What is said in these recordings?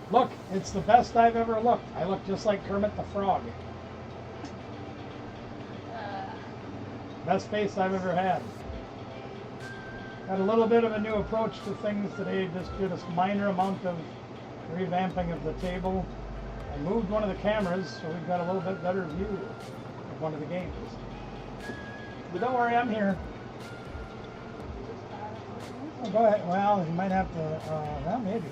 Look, it's the best I've ever looked. I look just like Kermit the Frog. Best face I've ever had. Got a little bit of a new approach to things today. Just did a minor amount of revamping of the table. I moved one of the cameras so we've got a little bit better view of one of the games. But don't worry, I'm here. Oh, go ahead. Well, you might have to, well, maybe.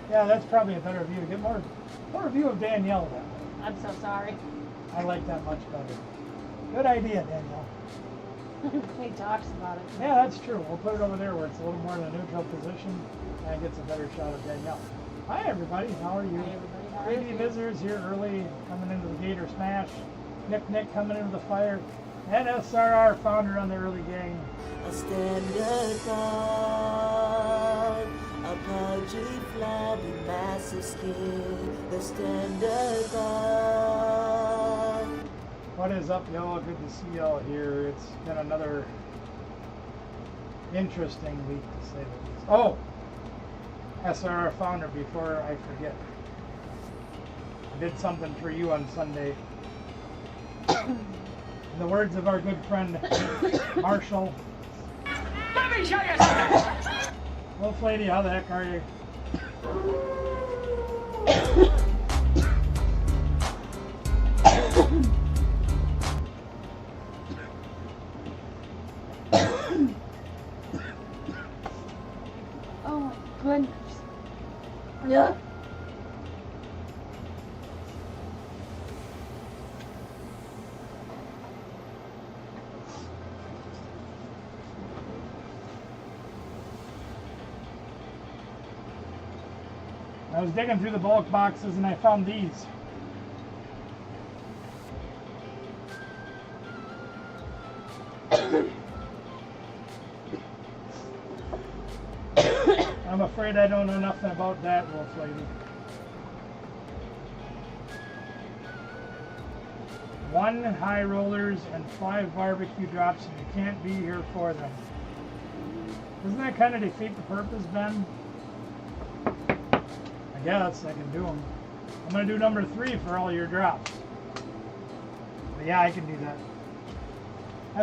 Yeah, that's probably a better view. Get more view of Danielle that way. I'm so sorry. I like that much better. Good idea, Danielle. He talks about it. Yeah, that's true. We'll put it over there where it's a little more in a neutral position and gets a better shot of Danielle. Hi, everybody. How are you? Hi, everybody. How are 3D you? visitors here early, coming into the Gator Smash. Nick coming into the fire. And SRR founder on the early game. A standard guard, a pudgy, flabby, massive skin. The standard guard. What is up, y'all? Good to see y'all here. It's been another interesting week, to say the least. Oh, SRR founder, before I forget. I did something for you on Sunday. In the words of our good friend Marshall. Let me show you something! Wolf Lady, how the heck are you? Oh my goodness. Yeah. I was digging through the bulk boxes and I found these. I'm afraid I don't know nothing about that, Wolf Lady. One high rollers and 5 barbecue drops, and you can't be here for them. Doesn't that kind of defeat the purpose, Ben? I guess I can do them. I'm going to do number 3 for all your drops. But yeah, I can do that.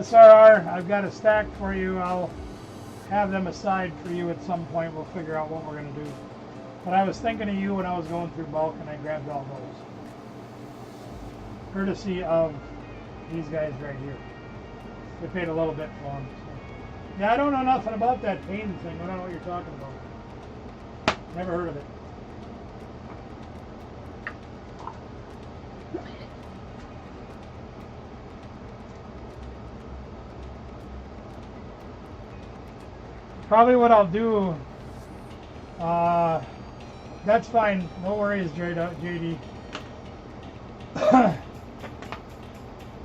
SRR, I've got a stack for you. I'll have them aside for you at some point. We'll figure out what we're going to do. But I was thinking of you when I was going through bulk and I grabbed all those. Courtesy of these guys right here. They paid a little bit for them. So. Yeah, I don't know nothing about that pain thing. I don't know what you're talking about. Never heard of it. Probably what I'll do, that's fine, no worries, JD.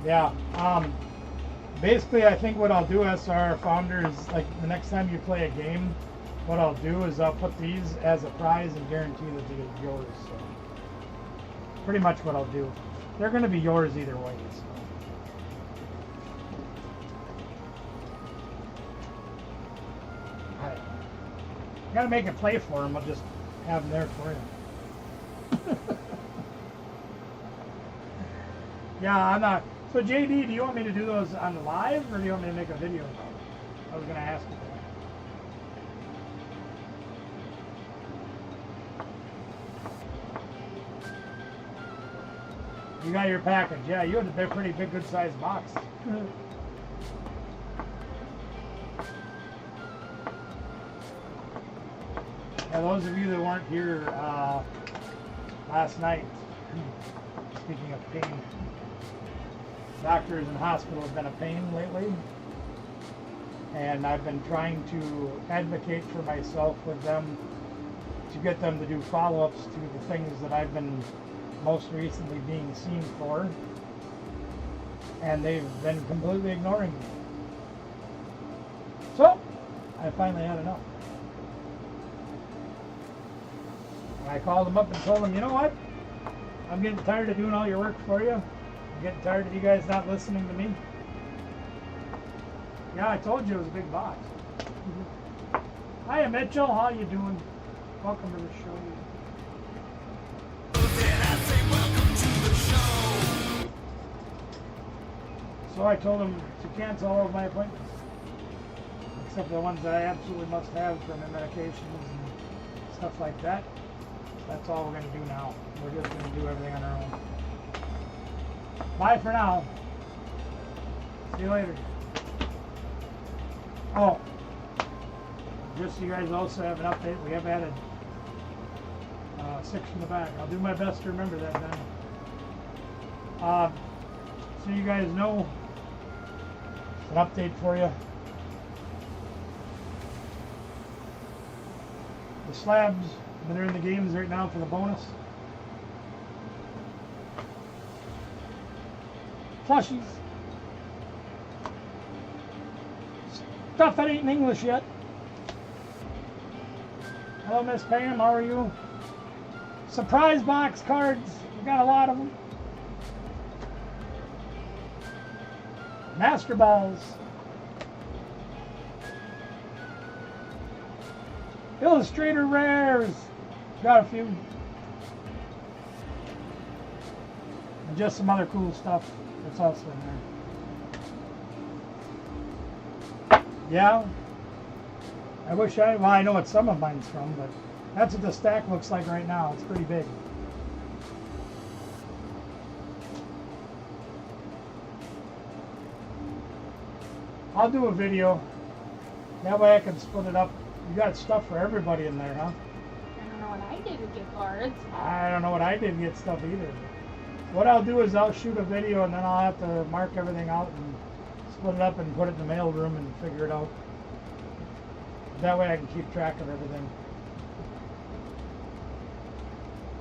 Yeah, basically I think what I'll do, SR founder, is like the next time you play a game, what I'll do is I'll put these as a prize and guarantee that they're yours. So pretty much what I'll do. They're going to be yours either way. So. I gotta make a play for them. I'll just have them there for you. Yeah, I'm not. So JD, do you want me to do those on the live, or do you want me to make a video about it? I was gonna ask you that. You got your package. Yeah, you had a pretty big, good sized box. Yeah, those of you that weren't here last night, speaking of pain, doctors and hospitals have been a pain lately, and I've been trying to advocate for myself with them to get them to do follow-ups to the things that I've been most recently being seen for, and they've been completely ignoring me. So, I finally had enough. I called them up and told them, you know what? I'm getting tired of doing all your work for you. I'm getting tired of you guys not listening to me. Yeah, I told you it was a big box. Hiya, Mitchell. How you doing? Welcome to the show. So I told him to cancel all of my appointments, except the ones that I absolutely must have for my medications and stuff like that. That's all we're going to do now. We're just going to do everything on our own. Bye for now. See you later. Oh, just so you guys also have an update, we have added 6 in the back. I'll do my best to remember that then. So you guys know, an update for you. The slabs that are in the games right now for the bonus. Plushies. Stuff that ain't in English yet. Hello, Miss Pam. How are you? Surprise box cards. We got a lot of them. Master balls. Illustrator rares. Got a few. And just some other cool stuff that's also in there. Yeah. I wish well, I know what some of mine's from, but that's what the stack looks like right now. It's pretty big. I'll do a video. That way I can split it up. You got stuff for everybody in there, huh? I don't know what I did to get cards. I don't know what I did to get stuff either. What I'll do is I'll shoot a video and then I'll have to mark everything out and split it up and put it in the mail room and figure it out. That way I can keep track of everything.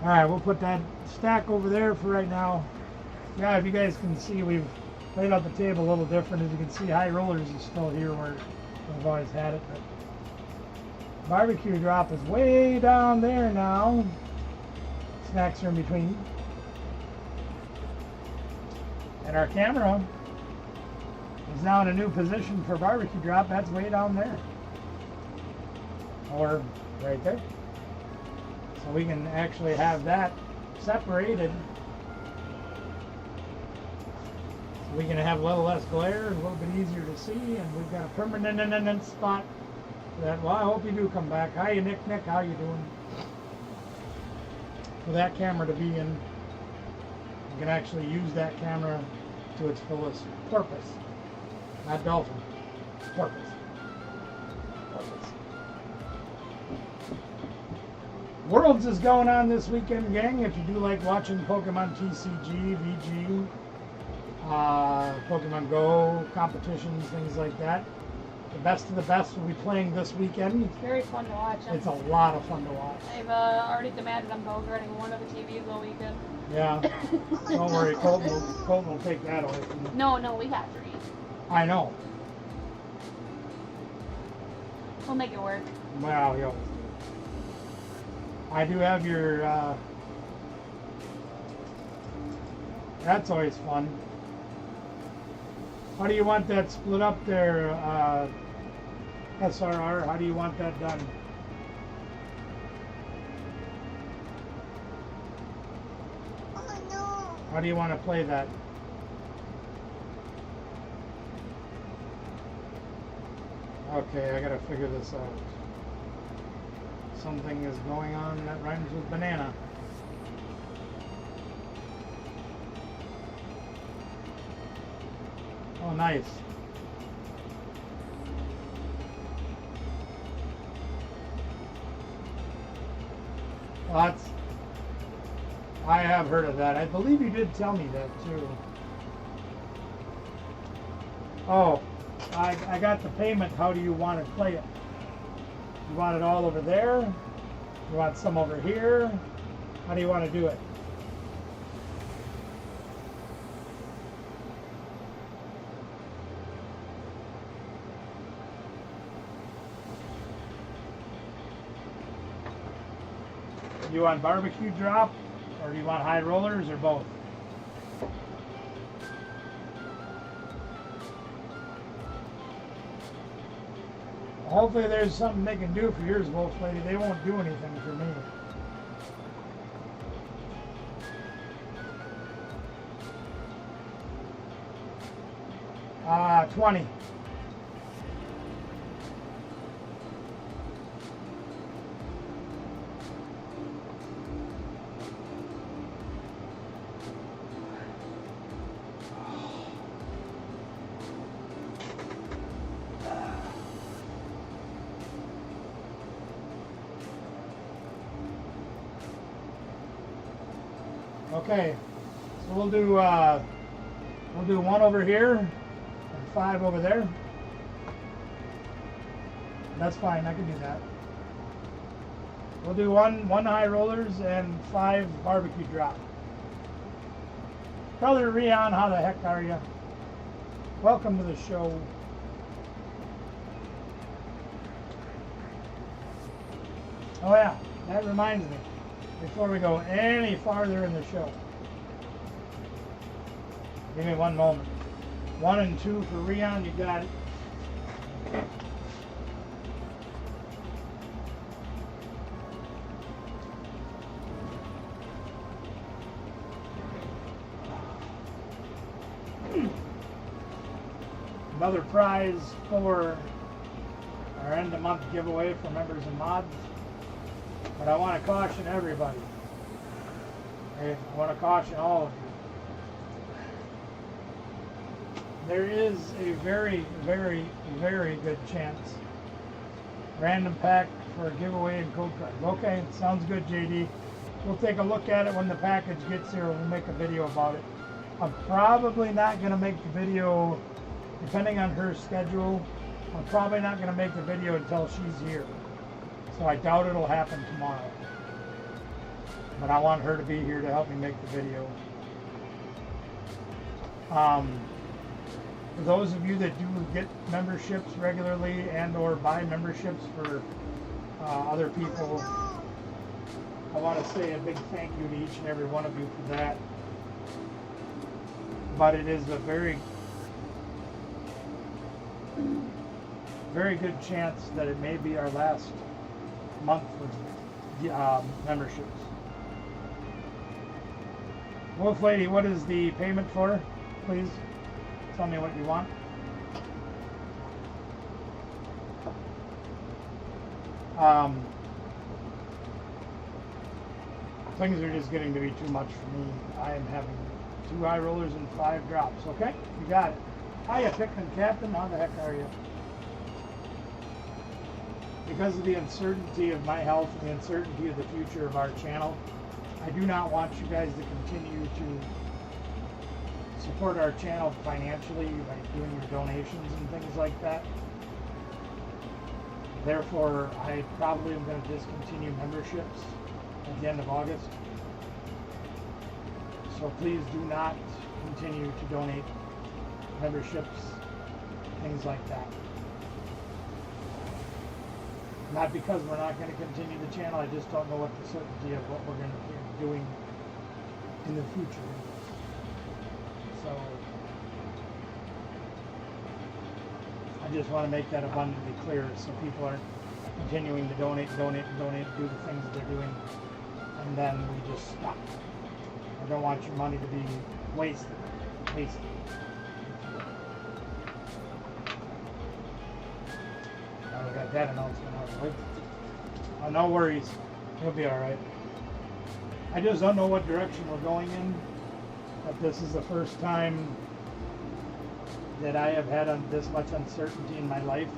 Alright, we'll put that stack over there for right now. Yeah, if you guys can see, we've laid out the table a little different. As you can see, High Rollers is still here where we've always had it. But barbecue drop is way down there now. Snacks are in between. And our camera is now in a new position for barbecue drop. That's way down there. Or right there. So we can actually have that separated. So we can have a little less glare, a little bit easier to see, and we've got a permanent spot for that. Well, I hope you do come back. Hi, Nick. How you doing? For that camera to be in, you can actually use that camera to its fullest purpose. Not dolphin. Purpose. Worlds is going on this weekend, gang. If you do like watching Pokemon TCG, VG, Pokemon Go competitions, things like that, the best of the best will be playing this weekend. It's very fun to watch. It's a lot of fun to watch. I've already demanded I'm running one of the TVs all weekend. Yeah. Don't worry, Colton will take that away from you. No, we got 3. I know. We'll make it work. Well, yo. I do have your, that's always fun. How do you want that split up there, SRR? How do you want that done? Oh no! How do you want to play that? Okay, I gotta figure this out. Something is going on that rhymes with banana. Oh, nice. Well, I have heard of that. I believe you did tell me that too. Oh, I got the payment. How do you want to play it? You want it all over there? You want some over here? How do you want to do it? You want barbecue drop, or do you want high rollers, or both? Hopefully there's something they can do for yours, Wolf Lady. They won't do anything for me. got 20. Okay, so we'll do one over here and 5 over there. That's fine, I can do that. We'll do one high rollers and 5 barbecue drop. Brother Rion, how the heck are you? Welcome to the show. Oh yeah, that reminds me. Before we go any farther in the show, give me one moment. 1 and 2 for Rion, you got it. Another prize for our end of month giveaway for members and mods. But I want to caution everybody. Okay? I want to caution all of you. There is a very, very, very good chance. Random pack for a giveaway and code cards. Okay, sounds good, JD. We'll take a look at it when the package gets here. We'll make a video about it. I'm probably not going to make the video, depending on her schedule, I'm probably not going to make the video until she's here. So I doubt it'll happen tomorrow. But I want her to be here to help me make the video. For those of you that do get memberships regularly and or buy memberships for other people, I want to say a big thank you to each and every one of you for that. But it is a very, very good chance that it may be our last month with memberships. Wolf Lady, what is the payment for? Please tell me what you want. Things are just getting to be too much for me. I am having 2 high rollers and 5 drops. Okay, you got it. Hiya, Pikmin Captain. How the heck are you? Because of the uncertainty of my health and the uncertainty of the future of our channel, I do not want you guys to continue to support our channel financially by doing your donations and things like that. Therefore, I probably am going to discontinue memberships at the end of August. So please do not continue to donate memberships, things like that. Not because we're not going to continue the channel, I just don't know what the certainty of what we're going to be doing in the future is. So, I just want to make that abundantly clear so people aren't continuing to donate, do the things that they're doing, and then we just stop. I don't want your money to be wasted. We got that announcement out of the way. Oh, no worries. He'll be alright. I just don't know what direction we're going in. But this is the first time that I have had this much uncertainty in my life,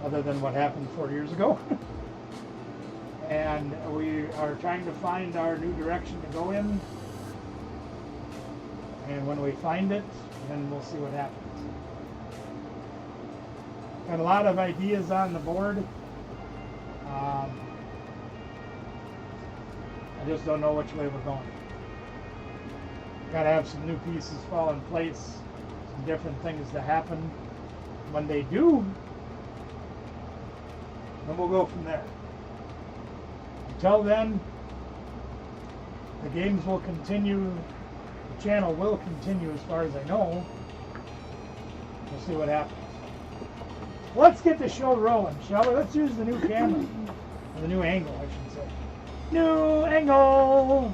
other than what happened 4 years ago. And we are trying to find our new direction to go in. And when we find it, then we'll see what happens. Got a lot of ideas on the board. I just don't know which way we're going. Got to have some new pieces fall in place, some different things to happen. When they do, then we'll go from there. Until then, the games will continue, the channel will continue as far as I know. We'll see what happens. Let's get the show rolling, shall we? Let's use the new camera. Or the new angle, I should say. New angle!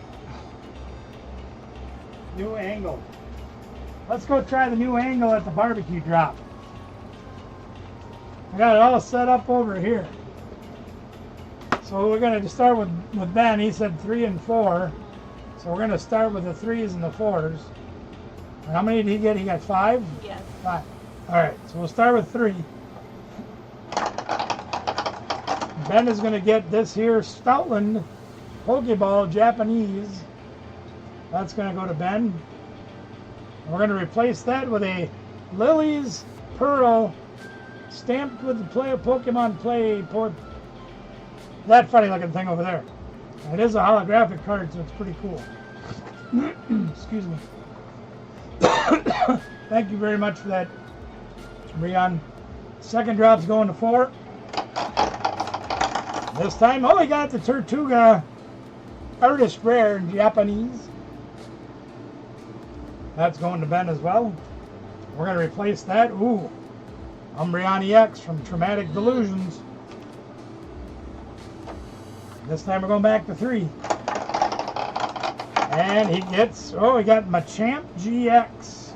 New angle. Let's go try the new angle at the barbecue drop. I got it all set up over here. So we're going to start with Ben. He said 3 and 4. So we're going to start with the 3s and the 4s. And how many did he get? He got 5? Yes. 5. All right, so we'll start with 3. Ben is going to get this here Stoutland Pokeball Japanese. That's going to go to Ben. We're going to replace that with a Lily's Pearl stamped with the Pokemon Play port. That funny looking thing over there. It is a holographic card, so it's pretty cool. Excuse me. Thank you very much for that, Brian. Second drop's going to 4. This time, oh, we got the Tortuga Artist Rare in Japanese. That's going to Ben as well. We're going to replace that. Ooh, Umbreon EX from Traumatic Delusions. This time we're going back to 3. And he gets, oh, we got Machamp GX.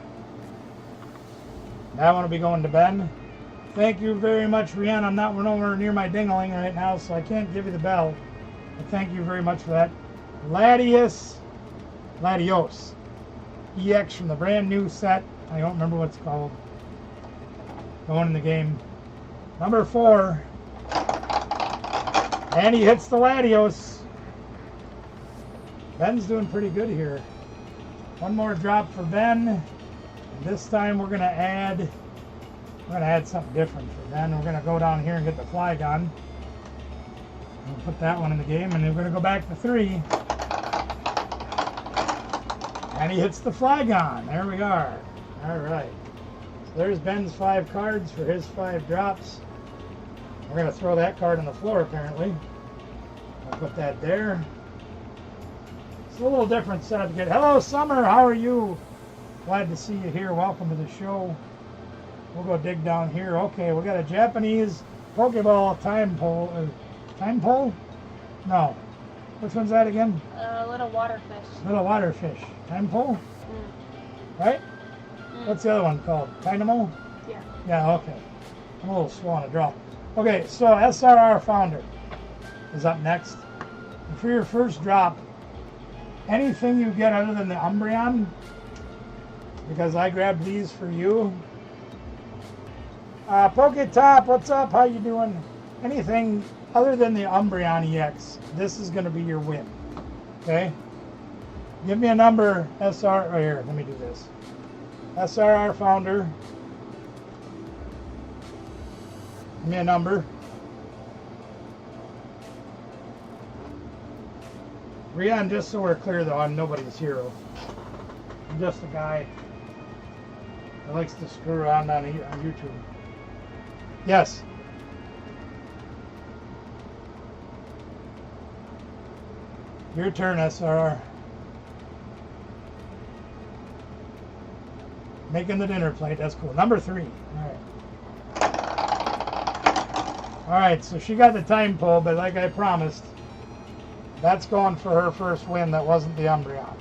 That one will be going to Ben. Thank you very much, Rihanna. I'm not nowhere near my ding-a-ling right now, so I can't give you the bell. But thank you very much for that. Latios EX from the brand new set. I don't remember what it's called. Going in the game. Number 4. And he hits the Latios. Ben's doing pretty good here. One more drop for Ben. And this time we're gonna add something different for Ben. We're gonna go down here and get the Flygon. We'll put that one in the game, and then we're gonna go back to 3. And he hits the Flygon. There we are. All right. So there's Ben's 5 cards for his 5 drops. We're gonna throw that card on the floor apparently. I'll put that there. It's a little different setup to get. Hello, Summer. How are you? Glad to see you here. Welcome to the show. We'll go dig down here. Okay, we got a Japanese Pokeball time pole. Time pole? No. Which one's that again? Little waterfish. Little waterfish. Time pole? Right? What's the other one called? Dynamo? Yeah. Yeah, okay. I'm a little slow on the draw. Okay, so SRR Founder is up next. And for your first drop, anything you get other than the Umbreon, because I grabbed these for you. Poketop, what's up? How you doing? Anything other than the Umbreon EX, this is going to be your win. Okay? Give me a number, SR. Oh, here, let me do this. SRR Founder. Give me a number. Rian, just so we're clear though, I'm nobody's hero. I'm just a guy that likes to screw around on YouTube. Yes. Your turn, SRR. Making the dinner plate, that's cool. Number 3. Alright, so she got the time pull, but like I promised, that's going for her first win that wasn't the Umbreon.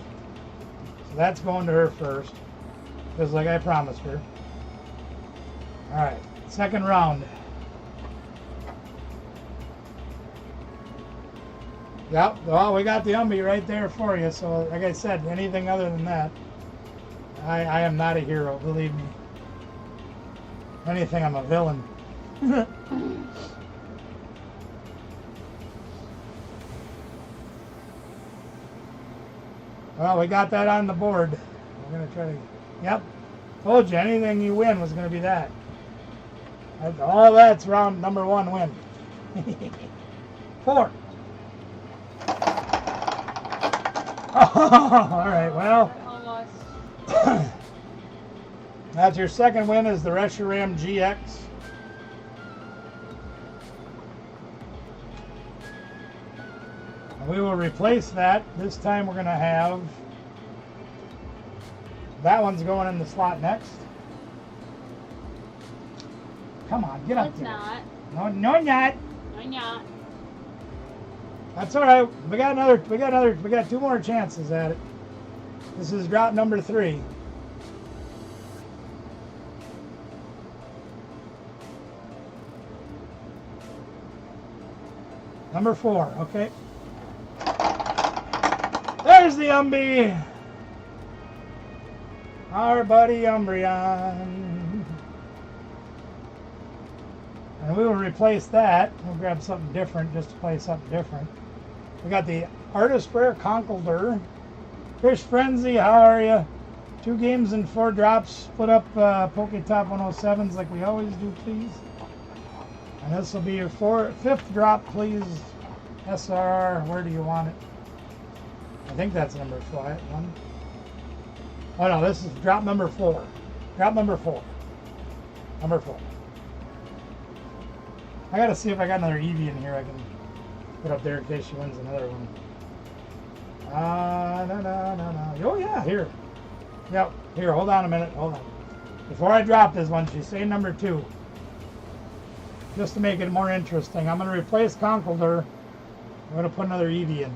So that's going to her first, just like I promised her. Alright, second round. Yep, well, we got the Umby right there for you, so like I said, anything other than that, I am not a hero, believe me. If anything, I'm a villain. Well, we got that on the board. We're going to try to... Yep. Told you, anything you win was going to be that. All that's round number 1 win. 4. Oh, all right, well... Almost. That's your second win is the Reshiram GX. And we will replace that. This time we're going to have... That one's going in the slot next. Come on, get up It's there. not. No, not. No, not. That's all right. We got 2 more chances at it. This is drop number 3. Number 4, okay. There's the Umby. Our buddy Umbreon. And we will replace that. We'll grab something different just to play something different. We got the Artist Rare Conkeldurr. Fish Frenzy, how are you? 2 games and 4 drops. Put up Poketop 107s like we always do, please. And this will be your 5th drop, please. SRR, where do you want it? I think that's number 1. Oh no, this is drop number 4. Drop number 4. Number 4. I gotta see if I got another Eevee in here I can put up there in case she wins another one. No. Oh yeah, here. Yep, here, hold on a minute, hold on. Before I drop this one, she's saying number 2. Just to make it more interesting, I'm gonna replace Conkeldurr. I'm gonna put another Eevee in.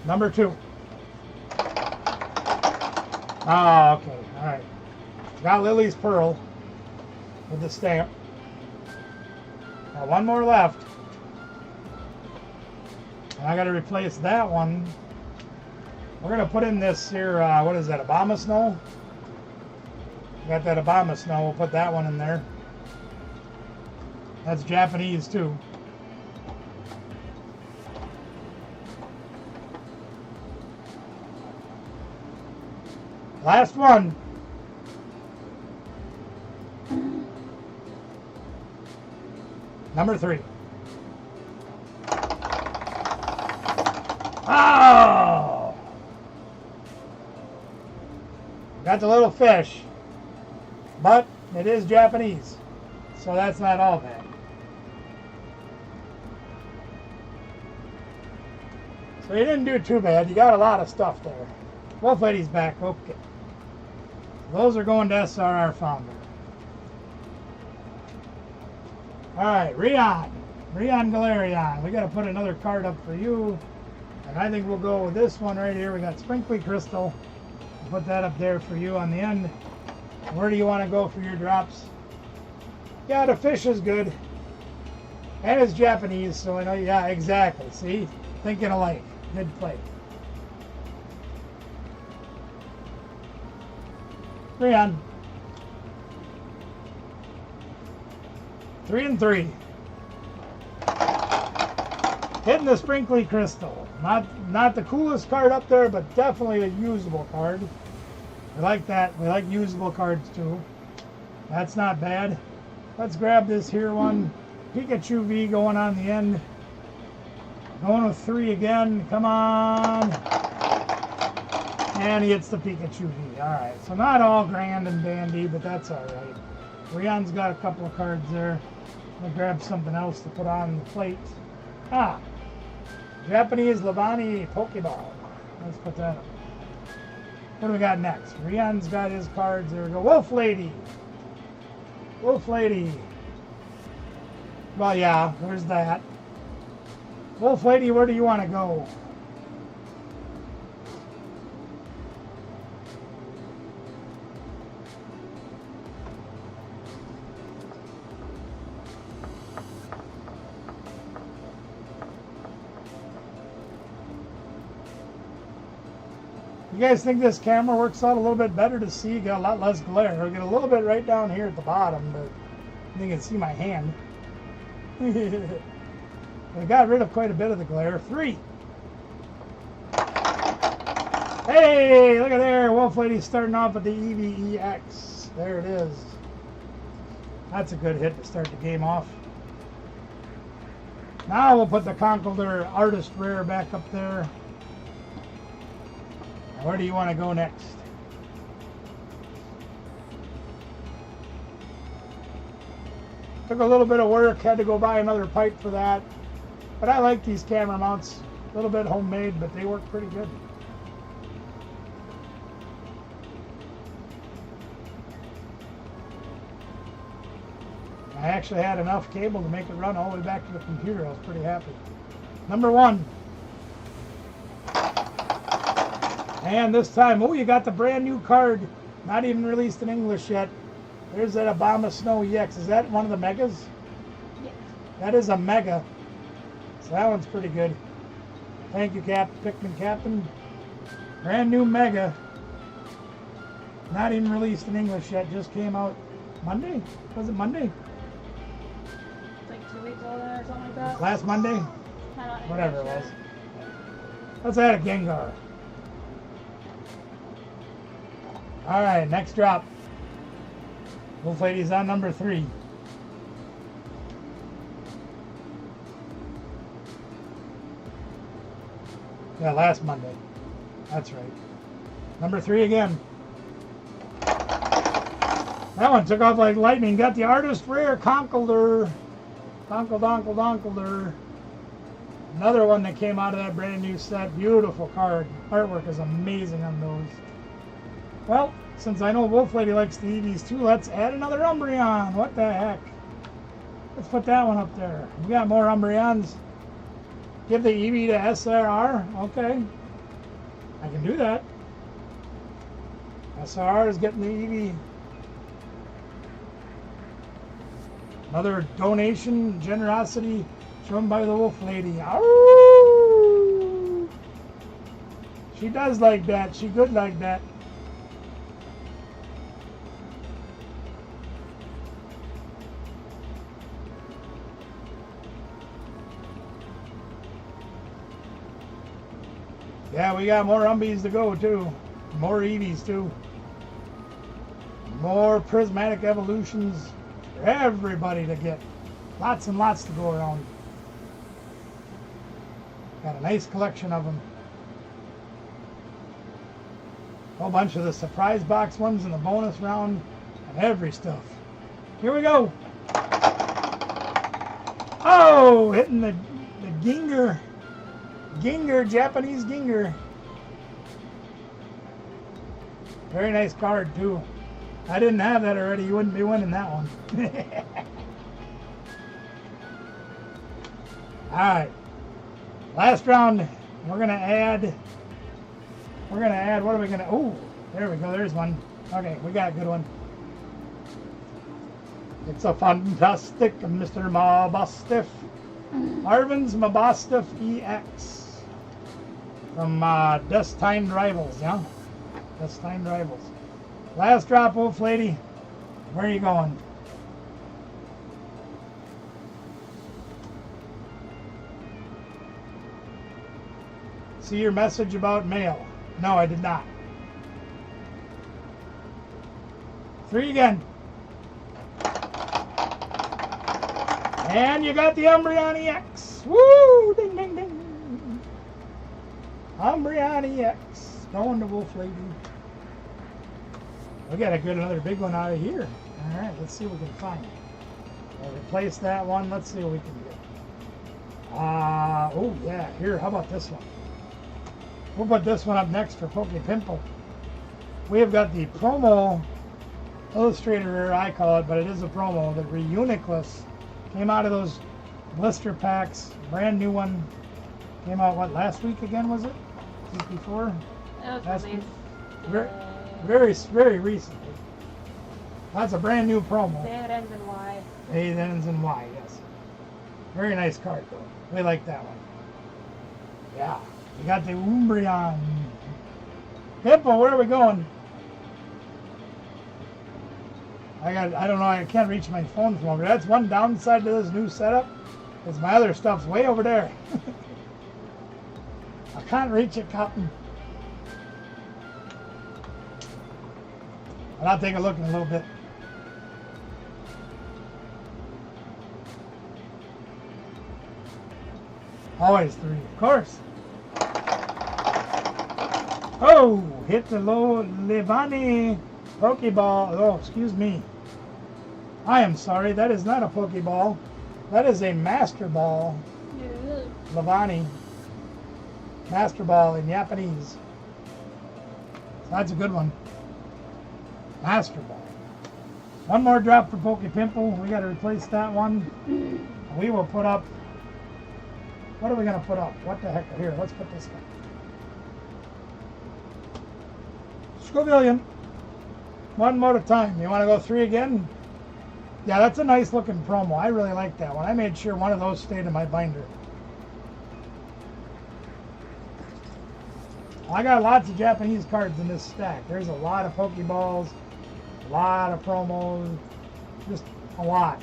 Number 2. Oh, okay, alright. Got Lily's Pearl with the stamp. Now 1 more left. And I gotta replace that one. We're gonna put in this here, what is that, Abomasnow? Got that Abomasnow, we'll put that one in there. That's Japanese too. Last one. Number 3. Oh! Got the little fish. But it is Japanese. So that's not all bad. So you didn't do too bad. You got a lot of stuff there. Wolf Lady's back. Okay. Those are going to SRR Founder. Alright, Rion. Rion Galarian. We got to put another card up for you. And I think we'll go with this one right here. We got Sprinkly Crystal. We'll put that up there for you on the end. Where do you want to go for your drops? Yeah, the fish is good. And it's Japanese, so I know, yeah, exactly. See? Thinking alike. Good play. Rion. 3 and 3. Hitting the Sprinkly Crystal. Not the coolest card up there, but definitely a usable card. We like that. We like usable cards too. That's not bad. Let's grab this here one. Pikachu V going on the end. Going with 3 again. Come on. And he hits the Pikachu V. Alright, so not all grand and dandy, but that's alright. Rion's got a couple of cards there. I'll grab something else to put on the plate. Ah, Japanese Labani Pokeball. Let's put that up. What do we got next? Rion's got his cards. There we go. Wolf Lady. Wolf Lady. Well, yeah, there's that. Wolf Lady, where do you want to go? You guys think this camera works out a little bit better to see? Got a lot less glare. I get a little bit right down here at the bottom, but you can see my hand. I got rid of quite a bit of the glare. 3. Hey, look at there. Wolf Lady starting off with the EVEX. There it is. That's a good hit to start the game off. Now we'll put the Conkeldurr Artist Rare back up there. Where do you want to go next? Took a little bit of work, had to go buy another pipe for that. But I like these camera mounts. A little bit homemade, but they work pretty good. I actually had enough cable to make it run all the way back to the computer. I was pretty happy. Number 1. And this time, oh, you got the brand new card. Not even released in English yet. There's that Abomasnow EX. Is that one of the megas? Yes. That is a mega. So that one's pretty good. Thank you, Pikmin Captain. Brand new mega. Not even released in English yet. Just came out Monday. Was it Monday? It's like 2 weeks old or something like that. Last Monday? I don't Whatever it know. was. Let's add a Gengar. Alright, next drop. Wolf Lady's on number 3. Yeah, last Monday. That's right. Number 3 again. That one took off like lightning. Got the artist rare Conkeldurr. Donkeldurr. Another one that came out of that brand new set. Beautiful card. Artwork is amazing on those. Well, since I know Wolf Lady likes the Eevees too, let's add another Umbreon. What the heck? Let's put that one up there. We got more Umbreons. Give the Eevee to SRR. Okay. I can do that. SRR is getting the Eevee. Another donation, generosity shown by the Wolf Lady. Ow! She does like that. She good like that. Yeah, we got more Umbies to go too. More Eevees too. More prismatic evolutions for everybody to get. Lots and lots to go around. Got a nice collection of them. A whole bunch of the surprise box ones in the bonus round and every stuff. Here we go. Oh, hitting the Ginger. Japanese Ginger. Very nice card too. I didn't have that already. You wouldn't be winning that one. Alright. Last round. We're gonna add, what are we gonna, oh, there we go, there's one. Okay, we got a good one. It's a fantastic Mr. Mabastiff. Arvin's Mabastiff EX. From Destined Rivals, yeah? Destined Rivals. Last drop, Wolf Lady. Where are you going? See your message about mail. No, I did not. 3 again. And you got the Umbreon EX. Woo! Ding, ding, ding. Umbreon EX. Going to Wolf Lady. We got to get another big one out of here. All right, let's see what we can find. We'll replace that one. Let's see what we can get. Oh, yeah. Here, how about this one? We'll put this one up next for Poke Pimple. We have got the promo Illustrator Rare, I call it, but it is a promo. The Reuniclus came out of those blister packs. Brand new one. Came out, what, last week again, was it? Week before? It was Last released. Very, very recently. That's a brand new promo. It ends in Y. It ends in Y, yes. Very nice card, though. We like that one. Yeah. We got the Umbreon. Hippo, where are we going? I don't know, I can't reach my phone from over there. That's one downside to this new setup, is my other stuff's way over there. I can't reach it, Cotton. But I'll take a look in a little bit. Always 3, of course. Oh, hit the low Levani Pokeball. Oh, excuse me. I am sorry. That is not a Pokeball. That is a Master Ball. Yeah. Levani. Master Ball in Japanese. So that's a good one. Master Ball. One more drop for Poke Pimple. We got to replace that one. We will put up. What are we going to put up? What the heck? Here, let's put this one. Scovillion. One more at a time. You want to go 3 again? Yeah, that's a nice looking promo. I really like that one. I made sure one of those stayed in my binder. I got lots of Japanese cards in this stack. There's a lot of Pokeballs, a lot of promos, just a lot.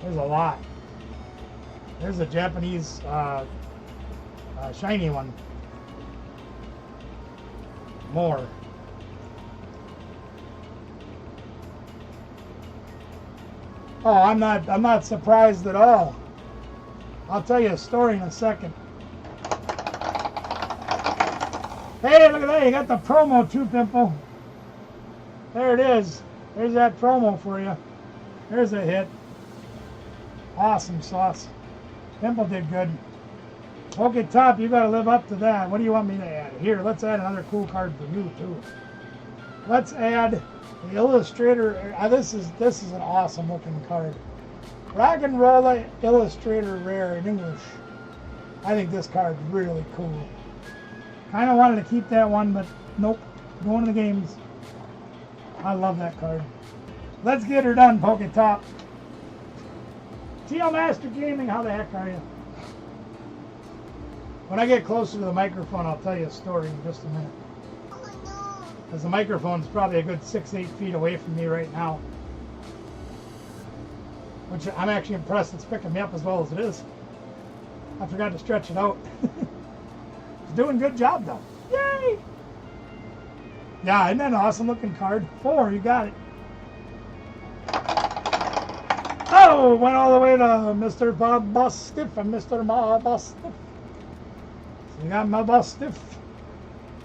There's a lot. There's a Japanese shiny one. More. Oh, I'm not surprised at all. I'll tell you a story in a second. Hey, look at that. You got the promo too, Pimple. There it is. There's that promo for you. There's a hit. Awesome sauce. Pimple did good. Okay, Top, you got to live up to that. What do you want me to add? Here, let's add another cool card for you, too. Let's add the Illustrator. This is an awesome looking card. Rock and Roll Illustrator Rare in English. I think this card's really cool. Kind of wanted to keep that one, but nope. Going to the games. I love that card. Let's get her done, Poketop. TL Master Gaming, how the heck are you? When I get closer to the microphone, I'll tell you a story in just a minute. Oh no. Because the microphone's probably a good 6-8 feet away from me right now. Which I'm actually impressed it's picking me up as well as it is. I forgot to stretch it out. It's doing a good job though. Yay! Yeah, isn't that an awesome looking card? 4, you got it. Oh, went all the way to Mr. Bob Bustiff and Mr. Ma Bustiff. So you got my Bustiff.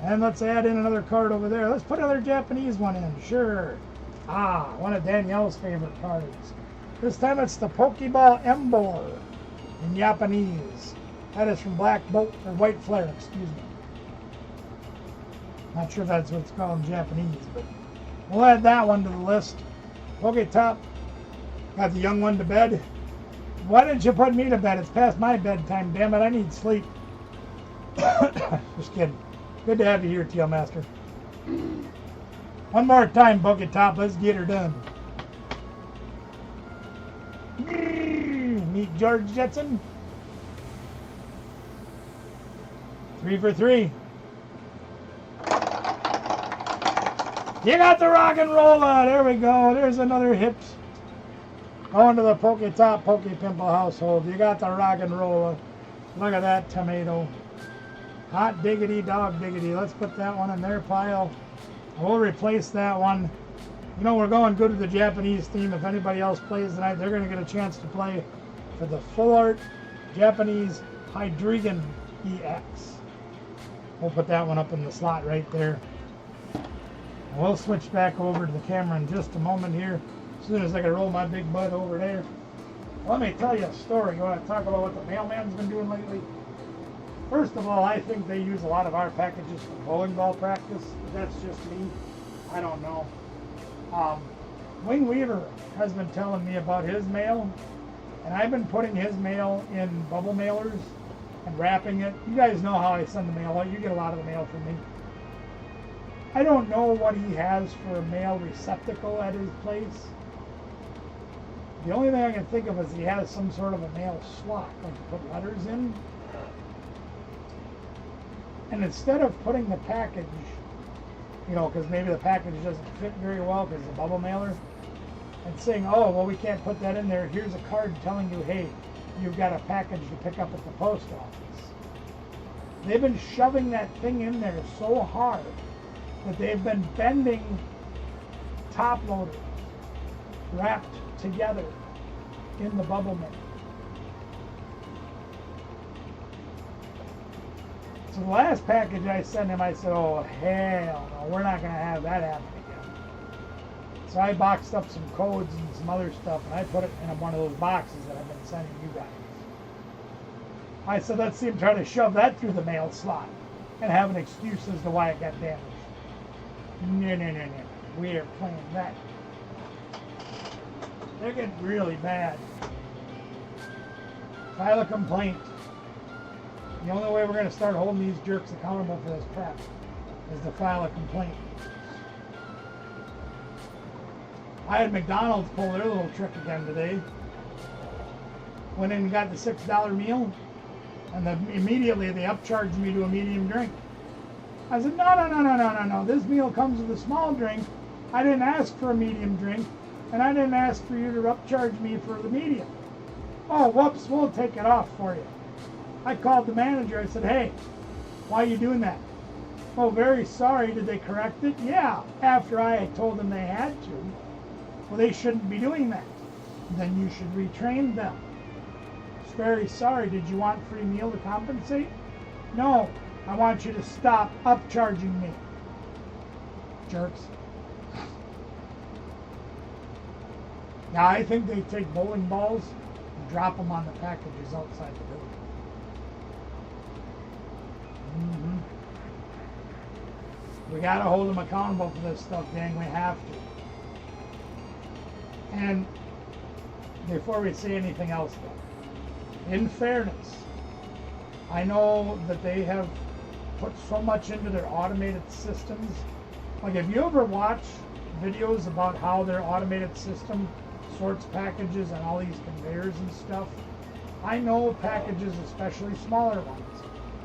And let's add in another card over there. Let's put another Japanese one in, sure. Ah, one of Danielle's favorite cards. This time it's the Pokeball Embor in Japanese. That is from Black Bolt, or White Flare, excuse me. Not sure if that's what it's called in Japanese, but we'll add that one to the list. Poketop, got the young one to bed. Why didn't you put me to bed? It's past my bedtime, damn it, I need sleep. Just kidding. Good to have you here, TL Master. One more time, Poketop, let's get her done. Meet George Jetson. 3 for 3. You got the Rock and Rolla. There we go. There's another hit. Going to the Poketop Pokepimple household. You got the Rock and Rolla. Look at that tomato. Hot diggity, dog diggity. Let's put that one in their pile. We'll replace that one. You know, we're going good with the Japanese theme. If anybody else plays tonight, they're going to get a chance to play for the Full Art Japanese Hydreigon EX. We'll put that one up in the slot right there. And we'll switch back over to the camera in just a moment here. As soon as I can roll my big butt over there. Let me tell you a story. You want to talk about what the mailman's been doing lately? First of all, I think they use a lot of our packages for bowling ball practice. That's just me. I don't know. Wing Weaver has been telling me about his mail, and I've been putting his mail in bubble mailers and wrapping it. You guys know how I send the mail out. You get a lot of the mail from me. I don't know what he has for a mail receptacle at his place. The only thing I can think of is he has some sort of a mail slot, like to put letters in. And instead of putting the package, you know, because maybe the package doesn't fit very well because it's a bubble mailer, and saying, oh, well, we can't put that in there. Here's a card telling you, hey, you've got a package to pick up at the post office. They've been shoving that thing in there so hard that they've been bending top loaders wrapped together in the bubble mailer. So the last package I sent him, I said, oh, hell no, we're not going to have that happen again. So I boxed up some codes and some other stuff, and I put it in one of those boxes that I've been sending you guys. I said, let's see him try to shove that through the mail slot and have an excuse as to why it got damaged. No. We are playing that. They're getting really bad. File a complaint. The only way we're going to start holding these jerks accountable for this crap is to file a complaint. I had McDonald's pull their little trick again today. Went in and got the $6 meal, and immediately they upcharged me to a medium drink. I said, no. This meal comes with a small drink. I didn't ask for a medium drink, and I didn't ask for you to upcharge me for the medium. Oh, whoops, we'll take it off for you. I called the manager. I said, hey, why are you doing that? Oh, very sorry. Did they correct it? Yeah, after I had told them they had to. Well, they shouldn't be doing that. Then you should retrain them. Very sorry. Did you want free meal to compensate? No. I want you to stop upcharging me. Jerks. Now, I think they take bowling balls and drop them on the packages outside the building. We got to hold them accountable for this stuff, gang. We have to. And before we say anything else, though, in fairness, I know that they have put so much into their automated systems. Like, if you ever watch videos about how their automated system sorts packages and all these conveyors and stuff, I know packages, especially smaller ones,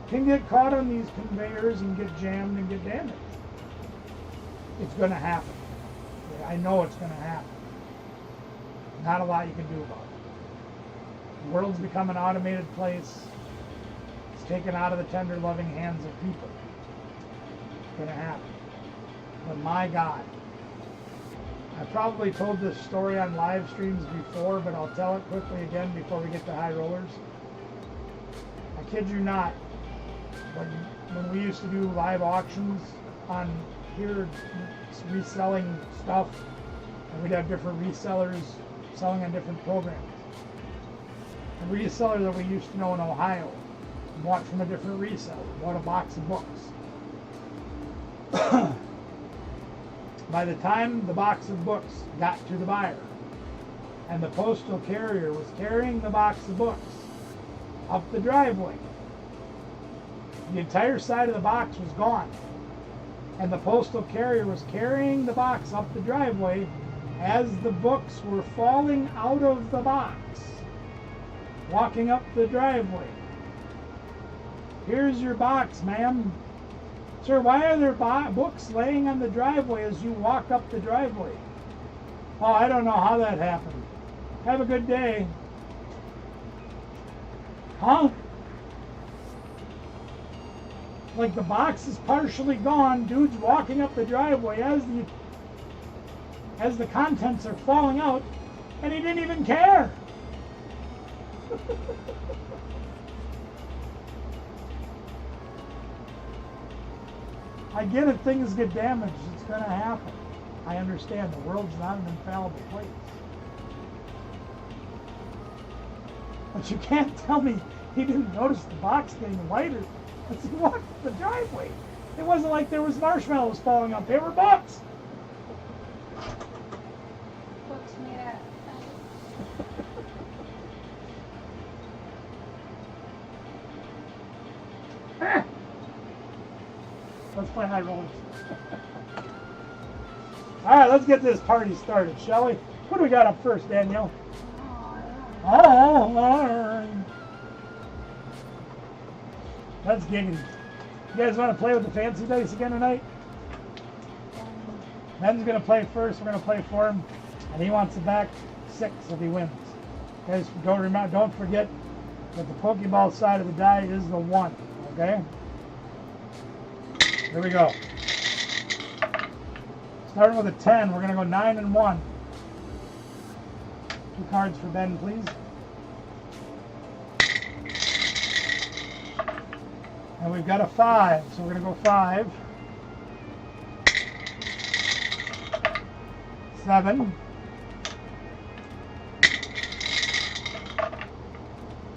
can get caught on these conveyors and get jammed and get damaged. It's going to happen. I know it's going to happen. Not a lot you can do about it. The world's become an automated place. It's taken out of the tender, loving hands of people. It's going to happen. But my God, I probably told this story on live streams before, but I'll tell it quickly again before we get to high rollers. I kid you not, when we used to do live auctions on here, reselling stuff, and we'd have different resellers selling on different programs. A reseller that we used to know in Ohio bought from a different reseller, bought a box of books. By the time the box of books got to the buyer, and the postal carrier was carrying the box of books up the driveway, the entire side of the box was gone, and the postal carrier was carrying the box up the driveway as the books were falling out of the box, walking up the driveway. Here's your box, ma'am. Sir, why are there books laying on the driveway as you walk up the driveway? Oh, I don't know how that happened. Have a good day. Huh? Like, the box is partially gone, dude's walking up the driveway as the contents are falling out, and he didn't even care. I get it, things get damaged, it's going to happen. I understand, the world's not an infallible place. But you can't tell me he didn't notice the box getting lighter as he walked up the driveway. It wasn't like there was marshmallows falling up, they were books. Books made out. Let's play high rollers. All right, let's get this party started, shall we? What do we got up first, Danielle? Oh, all right. Let's get it. You guys want to play with the fancy dice again tonight? Ben's going to play first. We're going to play for him, and he wants to back 6 if he wins. Guys, don't forget that the Pokeball side of the die is the 1. Okay. Here we go. Starting with a 10, we're going to go 9 and 1. 2 cards for Ben, please. And we've got a 5, so we're going to go 5. 7.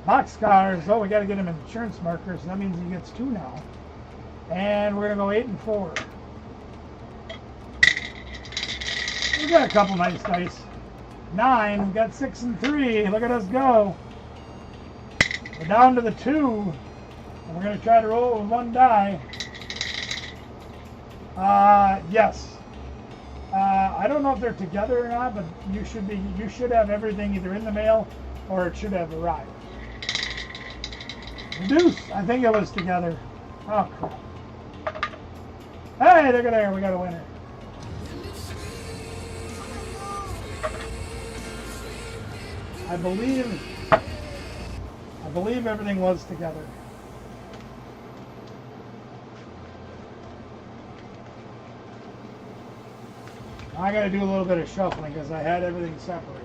Boxcars. Oh, we got to get him insurance markers, so that means he gets 2 now. And we're going to go 8 and 4. We've got a couple nice dice. 9. We've got 6 and 3. Look at us go. We're down to the 2. And we're going to try to roll with 1 die. Yes. I don't know if they're together or not, but you should have everything either in the mail or it should have arrived. Deuce, I think it was together. Oh crap. Hey, look at there, we got a winner. I believe everything was together. Now I got to do a little bit of shuffling because I had everything separated.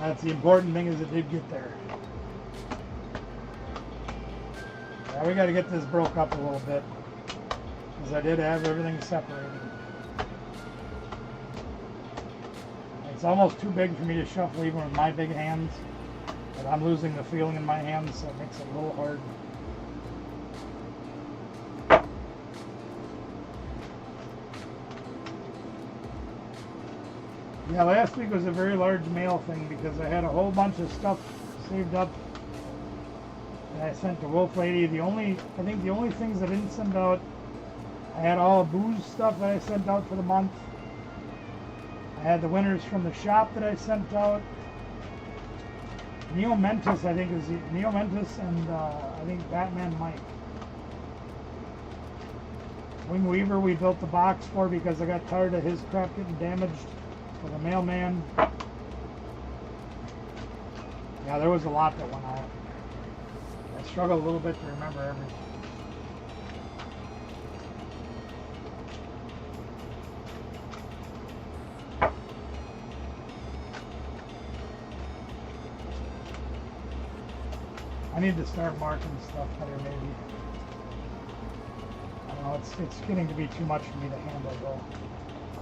That's the important thing, is it did get there. Yeah, we got to get this broke up a little bit because I did have everything separated. It's almost too big for me to shuffle even with my big hands, but I'm losing the feeling in my hands, so it makes it a little hard. Yeah, last week was a very large mail thing because I had a whole bunch of stuff saved up that I sent to Wolf Lady. I think the only things I didn't send out, I had all the booze stuff that I sent out for the month. I had the winners from the shop that I sent out. Neo Mentis, I think, is Neo Mentis, and I think Batman Mike. Wing Weaver, we built the box for because I got tired of his crap getting damaged for the mailman. Yeah, there was a lot that went out. I struggled a little bit to remember everything. I need to start marking stuff better, maybe. I don't know, it's getting to be too much for me to handle, though.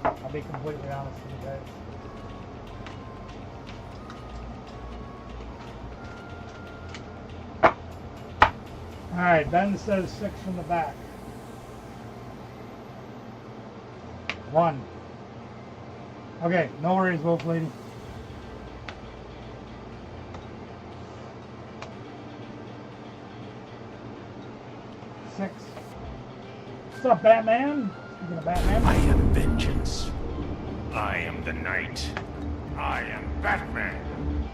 I'll be completely honest with you guys. Alright, Ben says 6 from the back. 1. Okay, no worries, Wolf Lady. 6. What's up, Batman? Speaking of Batman. I am vengeance. I am the night. I am Batman.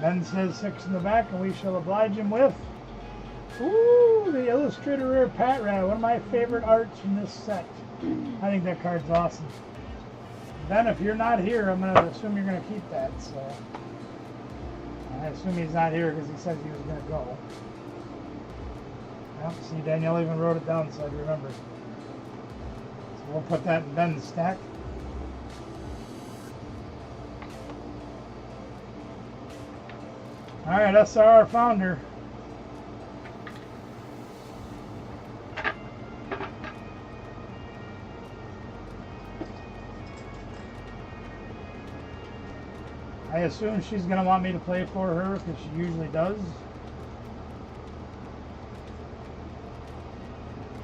Ben says 6 in the back, and we shall oblige him with... Ooh, the Illustrator Rare Pat Rat, one of my favorite arts from this set. I think that card's awesome. Ben, if you're not here, I'm going to assume you're going to keep that, so... I assume he's not here because he said he was going to go. Yep, see, Danielle even wrote it down so I'd remember. So we'll put that in Ben's stack. Alright, SRR Founder. I assume she's going to want me to play for her because she usually does.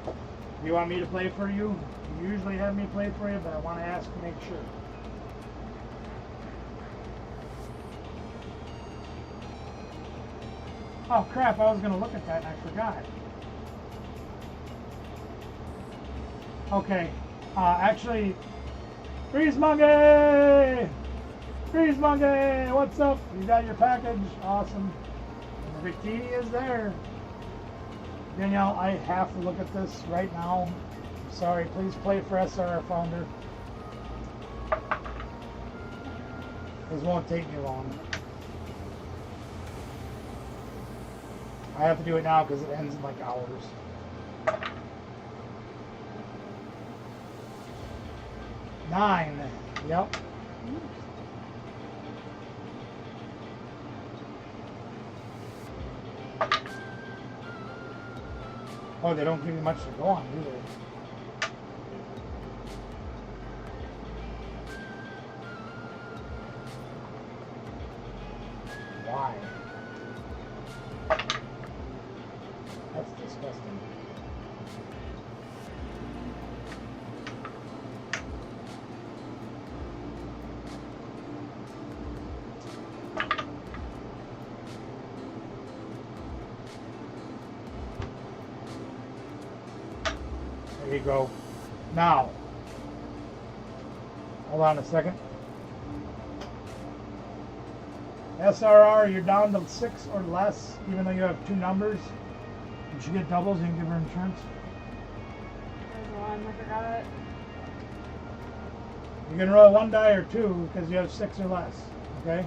Do you want me to play for you? You usually have me play for you, but I want to ask to make sure. Oh crap, I was going to look at that and I forgot. Okay, actually, Freeze Monkey! Freeze Monkey, what's up? You got your package, awesome. And the bikini is there. Danielle, I have to look at this right now. Sorry, please play for SRR Founder. This won't take me long. I have to do it now because it ends in like hours. 9. Yep. Oh, they don't give you much to go on, do they? Why? That's disgusting. you go. Now, hold on a second. SRR, you're down to 6 or less, even though you have 2 numbers. You should get doubles and give her insurance. There's one, I forgot it. You can roll 1 die or 2 because you have 6 or less. Okay?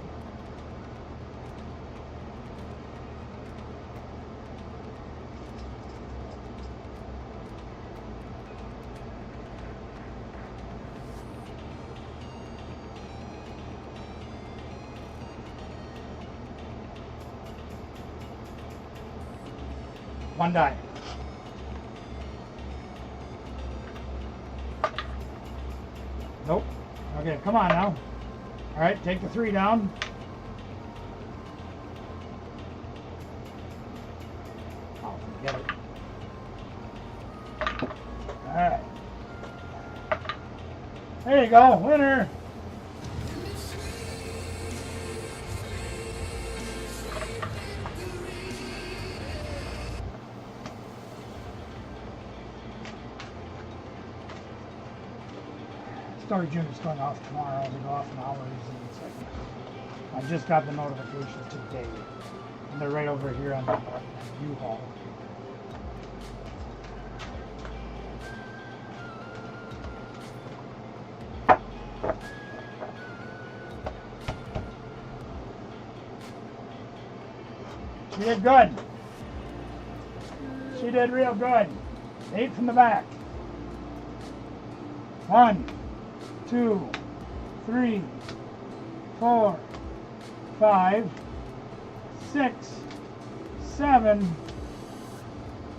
One die. Nope. Okay, come on now. All right, take the 3 down. Oh, forget it. All right. There you go, winner. Storage unit's going off tomorrow. They go off in hours, and it's like I just got the notification today, and they're right over here on the U-Haul. She did good. She did real good. 8 from the back. 1, 2, 3, 4, 5, 6, 7,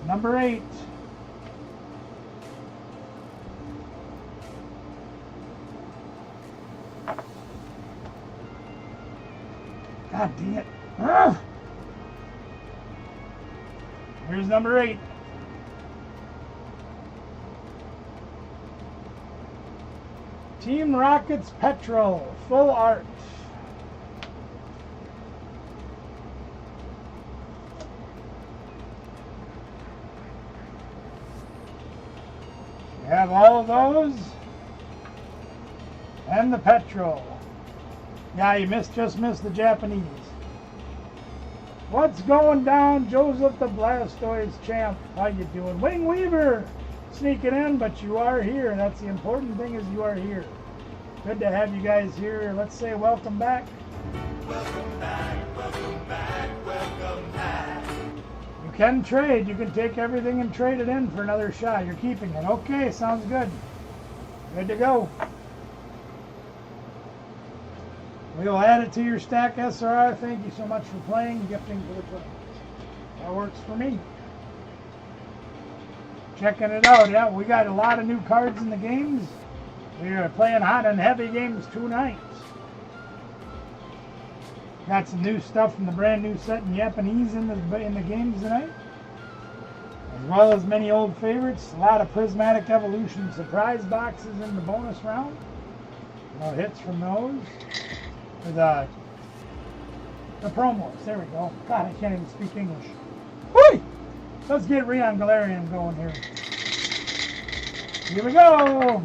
number 8. God dang it. Ugh. Here's number 8. Team Rockets Petrol, full art. You have all of those. And the Petrol. Yeah, you just missed the Japanese. What's going down, Joseph the Blastoise champ? How you doing? Wing Weaver sneaking in, but you are here. That's the important thing, is you are here. Good to have you guys here. Let's say welcome back. Welcome back, welcome back, welcome back. You can trade. You can take everything and trade it in for another shot. You're keeping it. Okay, sounds good. Good to go. We'll add it to your stack, SRR. Thank you so much for playing, gifting for the play. That works for me. Checking it out. Yeah, we got a lot of new cards in the games. We are playing hot and heavy games tonight. Got some new stuff from the brand new set in Japanese in the games tonight, as well as many old favorites. A lot of Prismatic Evolution surprise boxes in the bonus round. No hits from those. The promos. There we go. God, I can't even speak English. Whee! Let's get Rion Galarian going here. Here we go.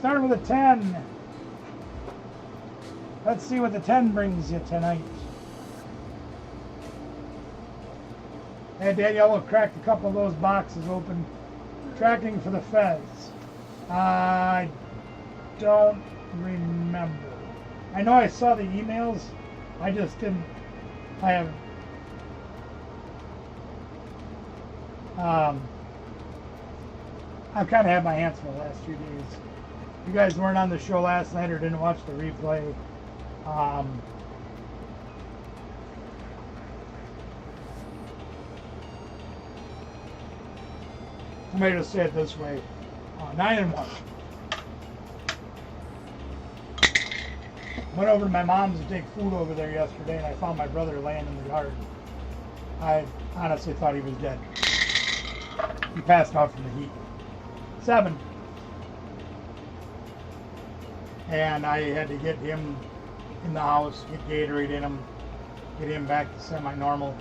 Starting with a 10. Let's see what the 10 brings you tonight. Hey, Danielle cracked a couple of those boxes open. Tracking for the Fez. I don't remember. I know I saw the emails. I just didn't. I've kind of had my hands full the last few days. You guys weren't on the show last night or didn't watch the replay. Let me just say it this way. 9-1. Went over to my mom's to take food over there yesterday, and I found my brother laying in the yard. I honestly thought he was dead. He passed out from the heat. 7. And I had to get him in the house, get Gatorade in him, get him back to semi-normal.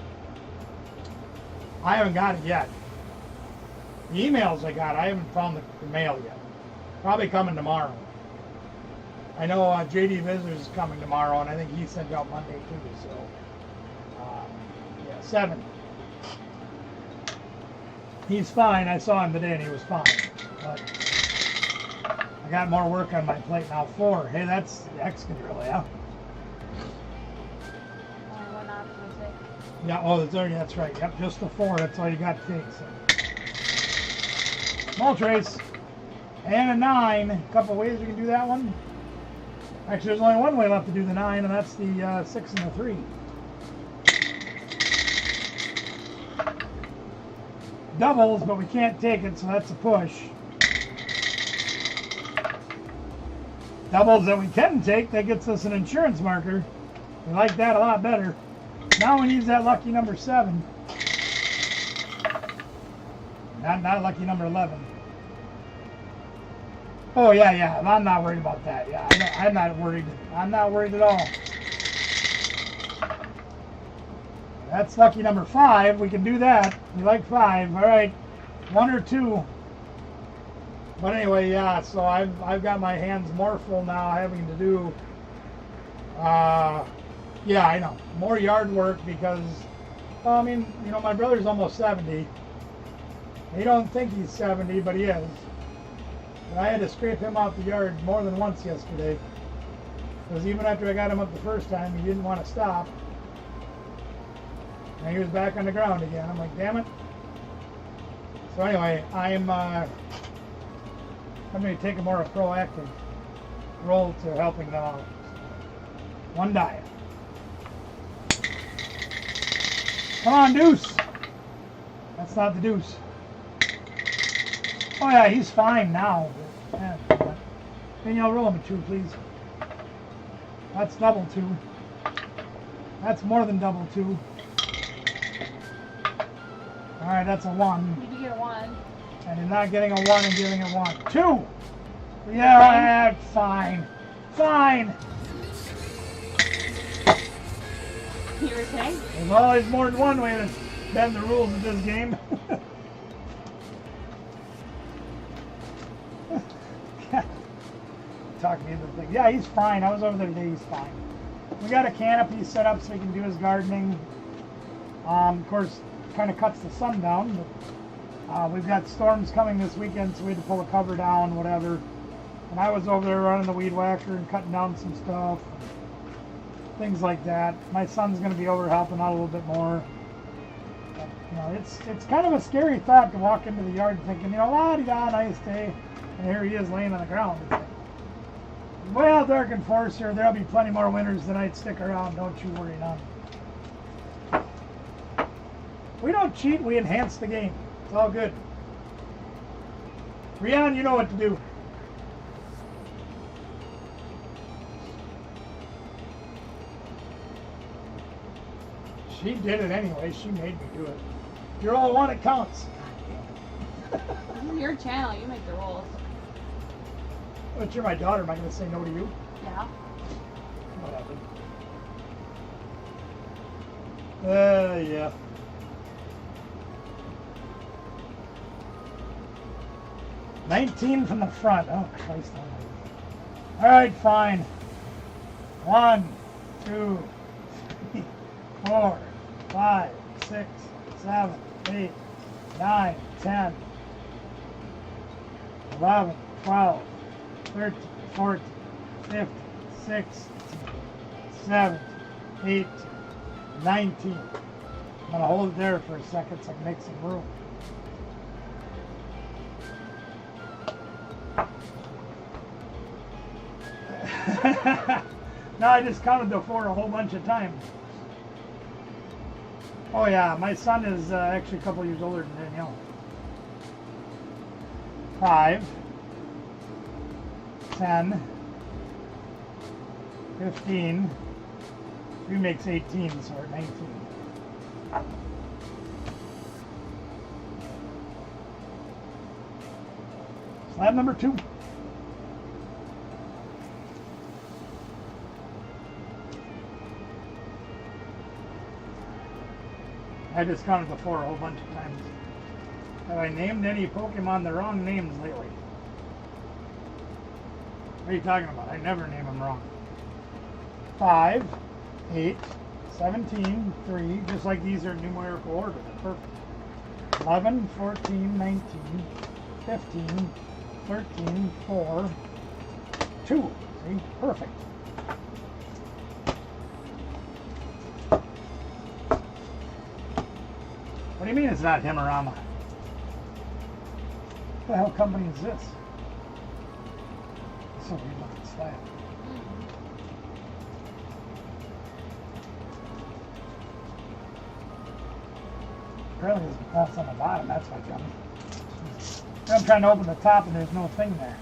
I haven't got it yet. The emails I got, I haven't found the mail yet. Probably coming tomorrow. I know JD Visitors is coming tomorrow, and I think he sent out Monday too. So, yeah, 7. He's fine. I saw him today, and he was fine. But I got more work on my plate now. 4. Hey, that's Excadrill, yeah. Only one option to take. Yeah. Oh, that's right. Yep, just the 4. That's all you got to take. So. Moltres. And a 9. A couple ways we can do that one. Actually, there's only one way left to do the 9, and that's the 6 and the 3. Doubles, but we can't take it, so that's a push. Doubles that we can take, that gets us an insurance marker. We like that a lot better. Now we need that lucky number 7. Not lucky number 11. Oh yeah. I'm not worried about that. Yeah, I'm not worried. I'm not worried at all. That's lucky number 5. We can do that. We like 5. All right, 1 or 2. But anyway, yeah. So I've got my hands more full now, having to do. Yeah, I know, more yard work because, well, I mean, you know, my brother's almost 70. He don't think he's 70, but he is. And I had to scrape him out the yard more than once yesterday. Because even after I got him up the first time, he didn't want to stop. And he was back on the ground again. I'm like, damn it. So anyway, I'm going to take a more proactive role to helping them out. 1 die. Come on, deuce. That's not the deuce. Oh yeah, he's fine now. Yeah, Danielle, roll him a 2, please. That's double 2. That's more than double 2. All right, that's a 1. You get a 1. And you're not getting a 1 and giving it 1. 2. Yeah, fine. Fine. You were saying? There's always more than one way to bend the rules of this game. Talking into the thing. Yeah, he's fine. I was over there today. He's fine. We got a canopy set up so he can do his gardening. Of course, kind of cuts the sun down, but we've got storms coming this weekend, so we had to pull the cover down, whatever. And I was over there running the weed whacker and cutting down some stuff, things like that. My son's going to be over helping out a little bit more. But, you know, it's kind of a scary thought to walk into the yard thinking, you know, la-di-da, nice day, and here he is laying on the ground. It's like, well, Dark Enforcer, there'll be plenty more winners tonight. Stick around, don't you worry none. We don't cheat, we enhance the game. It's all good. Rian, you know what to do. She did it anyway. She made me do it. You're all one, it counts. This is your channel. You make the rules. But you're my daughter. Am I going to say no to you? Yeah. Whatever. Yeah. $19 from the front. Oh, Christ. All right, fine. 1, 2, 3, 4, 5, 6, 7, 8, 9, 10, 11, 12, 13, 14, 15, 16, 17, 18, 19. I'm going to hold it there for a second so I can make some room. No, I just counted the 4 a whole bunch of times. Oh yeah, my son is actually a couple years older than Danielle. 5, 10, 15, 3 makes 18, so we're 19. Slab number 2. I just counted the 4 a whole bunch of times. Have I named any Pokemon the wrong names lately? What are you talking about? I never name them wrong. 5, 8, 17, 3, just like these are numerical order. Perfect. 11, 14, 19, 15, 13, 4, 2. See? Perfect. What do you mean it's not Himurama? What the hell company is this? It's so weird looking slab. Apparently there's a cross on the bottom, that's why dummy. I'm trying to open the top and there's no thing there.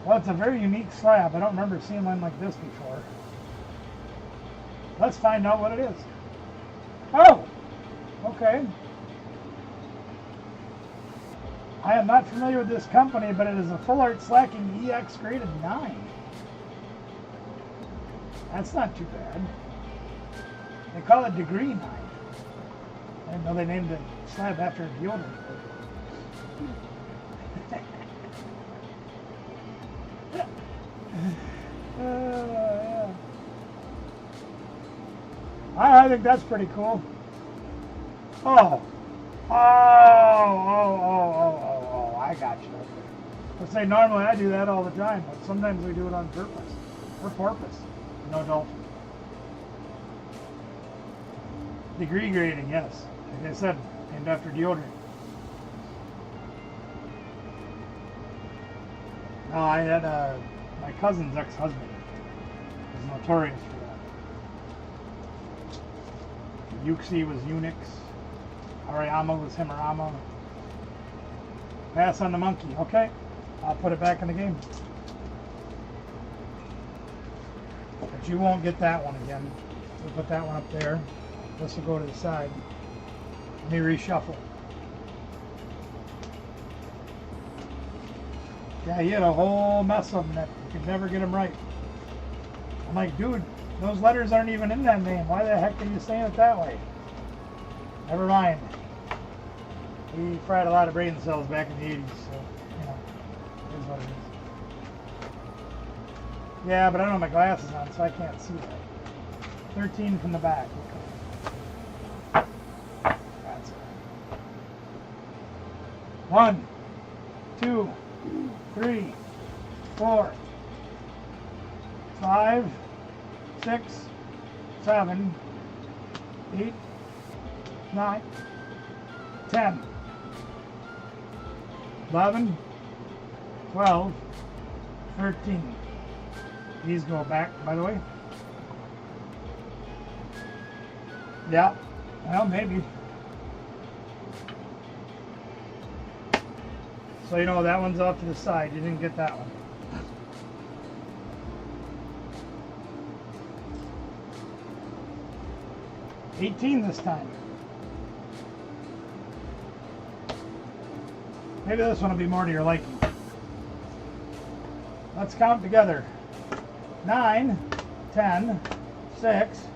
Well, it's a very unique slab. I don't remember seeing one like this before. Let's find out what it is. Oh! Okay. I am not familiar with this company, but it is a Full Art Slacking EX graded 9. That's not too bad. They call it Degree 9. I didn't know they named the slab after a deodorant. Yeah. I think that's pretty cool. Oh, I got you. Let's say normally I do that all the time, but sometimes we do it on purpose. Or porpoise. No dolphin. Degree grading, yes. Like I said, named after deodorant. No, I had my cousin's ex-husband was notorious for that. Yuxi was Unix. Hariyama was Himurama. Pass on the monkey. Okay, I'll put it back in the game. But you won't get that one again. We'll put that one up there. This will go to the side. Let me reshuffle. Yeah, he had a whole mess of them that you could never get them right. I'm like, dude, those letters aren't even in that name. Why the heck are you saying it that way? Never mind. He fried a lot of brain cells back in the 80s, so, you know, it is what it is. Yeah, but I don't have my glasses on, so I can't see that. 13 from the back. Okay. That's it. 1, 2, 3, 4, 5, 6, 7, 8, 9, 10, 11, 12, 13. These go back, by the way. Yeah, well, maybe. So you know that one's off to the side. You didn't get that one. $18 this time. Maybe this one will be more to your liking. Let's count together. 9, 10, 6,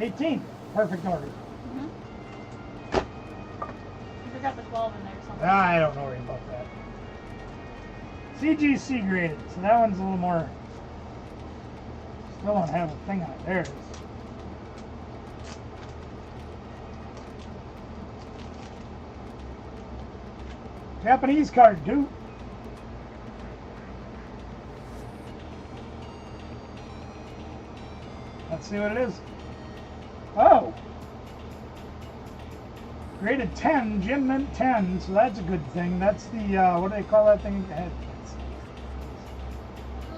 18. Perfect order. You forgot the 12 in there somewhere. I don't know about that. CGC graded, so that one's a little more. Still don't have a thing on it. There it is. Japanese card, too. Let's see what it is. Oh! Graded 10, Gem Mint 10, so that's a good thing. That's the, what do they call that thing?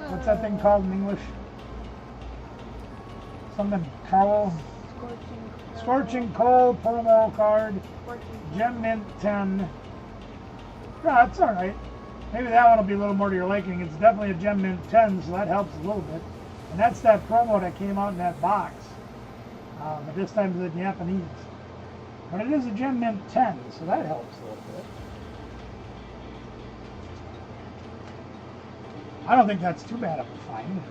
What's that thing called in English? Something cowl. Scorching Coal promo card. Gem Mint 10. Yeah, that's alright. Maybe that one will be a little more to your liking. It's definitely a Gem Mint 10, so that helps a little bit. And that's that promo that came out in that box. But this time it's in Japanese. But it is a Gem Mint 10, so that helps a little bit. I don't think that's too bad of a find.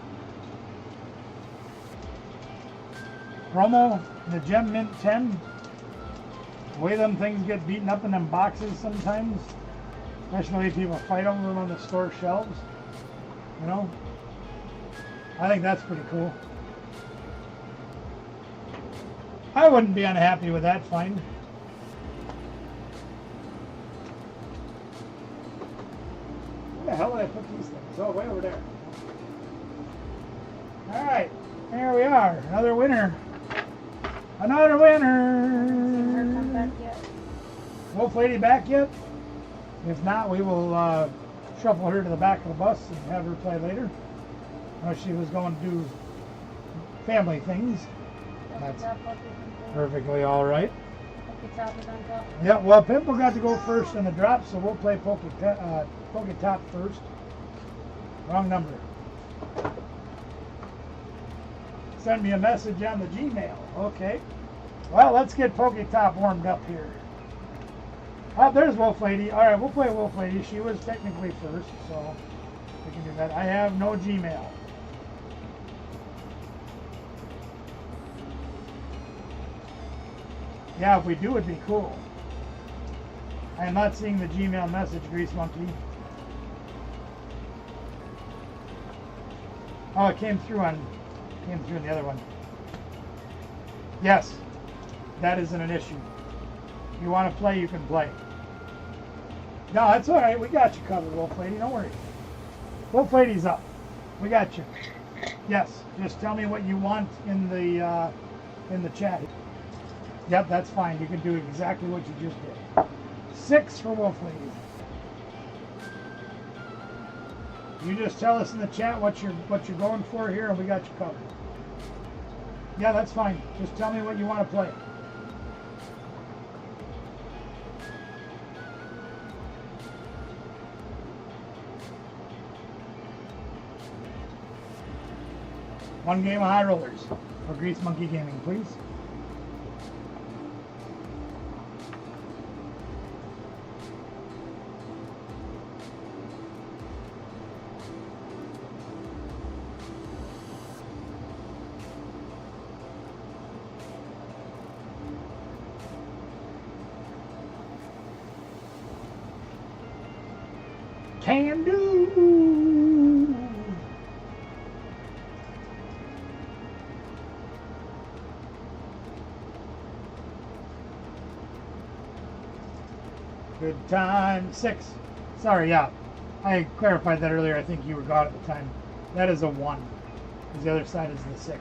Promo, the Gem Mint 10. The way them things get beaten up in them boxes sometimes, especially the way people fight over them on the store shelves, you know, I think that's pretty cool. I wouldn't be unhappy with that find. Where the hell did I put these things? Oh, way over there. All right, there we are. Another winner. Another Seen her come winner. back yet? Wolf Lady back yet? If not, we will shuffle her to the back of the bus and have her play later. I know she was going to do family things. That's perfectly all right. Top is on top. Yeah, well, Pimple got to go first in the drop, so we'll play Poke Top first. Wrong number. Send me a message on the Gmail. Okay. Well, let's get Poke Top warmed up here. Oh, there's Wolf Lady. All right, we'll play Wolf Lady. She was technically first, so we can do that. I have no Gmail. Yeah, if we do, it'd be cool. I am not seeing the Gmail message, Grease Monkey. Oh, it came through in the other one. Yes, that isn't an issue. If you want to play, you can play. No, that's all right. We got you covered, Wolf Lady. Don't worry. Wolf Lady's up. We got you. Yes, just tell me what you want in the chat. Yep, that's fine. You can do exactly what you just did. 6 for Wolf Lady. You just tell us in the chat what you're going for here, and we got you covered. Yeah, that's fine. Just tell me what you want to play. One game of High Rollers for Grease Monkey Gaming, please. Can do. Good time. 6. Sorry, yeah. I clarified that earlier. I think you were gone at the time. That is a 1. Because the other side is the 6.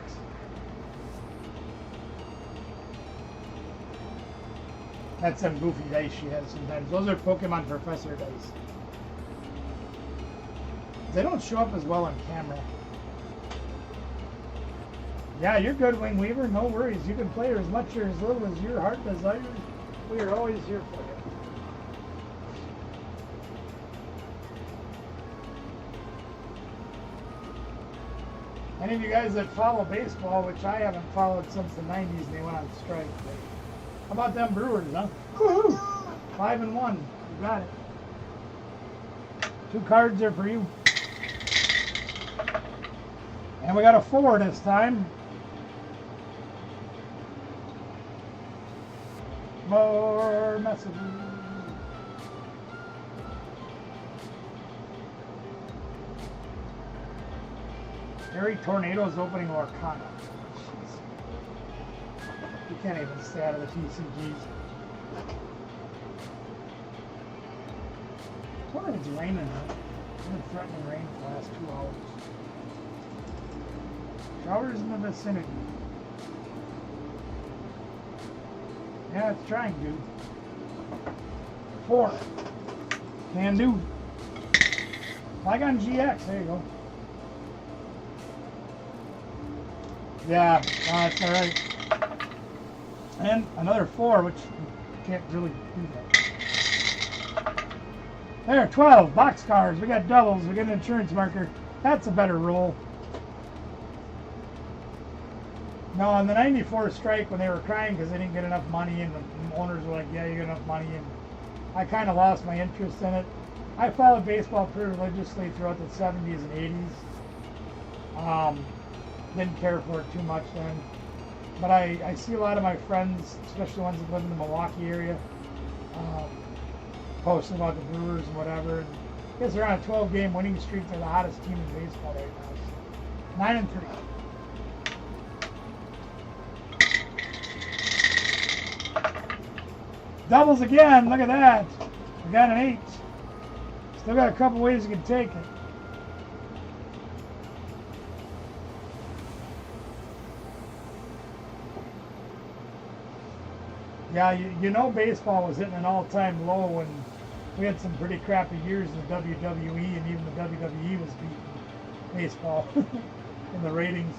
That's some goofy dice she has sometimes. Those are Pokemon Professor dice. They don't show up as well on camera. Yeah, you're good, Wing Weaver. No worries. You can play as much or as little as your heart desires. We are always here for you. Any of you guys that follow baseball, which I haven't followed since the 90s, and they went on strike. How about them Brewers, huh? Woohoo! 5-1. You got it. 2 cards are for you. And we got a 4 this time. More messages. Harry Tornado's opening Lorcana. Jeez. You can't even stay out of the TCGs. I wonder if it's raining. It's been threatening rain for the last 2 hours. Showers in the vicinity. Yeah, it's trying to. 4. Can do. Flygon GX, there you go. Yeah, that's alright. And another 4, which you can't really do that. There, 12. Boxcars. We got doubles. We got an insurance marker. That's a better roll. No, on the 94 strike, when they were crying because they didn't get enough money, and the owners were like, yeah, you get enough money, and I kind of lost my interest in it. I followed baseball pretty religiously throughout the 70s and 80s. Didn't care for it too much then. But I see a lot of my friends, especially ones that live in the Milwaukee area, posting about the Brewers and whatever. And I guess they're on a 12-game winning streak. They're the hottest team in baseball right now. So 9-3. Doubles again. Look at that. We got an 8. Still got a couple ways you can take it. Yeah, you know baseball was hitting an all-time low when we had some pretty crappy years in the WWE, and even the WWE was beating baseball in the ratings.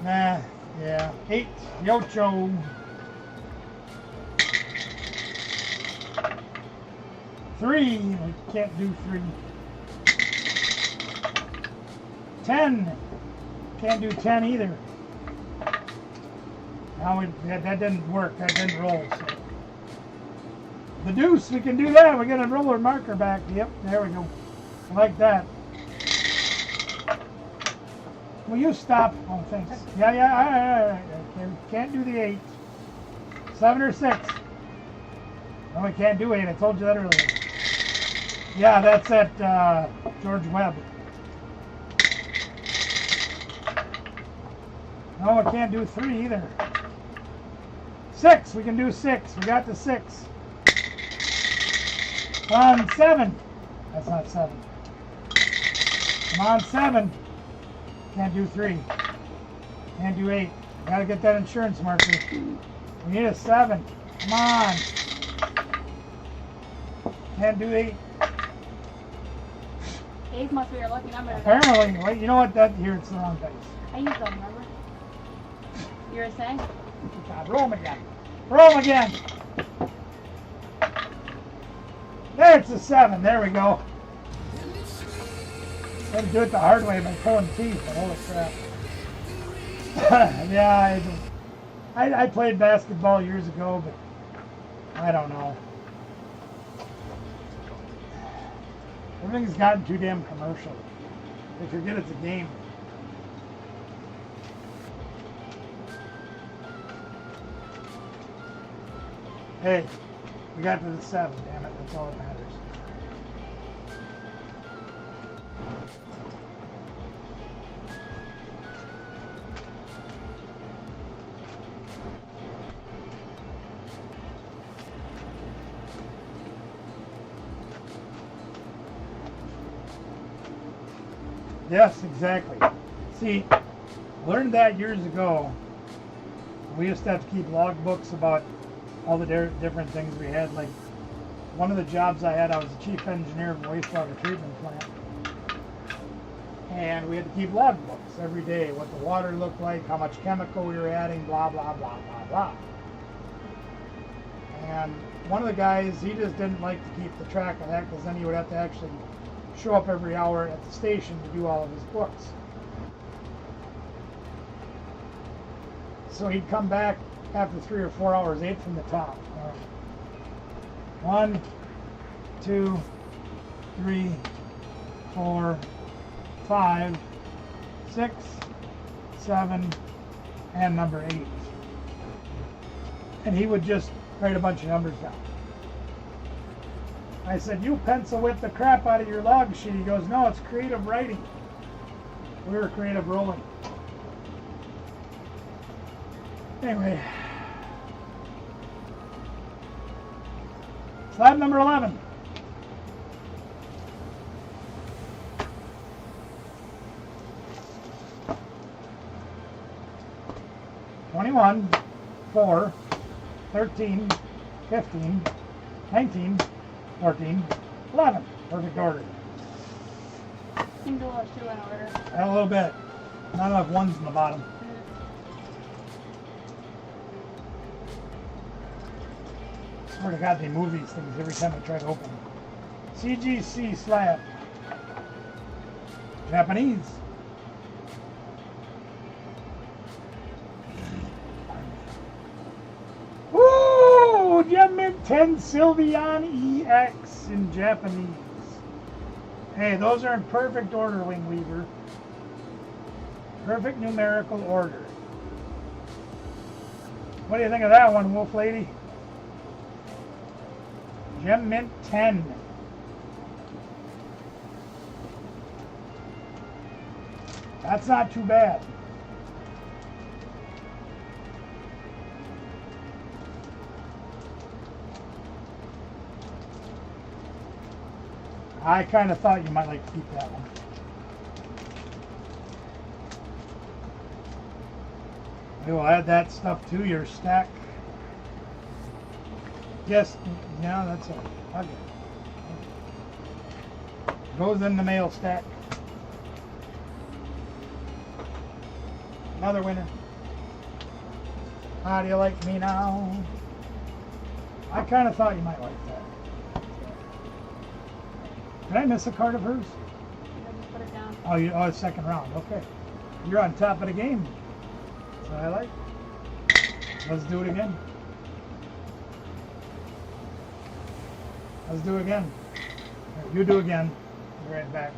Nah, yeah. 8, Yocho. 3, we can't do 3. 10, can't do 10 either. Now that didn't work, that didn't roll. So. The deuce, we can do that. We got a roller marker back. Yep, there we go. I like that. Will you stop? Oh, thanks. Yeah, all right. Okay, we can't do the 8. 7 or 6. No, we can't do 8. I told you that earlier. Yeah, that's at George Webb. No, I can't do 3 either. 6, we can do 6. We got the 6. Come on, 7. That's not 7. Come on, 7. Can't do 3. Can't do 8. Gotta get that insurance marker. We need a 7. Come on. Can't do 8. 8 must be your lucky number. Apparently, well, you know what? That here it's the wrong dice. I used them, remember? You were saying? God, roll them again. Roll them again. There, it's a 7. There we go. Had to do it the hard way by pulling teeth. But holy crap. Yeah, I played basketball years ago, but I don't know. Everything's gotten too damn commercial. They forget it's a game. Hey, we got to the 7, damn it, that's all that matters. Yes, exactly. See, I learned that years ago. We used to have to keep log books about all the different things we had. Like, one of the jobs I had, I was the chief engineer of a wastewater treatment plant. And we had to keep log books every day, what the water looked like, how much chemical we were adding, blah, blah, blah, blah, blah. And one of the guys, he just didn't like to keep the track of that, because then he would have to actually show up every hour at the station to do all of his books. So he'd come back after 3 or 4 hours, 8 from the top. 1, 2, 3, 4, 5, 6, 7, and number 8. And he would just write a bunch of numbers down. I said, you pencil whip the crap out of your log sheet. He goes, no, it's creative writing. We were creative rolling. Anyway. Slab number 11. (21), 4, 13, 15, 19, 14, 11. Perfect order. Seem to have 2 in order. And a little bit. Not enough ones in the bottom. Swear to God, they move these things every time I try to open them. CGC slab. Japanese. Ooh, Mint 10 Sylveon EX in Japanese. Hey, those are in perfect order, Wing Weaver. Perfect numerical order. What do you think of that one, Wolf Lady? Gem Mint 10. That's not too bad. I kind of thought you might like to keep that one. We will add that stuff to your stack. Yes, yeah, that's it. Okay. Goes in the mail stack. Another winner. How do you like me now? I kind of thought you might like that. Did I miss a card of hers? I just put it down. Oh, second round. Okay. You're on top of the game. That's what I like. Let's do it again. Let's do it again. Here, you do again. Be right back.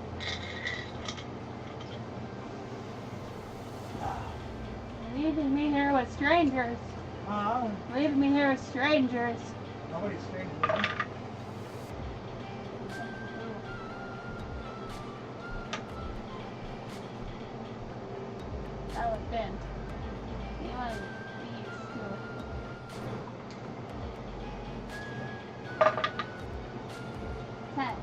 Leaving me here with strangers. Leaving me here with strangers. Nobody's strange. That was bent. You want these too. Ten.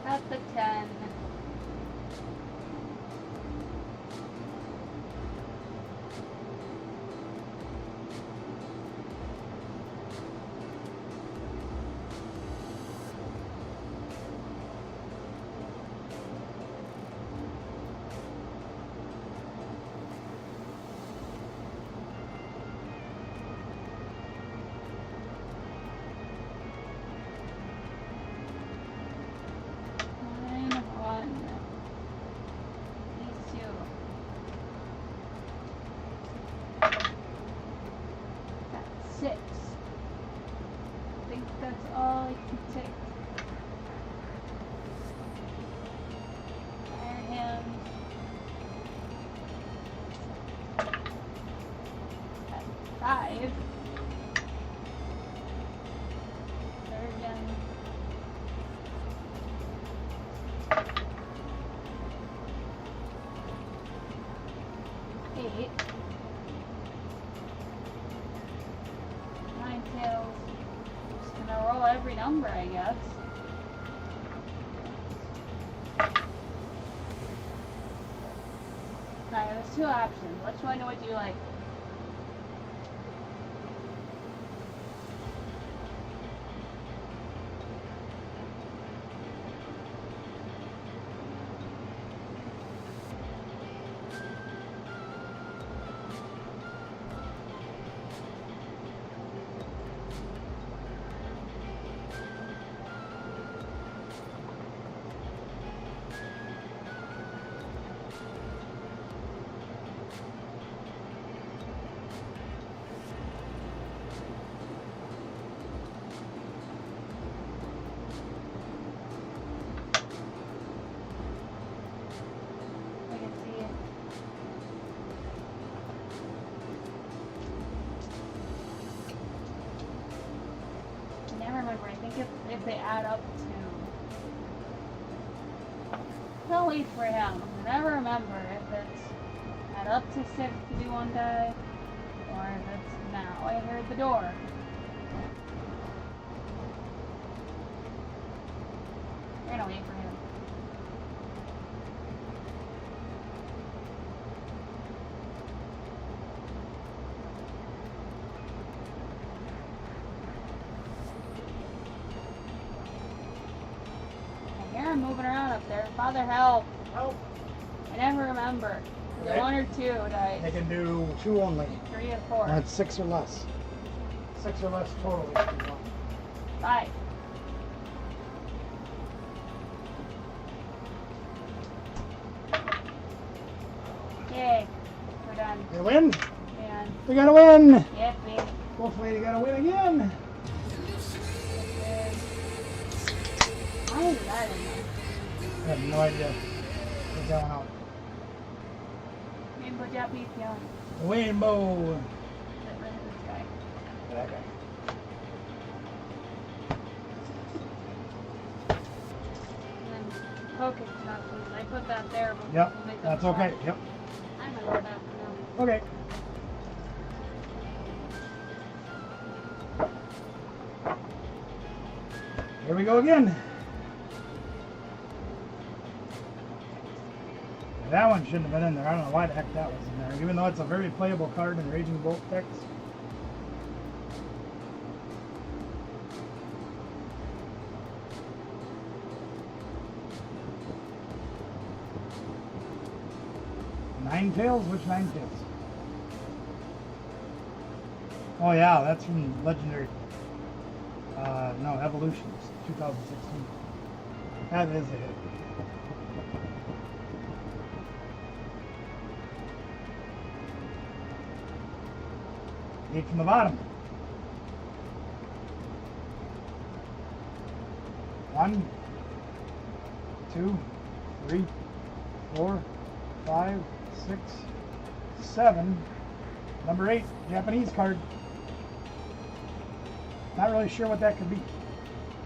That's the 10. Six. I think that's all I can take. Iron hands. That's 5. Surgeon. 8. 9 tails. Just gonna roll every number, I guess. Okay, there's 2 options. Which one would you like? I can see it. I never remember. I think if they add up to. I'll wait for him. I never remember if it's add up to 6 to do one die, or if it's now. I heard the door. We're gonna wait for him. I hear him moving around up there. Father, help! Help. I never remember. Is it Okay. 1 or 2 They dice? can do 2 only. 3 or 4? That's 6 or less. 6 or less total. if you want. 5. Okay. They win? And We got to win! yep, baby. Hopefully they got to win again. Why is that in there? I have no idea. What's that one out? Rainbow Japanese yelling. Rainbow. This guy. That guy. And then poking knuckles. I put that there. But Yep, we'll make that's them okay. flat. Yep. I remember that now. Okay. Here we go again. That one shouldn't have been in there. I don't know why the heck that was in there. Even though it's a very playable card in Raging Bolt decks. Ninetales? Which Ninetales? Oh yeah, that's from Legendary. No, Evolutions, 2016. That is a hit. Eight from the bottom. 1, 2, 3, 4, 5, 6, 7. Number 8, Japanese card. Not really sure what that could be.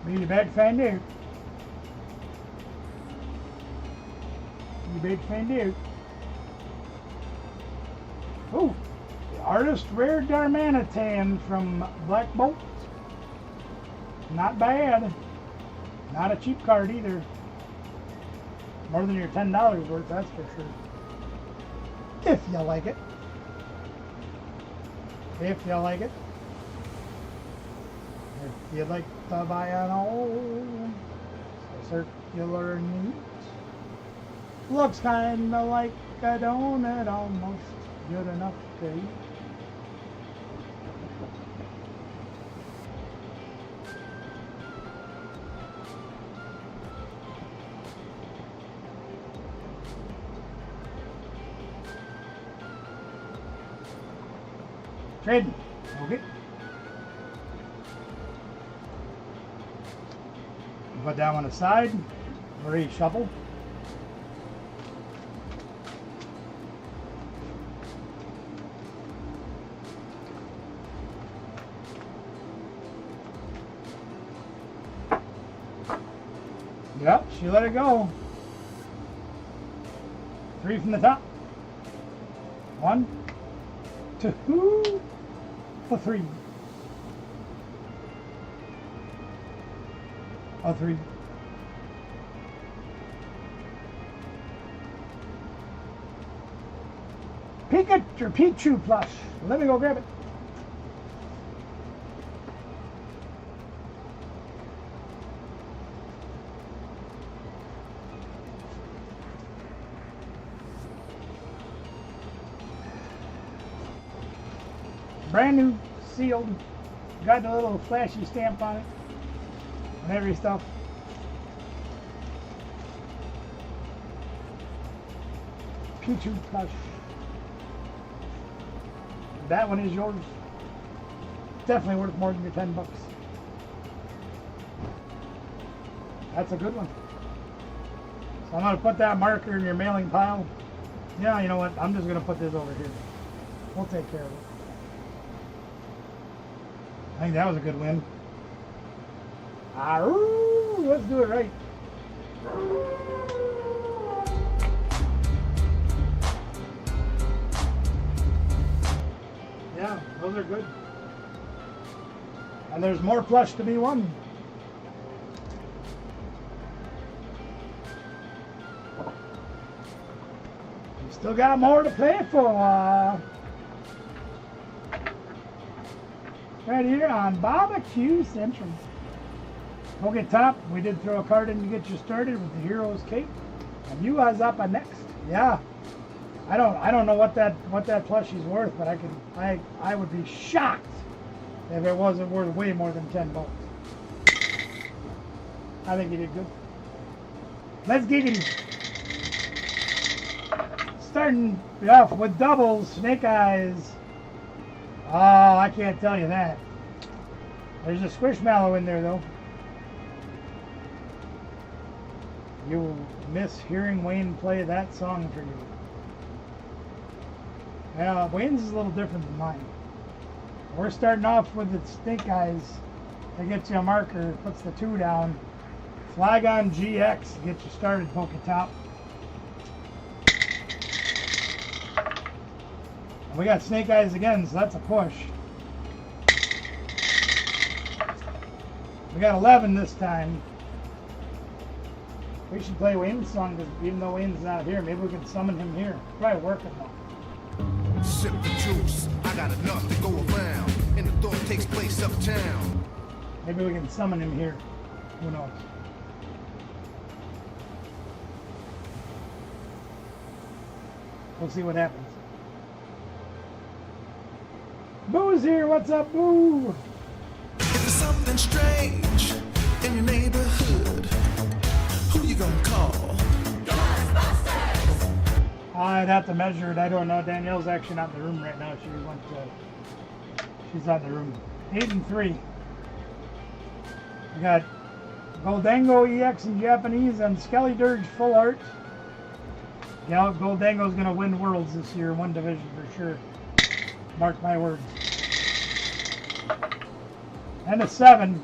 Maybe a bad fan dude. You big fan dude. Ooh, the Artist Rare Darmanitan from Black Bolt. Not bad. Not a cheap card either. More than your $10 worth, that's for sure. If you like it. If you like it. If you'd like to buy an old circular neat. Looks kinda like a donut, almost good enough to eat. Trading. Okay. Put that one aside. Reshuffle. Yep, she let it go. 3 from the top. 1, 2, 3. Oh, 3. Pikachu plush. Let me go grab it. Brand new, sealed. Got the little flashy stamp on it. And every stuff. Pichu plush. That one is yours. Definitely worth more than your $10. That's a good one. So I'm gonna put that marker in your mailing pile. Yeah, you know what? I'm just gonna put this over here. We'll take care of it. I think that was a good win. Arroo, let's do it right. Yeah, those are good. And there's more plush to be won. We still got more to play for. Right here on Barbecue Central. Okay, top, we did throw a card in to get you started with the Hero's Cape. And you guys up next. Yeah. I don't know what that plushie's worth, but I would be shocked if it wasn't worth way more than $10. I think you did good. Let's giggity. starting off with doubles. Snake Eyes. Oh, I can't tell you that. There's a Squishmallow in there, though. You will miss hearing Wayne play that song for you. Yeah, Wayne's is a little different than mine. We're starting off with the Snake Eyes. That gets you a marker, puts the 2 down. Flygon GX to get you started, Polka Top. And we got Snake Eyes again, so that's a push. We got 11 this time. We should play Wayne's song, because even though Wayne's not here, maybe we can summon him here. Probably working though. Sip the juice, I got enough to go around, and the thought takes place uptown. Maybe we can summon him here. Who knows? We'll see what happens. Boo's here. What's up, Boo? If there's something strange in your neighborhood, who you gonna call? I'd have to measure it. I don't know. Danielle's actually not in the room right now. She's not in the room. 8 and 3. We got Goldango EX in Japanese and Skelly Dirge full art. Yeah, Goldango's going to win Worlds this year, one division for sure. Mark my words. And a 7.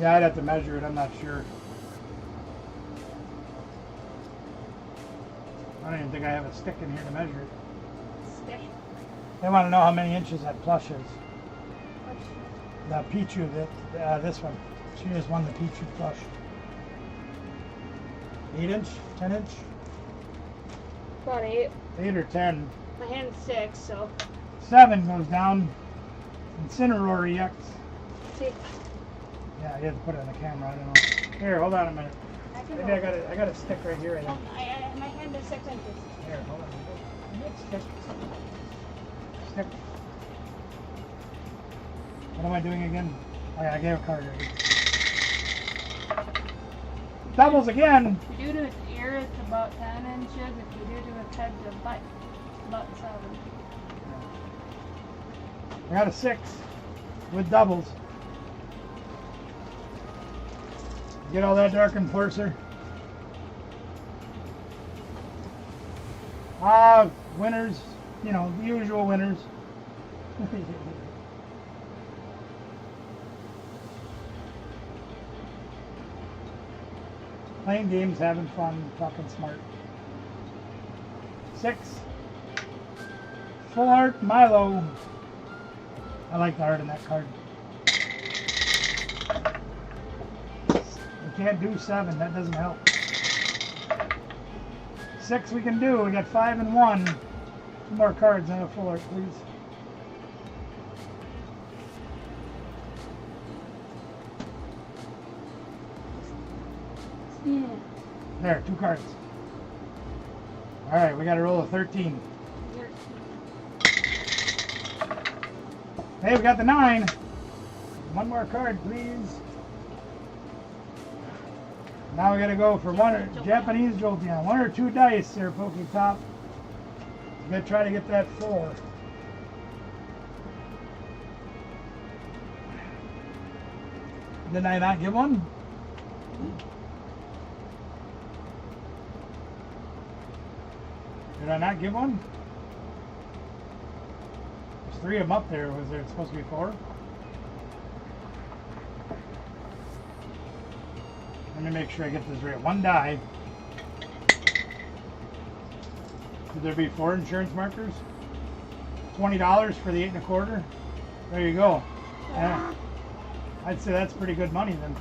Yeah, I'd have to measure it. I'm not sure. I don't even think I have a stick in here to measure it. Stick. They want to know how many inches that plush is. Which, The Pichu, this one. She just won the Pichu plush. 8 inch? 10 inch? about 8. 8 or 10. My hand's 6, so. 7 goes down. Incineroar EX. See, Yeah, you have to put it on the camera. I don't know. Here, hold on a minute. I can Maybe I got a stick right here. I think. my hand is 6 inches. Here, hold on. I got a stick. Stick. What am I doing again? Oh, yeah, I gave a card already. Doubles again. If you do to its ear, it's about 10 inches. If you do to its head, it's about 7. I got a 6 with doubles. Get all that Dark Enforcer. Winners, you know, the usual winners. Playing games, having fun, talking smart. 6. Full art Milo. I like the art in that card. We can't do 7, that doesn't help. 6 we can do, we got 5 and 1. 2 more cards and a full art, please. Yeah. There, 2 cards. Alright, we got to roll a 13. Hey, we got the 9. 1 more card, please. Now we got to go for Japanese Jolteon. 1 or 2 dice there, Pokey Top. We got to try to get that 4. Did I not get one? Did I not give one? There's 3 of them up there. Was there supposed to be 4? Let me make sure I get this right. 1 die. Could there be 4 insurance markers? $20 for the 8 1/4. There you go. Yeah. I'd say that's pretty good money then.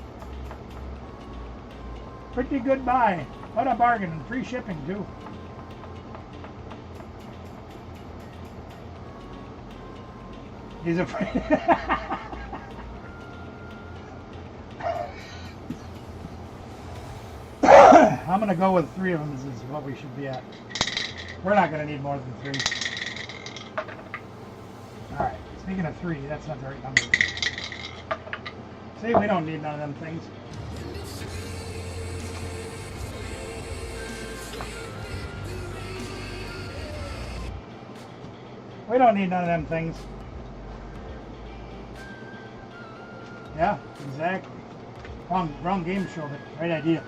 Pretty good buy. What a bargain, and free shipping too. He's afraid. I'm gonna go with 3 of them. This is what we should be at. We're not gonna need more than 3. All right, Speaking of 3, that's not the right number. See, we don't need none of them things. We don't need none of them things. Yeah, exactly. Wrong game show, but right idea.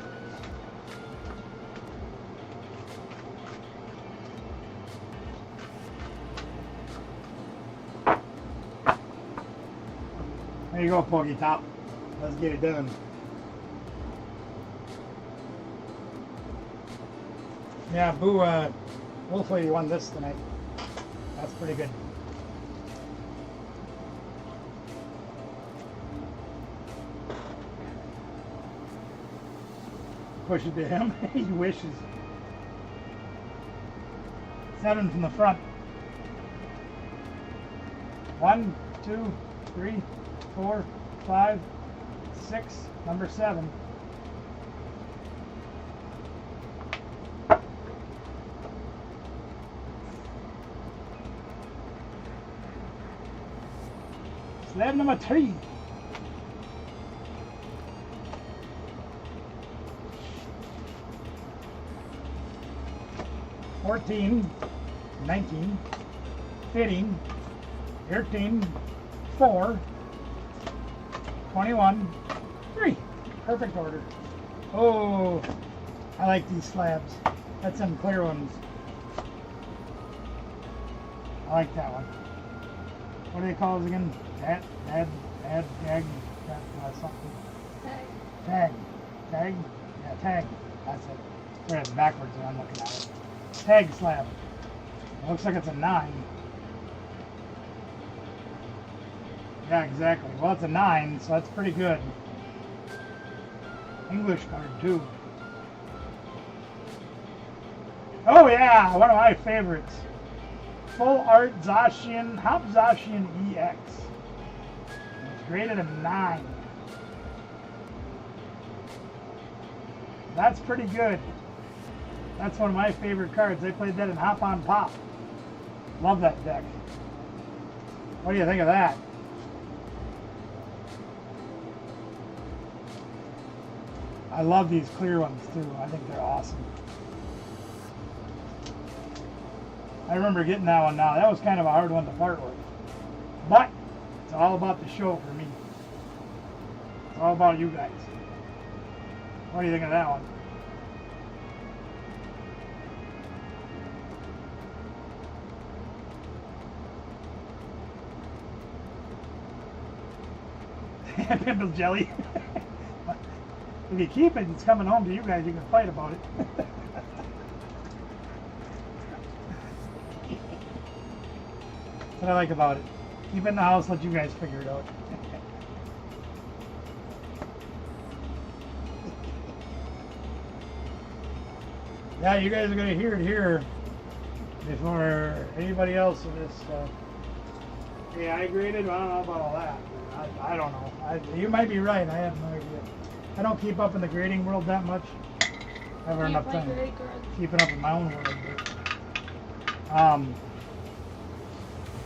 There you go, Pokey Top. Let's get it done. Yeah, Boo, hopefully you won this tonight. That's pretty good. Push it to him. He wishes. 7 from the front. 1, 2, 3, 4, 5, 6. Number 7. Slab number 3. $14, $19, $15, $13, $4, $21, $3. Perfect order. Oh, I like these slabs. That's some clear ones. I like that one. What do they call it again? Tag, something. Tag. Yeah, tag. That's it. Where it's backwards when I'm looking at it. Tag slab. It looks like it's a 9. Yeah, exactly. Well, it's a 9, so that's pretty good. English card, too. Oh, yeah! One of my favorites. Full Art Zacian, Hop Zacian EX. It's graded a 9. That's pretty good. That's one of my favorite cards. They played that in Hop on Pop. Love that deck. What do you think of that? I love these clear ones too. I think they're awesome. I remember getting that one now. That was kind of a hard one to part with. But it's all about the show for me. It's all about you guys. What do you think of that one? Pimple jelly. If you keep it, it's coming home to you guys. You can fight about it. That's what I like about it. Keep it in the house, let you guys figure it out. Yeah, you guys are going to hear it here before anybody else in this. Yeah, I graded. I don't know about all that. I don't know. You might be right. I have no idea. I don't keep up in the grading world that much. Never enough time keeping up in my own world. But,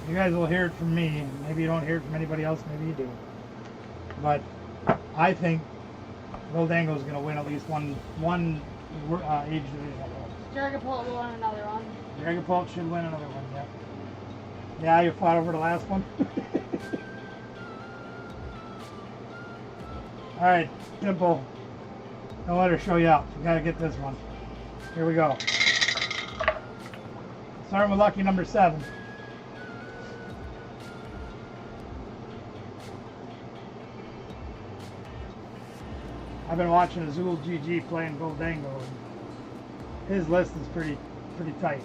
you guys will hear it from me. Maybe you don't hear it from anybody else. Maybe you do. But I think Goldango is going to win at least one age division. Dragapult will win another one. Dragapult should win another one. Yeah. Yeah, you fought over the last one. All right, Dimple. Don't let her show you out. You gotta get this one. Here we go. Starting with lucky number 7. I've been watching Azul GG playing Goldango. His list is pretty tight.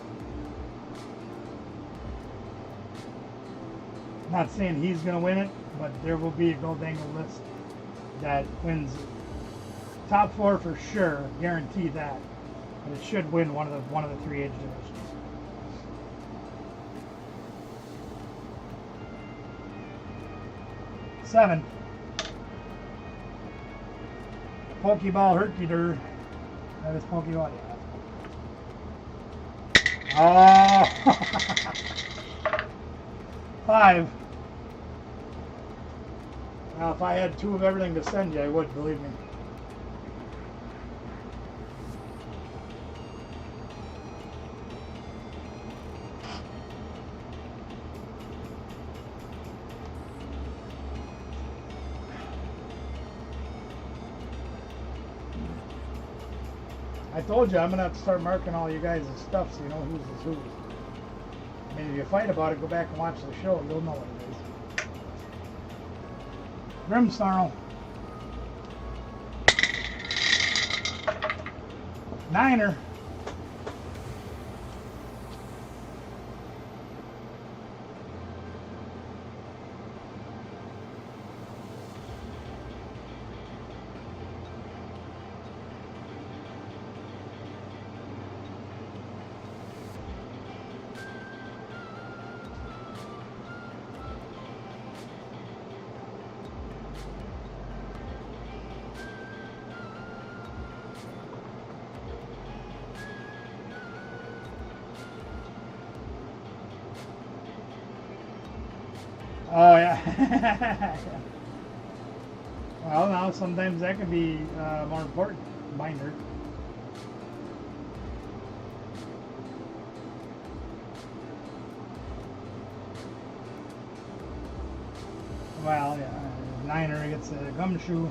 Not saying he's gonna win it, but there will be a Goldango list that wins top 4 for sure, guarantee that. But it should win one of the 3 age divisions. Seven. Pokeball Herculer. That is Pokeball. Oh. 5. Now, if I had 2 of everything to send you, I would, believe me. I told you I'm gonna have to start marking all you guys' stuff so you know who's is who's. I mean, if you fight about it, go back and watch the show. You'll know what it is. Grimsnarl. Niner. Oh yeah. Well, now sometimes that can be more important. Binder. Well, yeah. Niner gets a gumshoe.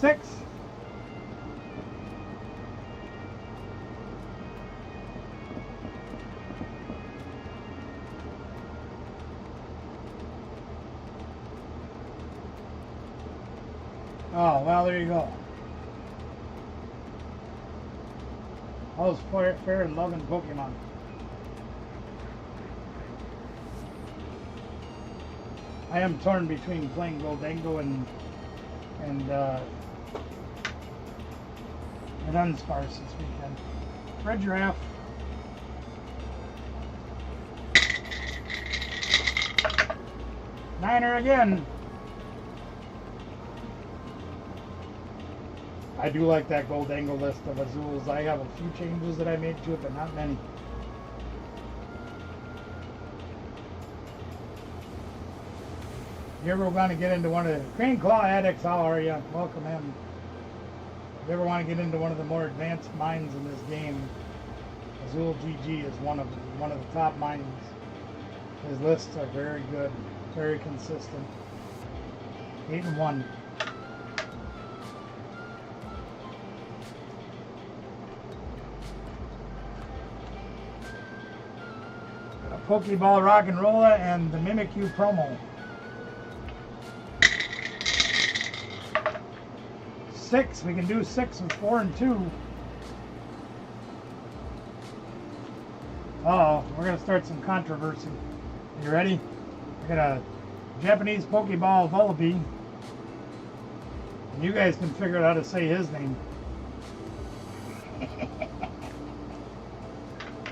Six. Oh, well, there you go. How's fair and loving Pokemon? I am torn between playing Goldango and Unsparce this weekend. Red Giraffe. Niner again. I do like that Goldango list of Azules. I have a few changes that I made to it, but not many. You ever want to get into one of the Crane Claw Addicts? How are you? Welcome in. If you ever want to get into one of the more advanced mines in this game, Azul GG is one of the top mines. His lists are very good, very consistent. 8-1. Pokeball Rock and Rolla and the Mimikyu promo. 6. We can do 6 with 4 and 2. Uh-oh, we're gonna start some controversy. You ready? I got a Japanese Pokeball Volibee. And you guys can figure out how to say his name.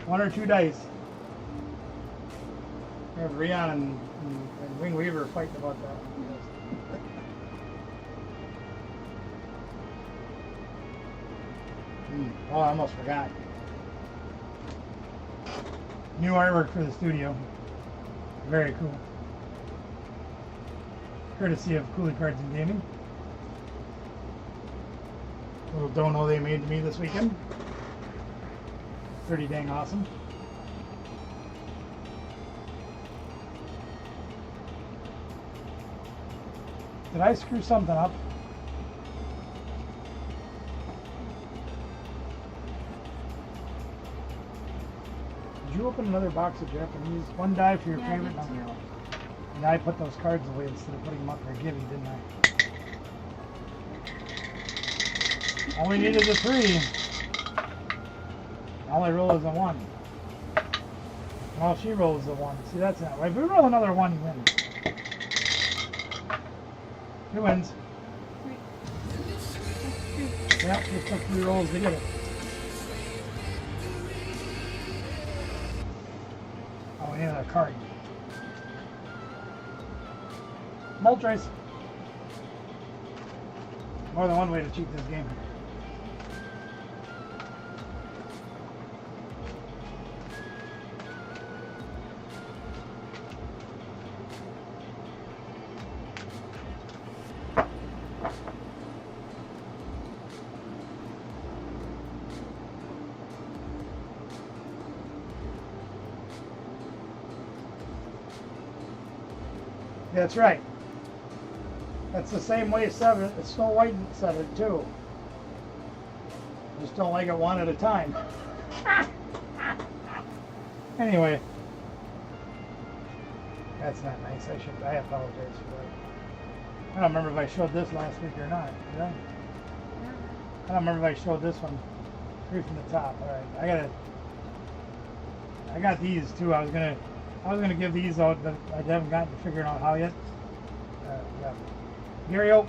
1 or 2 dice. We have Rion and Wing Weaver fighting about that. Oh, I almost forgot. New artwork for the studio. Very cool. Courtesy of Cooley Cards and Gaming. Little dono they made to me this weekend. Pretty dang awesome. Did I screw something up? Did you open another box of Japanese? 1 die for your Yeah, favorite me too. number. And I put those cards away instead of putting them up for a givey, didn't I? All we needed is a 3. All I roll is a 1. Well, she rolls a 1. See, that's not right. If we roll another 1, you win. Who wins? 3. Yep, just took 3 rolls to get it. Oh, we need another card. Moltres. More than one way to cheat this game. That's right. That's the same way Snow White said it too. Just don't like it one at a time. Anyway, that's not nice. I apologize for that. I don't remember if I showed this last week or not. Did I? I don't remember if I showed this one. 3 from the top. All right, I got these too. I was gonna give these out, but I haven't gotten to figuring out how yet. Yeah. Gary Oak.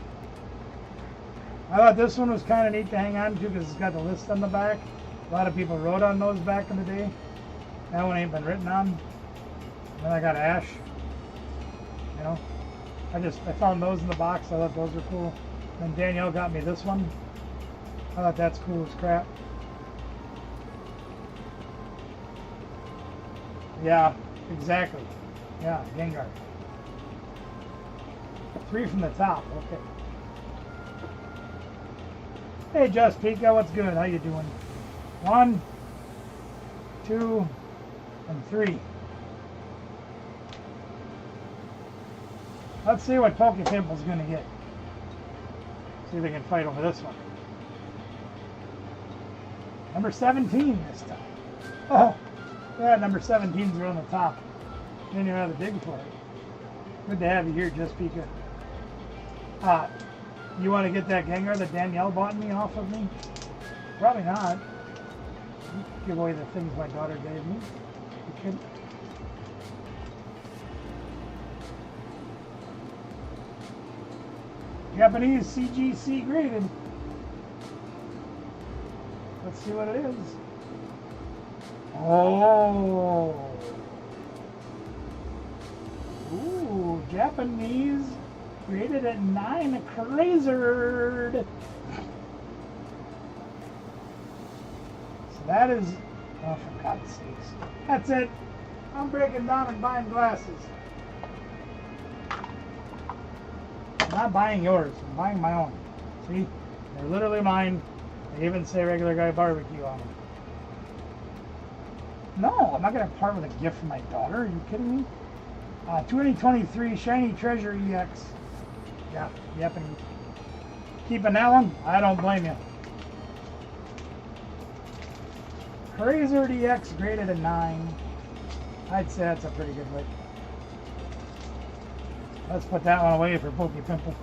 I thought this one was kind of neat to hang on to because it's got the list on the back. A lot of people wrote on those back in the day. That one ain't been written on. Then I got Ash. You know, I found those in the box. I thought those were cool. Then Danielle got me this one. I thought that's cool as crap. Yeah, exactly. Yeah, Gengar. 3 from the top. Okay. Hey, Just Pika, what's good? How you doing? 1, 2, and 3. Let's see what Pokepimple's going to get. See if they can fight over this one. Number 17 this time. Oh, yeah, number 17's are on the top. Didn't even have to dig for it. Good to have you here, Just Pika. You want to get that Gengar that Danielle bought me off of me? Probably not. You could give away the things my daughter gave me. You could. Japanese CGC graded. Let's see what it is. Oh. Ooh, Japanese graded at 9, a Crazerd. So that is, oh, for God's sakes. That's it. I'm breaking down and buying glasses. I'm not buying yours. I'm buying my own. See? They're literally mine. They even say regular guy barbecue on them. No, I'm not going to part with a gift from my daughter. Are you kidding me? 2023 Shiny Treasure EX. Yeah, yep, and keeping that one? I don't blame you. Crazerd EX graded a 9. I'd say that's a pretty good lick. Let's put that one away for Pokepimple.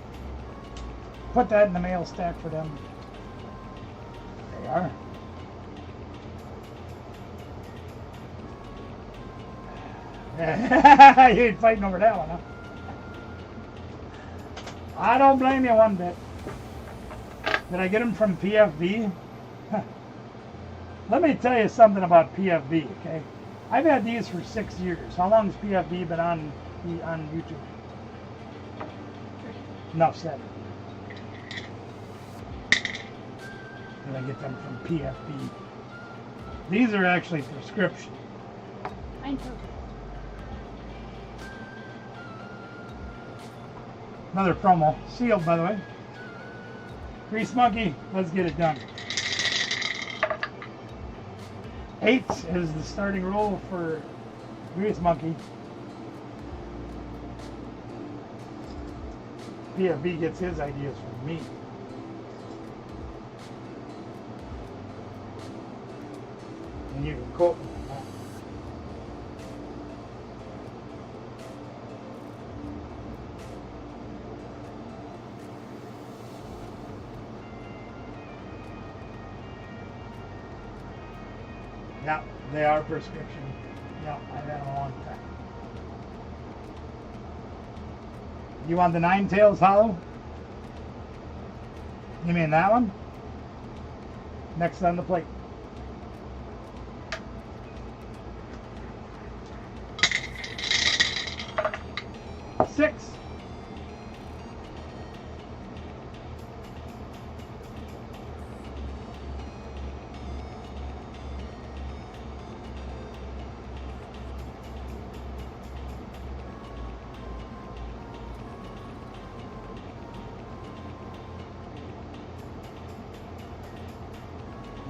Put that in the mail stack for them. They are. You ain't fighting over that one, huh? I don't blame you one bit. Did I get them from PFB? Let me tell you something about PFB, okay? I've had these for 6 years. How long has PFB been on YouTube? Enough said. Did I get them from PFB? These are actually prescription. Mine too. Another promo. Sealed, by the way. Grease Monkey, let's get it done. 8 is the starting roll for Grease Monkey. PFB gets his ideas from me. And you can quote me on that. Yeah, they are prescription. Yeah, I've had them a long time. You want the Ninetales Hollow? You mean that one? Next on the plate. Six.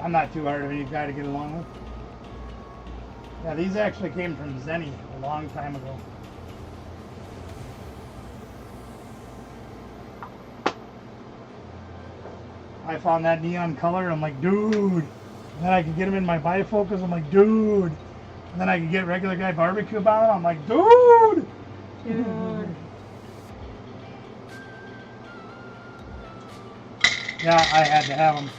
I'm not too hard of a guy to get along with. Yeah, these actually came from Zenny a long time ago. I found that neon color. I'm like, dude. And then I could get them in my bifocals. I'm like, dude. And then I could get regular guy barbecue about them. I'm like, dude. Dude. Yeah, I had to have them.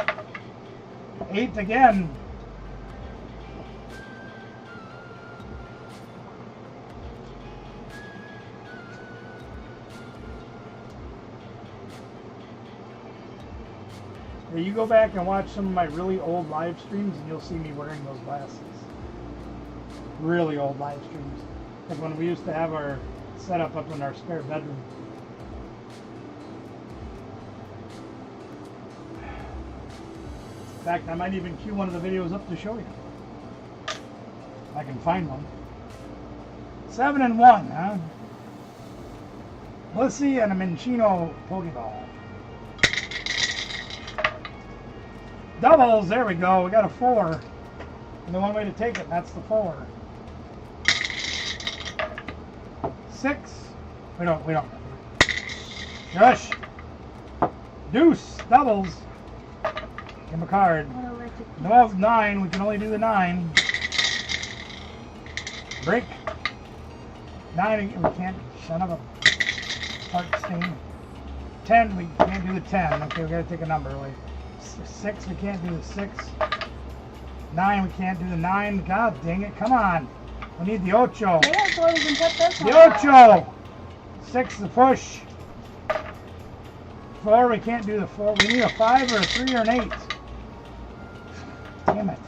8th again. Yeah, you go back and watch some of my really old live streams and you'll see me wearing those glasses. Really old live streams. Like when we used to have our setup up in our spare bedroom. In fact, I might even cue one of the videos up to show you. If I can find one. 7-1, huh? Let's see, and a Minchino Pokeball. Doubles, there we go. We got a 4. And the one way to take it, that's the 4. 6. We don't. Shush. Deuce, doubles. Give him a card. What electric No, 9. We can only do the 9. Break. 9. We can't. Son of a heart stain. 10. We can't do the 10. Okay, we gotta take a number. Like 6. We can't do the 6. 9. We can't do the 9. God dang it! Come on. We need the ocho. Yeah, so we can put this The one out. ocho. 6. The push. 4. We can't do the 4. We need a 5 or a 3 or an 8. Damn it.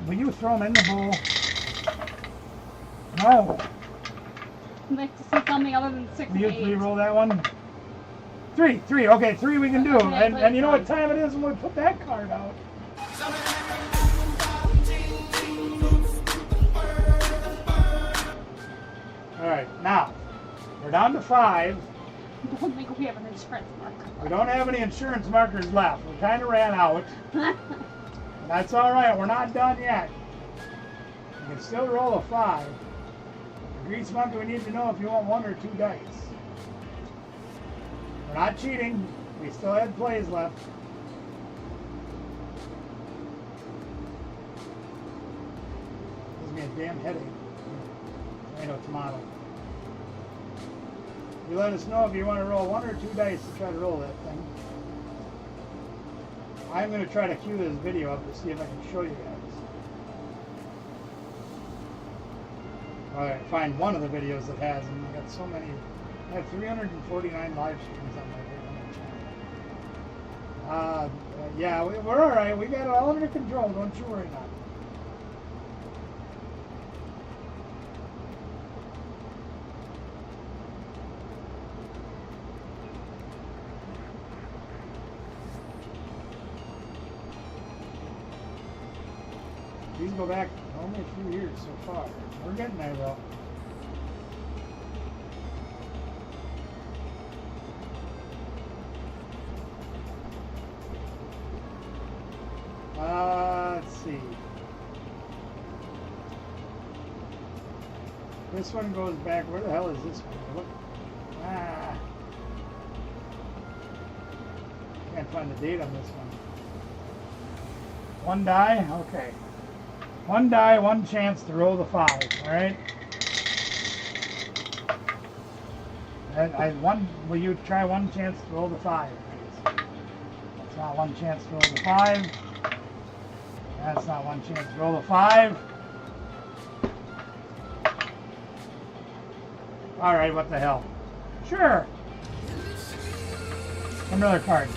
Will you throw them in the bowl? No. I'd like to see something other than 6 Will and you 8. re-roll that one? 3. Okay, 3 we can do. Okay, And you know what fine. time it is when we put that card out? Alright, now, we're down to 5. I don't think we have an insurance marker. We don't have any insurance markers left. We kind of ran out. That's alright, we're not done yet. You can still roll a 5. Grease Monkey, we need to know if you want 1 or 2 dice. We're not cheating. We still had plays left. Gives me a damn headache. Tomato, tomato. You let us know if you want to roll 1 or 2 dice to try to roll that thing. I'm going to try to cue this video up to see if I can show you guys. Alright, find one of the videos that has them. I got so many. I have 349 live streams on my channel. Yeah, we're alright. We got it all under control. Don't you worry now. These go back only a few years so far. We're getting there though. Let's see. This one goes back. Where the hell is this one? Look. Can't find the date on this one. 1 die? Okay. 1 die, 1 chance to roll the 5, alright? Will you try 1 chance to roll the 5, please? That's not 1 chance to roll the 5. That's not 1 chance to roll the 5. Alright, what the hell? Sure. Another card.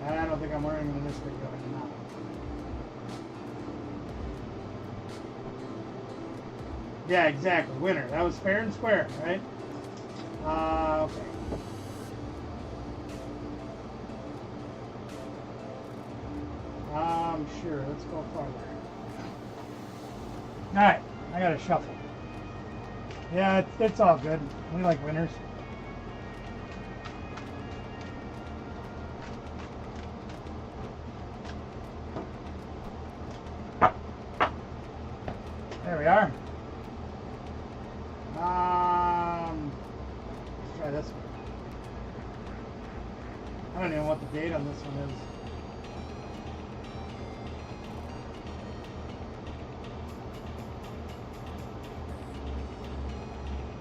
I don't think I'm wearing them in this video anymore. Yeah, exactly. Winner. That was fair and square, right? Okay. Sure. Let's go farther. Alright. I gotta shuffle. Yeah, it's all good. We like winners. There we are. Let's try this one. I don't even know what the date on this one is.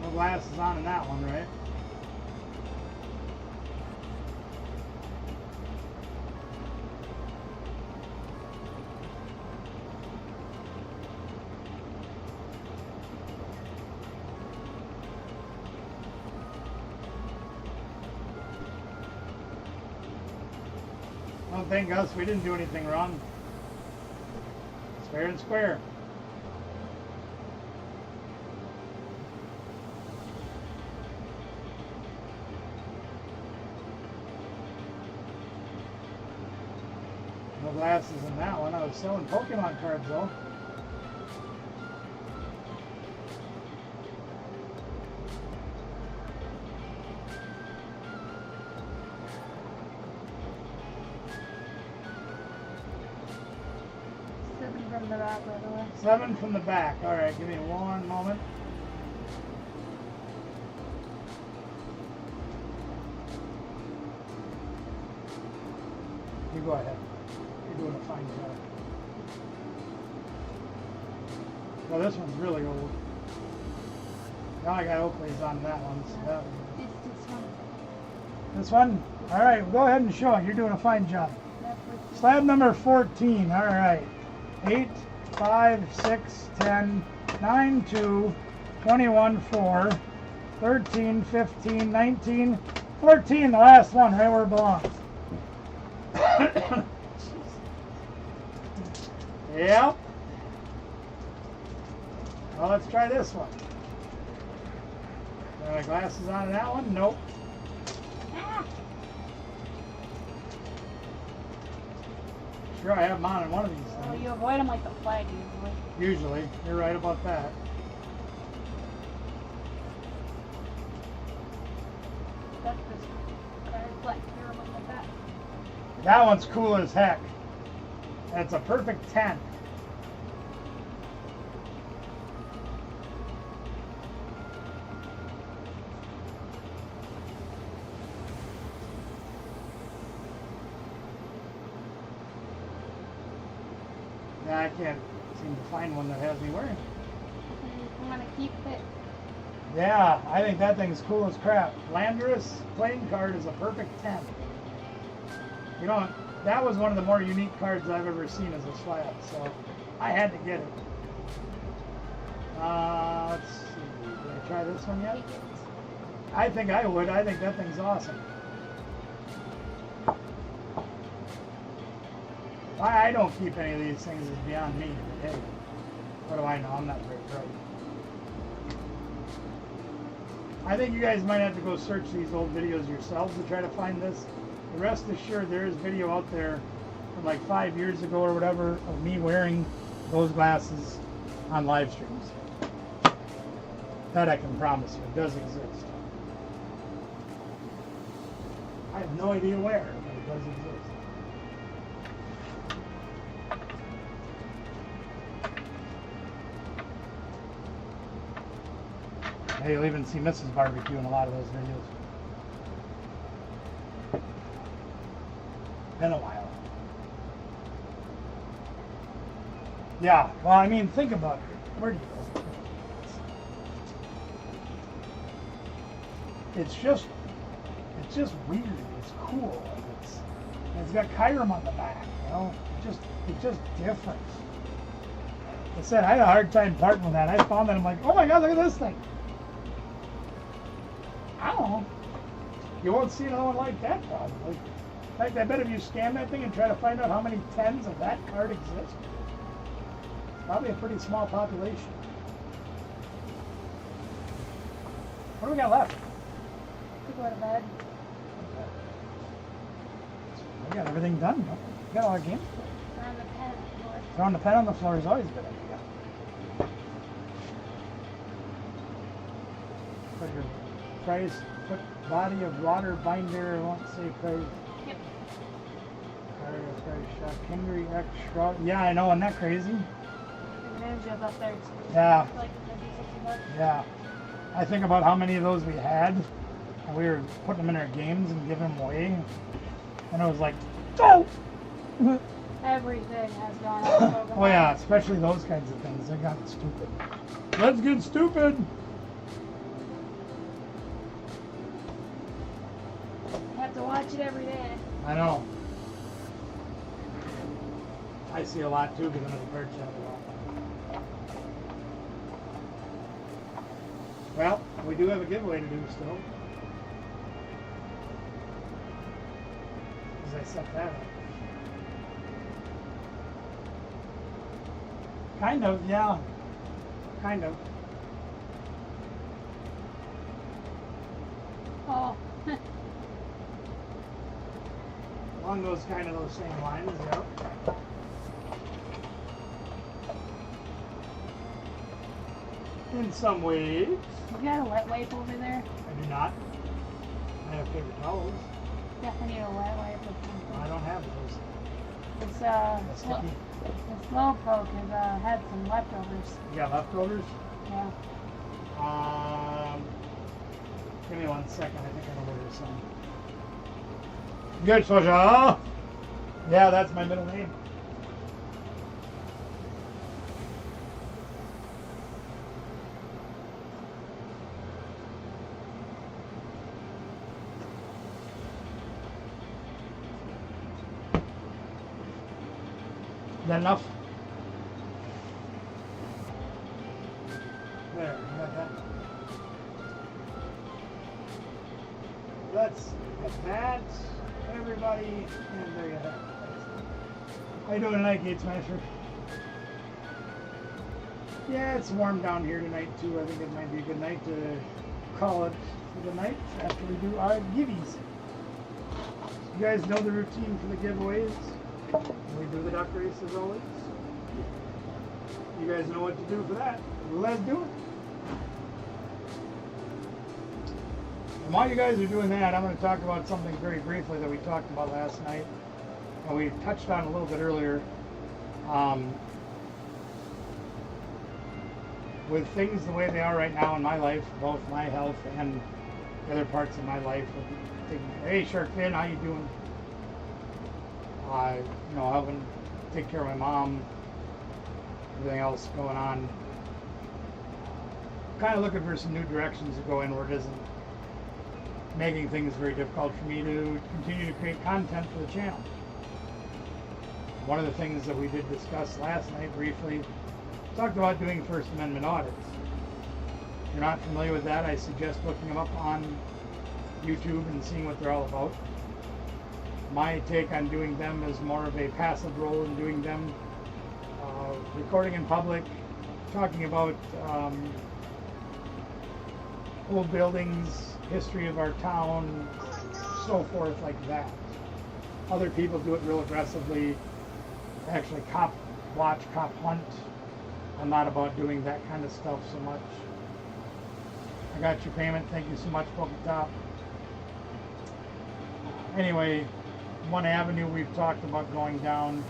No glasses on in that one, right? Don't thank us, we didn't do anything wrong. It's fair and square. No glasses in that one. I was selling Pokemon cards though. From the back, by the way. 7 from the back. All right, give me one moment. You go ahead. You're doing a fine job. Well, this one's really old. Now I got Oakley's on that one. So that one. It's this one. This one? All right, well, go ahead and show it. You're doing a fine job. That's what Slab number 14. All right. 8, 5, 6, 10, 9, 2, 21, 4, 13, 15, 19, 14. The last one, right where it belongs. Yep. Well, let's try this one. Got my glasses on that one? Nope. Sure, I have them on in one of these Well, things. you avoid them like the flag usually. Usually, you're right about that. That's this card flag. You remember that? That one's cool as heck. That's a perfect 10. Yeah, I can't seem to find one that has me wearing it. I'm gonna keep it. Yeah, I think that thing's cool as crap. Landorus playing card is a perfect 10. You know, that was one of the more unique cards I've ever seen as a slab, so I had to get it. Let's see, did I try this one yet? Take it. I think I would. I think that thing's awesome. Why I don't keep any of these things is beyond me. But hey, what do I know? I'm not very bright. I think you guys might have to go search these old videos yourselves to try to find this. The rest assured there is video out there from like 5 years ago or whatever of me wearing those glasses on live streams. That I can promise you, it does exist. I have no idea where, but it does exist. Hey, you'll even see Mrs. Barbecue in a lot of those videos. Been a while. Yeah, well, I mean, think about it. Where do you go? It's just weird. It's cool. It's got Kyurem on the back. You know, it's just different. I said I had a hard time parting with that. I found that I'm like, oh my god, look at this thing. I don't know. You won't see another one like that probably. In fact, I bet if you scan that thing and try to find out how many 10s of that card exist, it's probably a pretty small population. What do we got left? To go to bed. We got everything done. Don't we? We got all our games. On the pen. Throwing the pen on the floor is always a good idea. Put your price, put body of water binder, I won't say price. Yep. Price shot, Kingry X Shroud. Yeah, I know, isn't that crazy? ninjas up there too. Yeah. Like 50, 60 bucks. Yeah. I think about how many of those we had, and we were putting them in our games and giving them away. And it was like, oh! Everything has gone up. Pokemon. Oh yeah, especially those kinds of things. They got stupid. Let's get stupid! You have to watch it every day. I know. I see a lot too because I'm at the bird shop a lot. Well, we do have a giveaway to do still. As I set that up. Kind of, yeah. Kind of. Oh. Along those same lines, yep. In some ways. You got a wet wipe over there? I do not. I have paper towels. Definitely need a wet wipe or something. I don't have those. It's That's slow, sticky. the Slowpoke has had some leftovers. You got leftovers? Yeah. Give me 1 second. I think I know where there's some. Good, Soja. Yeah, that's my middle name. Is that enough? There, you got that. Let's get that, everybody, and there you have it. How you doing tonight, Gate Smasher? Yeah, it's warm down here tonight too. I think it might be a good night to call it for the night after we do our giveies. You guys know the routine for the giveaways. We do the duck race as always. You guys know what to do for that. Let's do it. And while you guys are doing that, I'm going to talk about something very briefly that we talked about last night. And we touched on a little bit earlier. With things the way they are right now in my life, both my health and the other parts of my life. Hey, Shark Fin, how you doing? Helping take care of my mom, everything else going on. Kind of looking for some new directions to go in where it isn't making things very difficult for me to continue to create content for the channel. One of the things that we did discuss last night briefly, talked about doing First Amendment audits. If you're not familiar with that, I suggest looking them up on YouTube and seeing what they're all about. My take on doing them is more of a passive role in doing them, recording in public, talking about old buildings, history of our town, so forth like that. Other people do it real aggressively, actually cop watch, cop hunt. I'm not about doing that kind of stuff so much. I got your payment, thank you so much, Poketop. Anyway, one avenue we've talked about going down.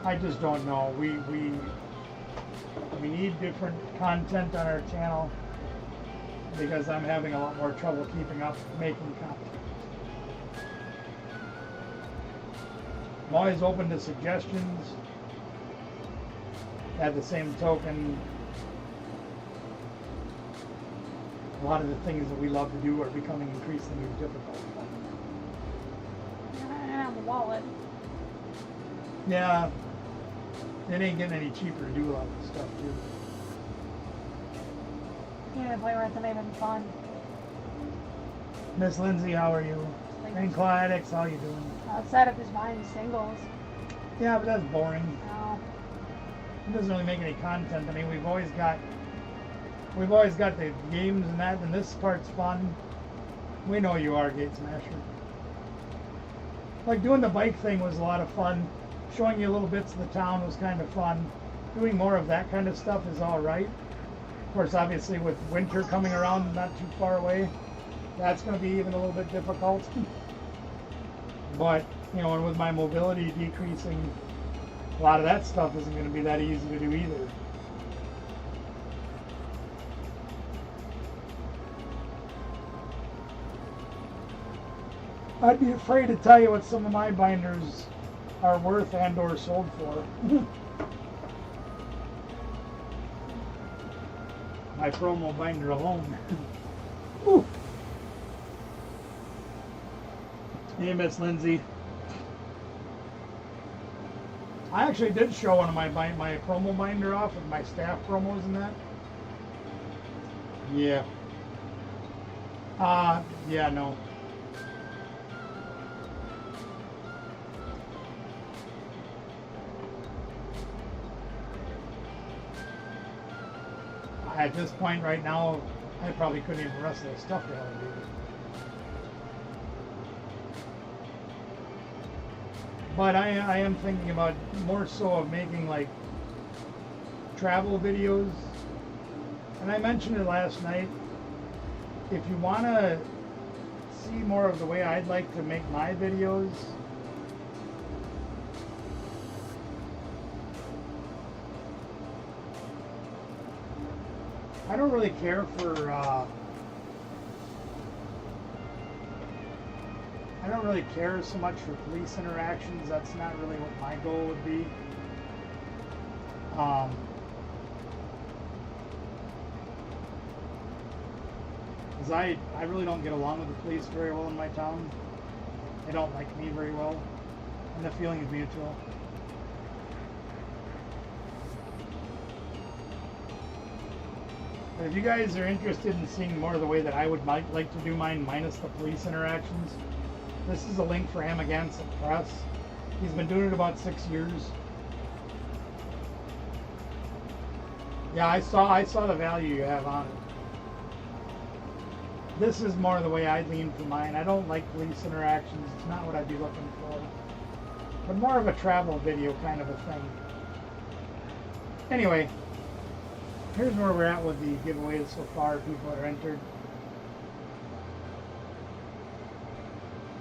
I just don't know. We need different content on our channel because I'm having a lot more trouble keeping up making content. I'm always open to suggestions. At the same token, a lot of the things that we love to do are becoming increasingly difficult. I have a wallet. Yeah, it ain't getting any cheaper to do a lot of this stuff too. Yeah, play with it, even fun. Miss Lindsay, how are you? And Clydex, how you doing? Outside of just buying singles. Yeah, but that's boring. No. It doesn't really make any content. I mean, we've always got the games and that, and this part's fun. We know you are, Gate Smasher. Like doing the bike thing was a lot of fun. Showing you little bits of the town was kind of fun. Doing more of that kind of stuff is all right. Of course, obviously with winter coming around not too far away, that's going to be even a little bit difficult. But, and with my mobility decreasing, a lot of that stuff isn't going to be that easy to do either. I'd be afraid to tell you what some of my binders are worth and or sold for. My promo binder alone. Ooh. Hey, Miss Lindsay. I actually did show one of my promo binder off with my staff promos and that. Yeah. Yeah, no. At this point right now, I probably couldn't even wrestle the stuff down. But I am thinking about more so of making like travel videos. And I mentioned it last night. If you want to see more of the way I'd like to make my videos, I don't really care for I don't really care so much for police interactions. That's not really what my goal would be. Because I really don't get along with the police very well in my town. They don't like me very well. And the feeling is mutual. But if you guys are interested in seeing more of the way that I would like to do mine minus the police interactions, this is a link for Amagansett Press. He's been doing it about 6 years. Yeah, I saw the value you have on it. This is more the way I lean for mine. I don't like police interactions. It's not what I'd be looking for. But more of a travel video kind of a thing. Anyway, here's where we're at with the giveaways so far. People are entered.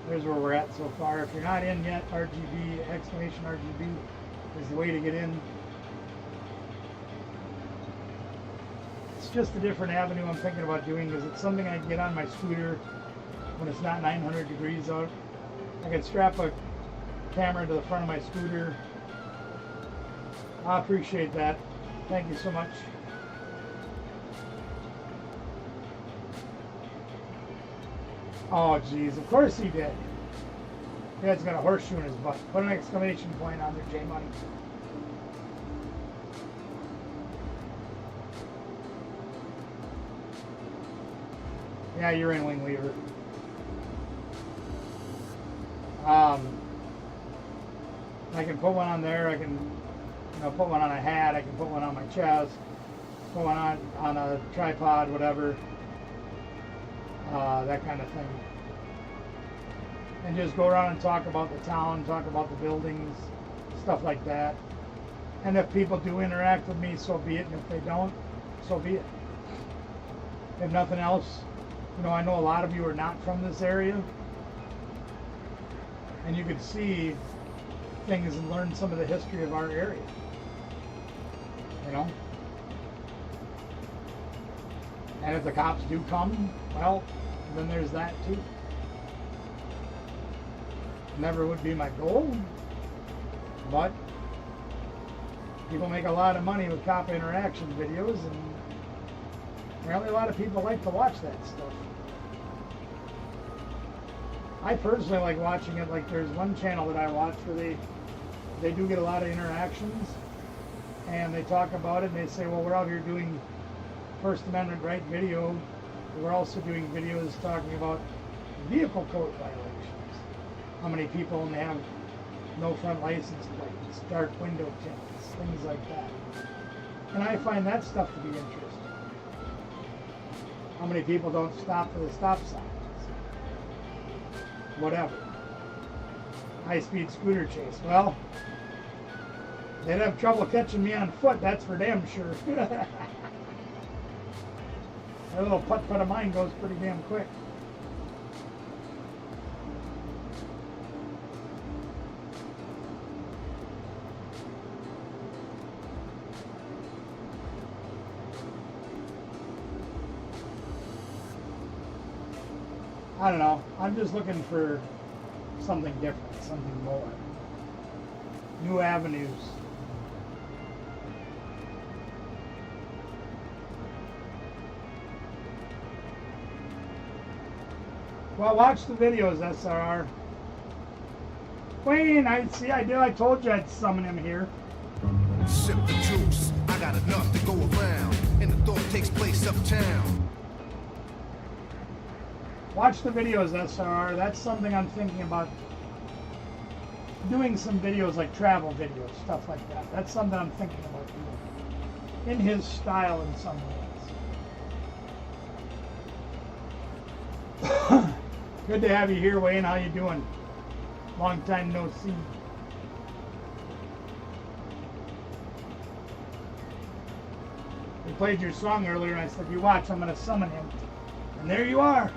Here's where we're at so far. If you're not in yet, RGB, exclamation RGB is the way to get in. It's just a different avenue I'm thinking about doing because it's something I can get on my scooter when it's not 900 degrees out. I can strap a camera to the front of my scooter. I appreciate that. Thank you so much. Oh, geez, of course he did. Dad's got a horseshoe in his butt. Put an exclamation point on there, J-Money. Yeah, you're in, Wing Weaver. I can put one on there. I can, put one on a hat. I can put one on my chest. Put one on a tripod, whatever. That kind of thing. And just go around and talk about the town, talk about the buildings, stuff like that. And if people do interact with me, so be it. And if they don't, so be it. If nothing else, I know a lot of you are not from this area. And you could see things and learn some of the history of our area. And if the cops do come, well, then there's that too. Never would be my goal, but people make a lot of money with cop interaction videos, and apparently a lot of people like to watch that stuff. I personally like watching it. Like, there's one channel that I watch where they do get a lot of interactions, and they talk about it, and they say, well, we're out here doing First Amendment right video. We're also doing videos talking about vehicle code violations. How many people only have no front license plates, dark window tints, things like that. And I find that stuff to be interesting. How many people don't stop for the stop signs? Whatever. High-speed scooter chase. Well, they'd have trouble catching me on foot, that's for damn sure. That little putt-putt of mine goes pretty damn quick. I don't know. I'm just looking for something different, something more. New avenues. Well, watch the videos, SRR. Wayne, I told you I'd summon him here. Sip the juice, I got enough to go around, and the thought takes place uptown. Watch the videos, SRR. That's something I'm thinking about. Doing some videos like travel videos, stuff like that. That's something I'm thinking about doing. In his style in some ways. Good to have you here, Wayne. How you doing? Long time no see. We played your song earlier and I said, you watch, I'm going to summon him. And there you are.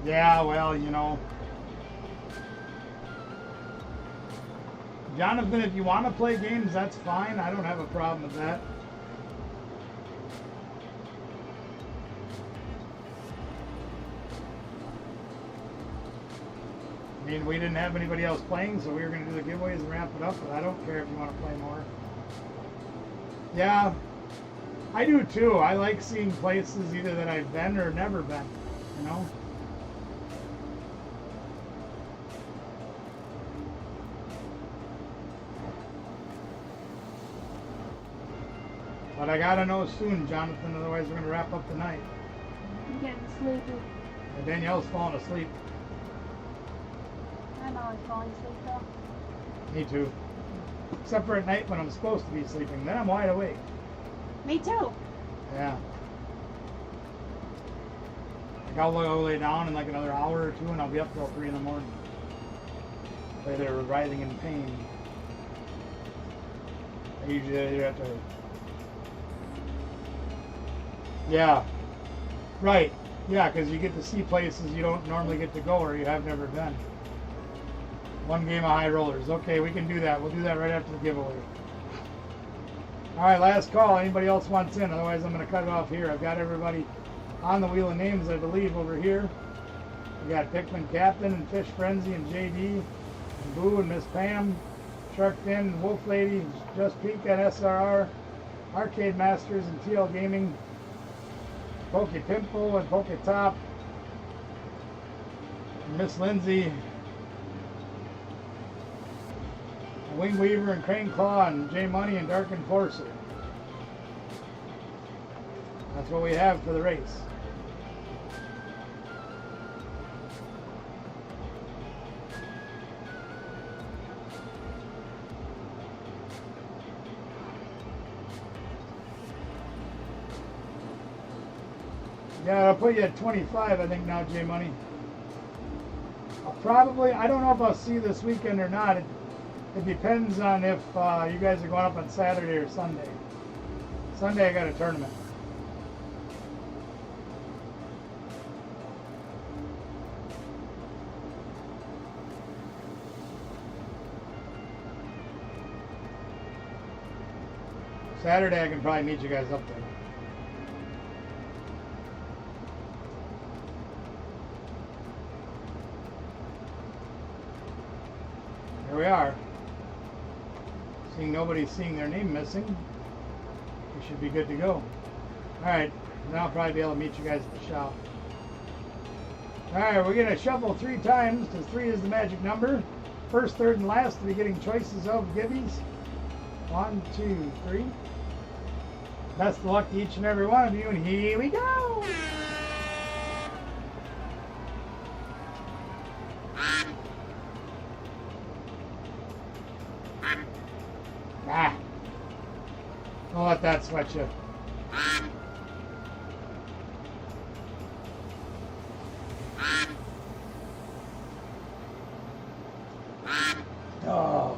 Yeah, well, you know. Jonathan, if you want to play games, that's fine. I don't have a problem with that. I mean, we didn't have anybody else playing, so we were going to do the giveaways and wrap it up, but I don't care if you want to play more. Yeah, I do too. I like seeing places either that I've been or never been, you know? But I gotta know soon, Jonathan, otherwise we're gonna wrap up tonight. I'm getting sleepy. And Danielle's falling asleep. I'm always falling asleep though. Me too. Except for at night when I'm supposed to be sleeping. Then I'm wide awake. Me too. Yeah. Like I'll go lay down in like another hour or two and I'll be up till 3 in the morning. Like they're writhing in pain. I usually either have to... Yeah. Right. Yeah, because you get to see places you don't normally get to go or you have never been. One game of high rollers. Okay, we can do that. We'll do that right after the giveaway. Alright, last call. Anybody else wants in? Otherwise, I'm going to cut it off here. I've got everybody on the wheel of names, I believe, over here. We got Pikmin Captain and Fish Frenzy and JD and Boo and Miss Pam, Shark Fin and Wolf Lady, Just Peek at SRR, Arcade Masters and TL Gaming, Poke Pimple and Poke Top, and Miss Lindsay, Wing Weaver and Crane Claw and J Money and Dark Enforcer. That's what we have for the race. Yeah, I'll put you at 25, I think now, J Money. Probably, I don't know if I'll see you this weekend or not. It depends on if you guys are going up on Saturday or Sunday. Sunday I got a tournament. Saturday I can probably meet you guys up there. Here we are. Seeing nobody seeing their name missing, we should be good to go. Alright, then I'll probably be able to meet you guys at the shop. Alright, we're going to shuffle 3 times, because 3 is the magic number. First, third, and last to be getting choices of gibbies. 1, 2, 3. Best of luck to each and every one of you, and here we go! Ah, don't let that sweat you. Oh, God.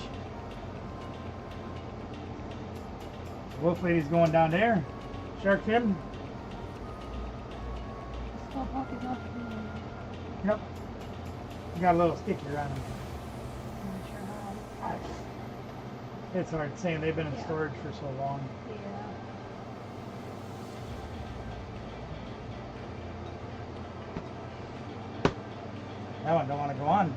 Wolf lady's going down there. Shark fin. Still poking up. Yep. Got a little sticky around them. Not sure how. It's hard saying, they've been in Yeah. storage for so long. Yeah. That one don't want to go on.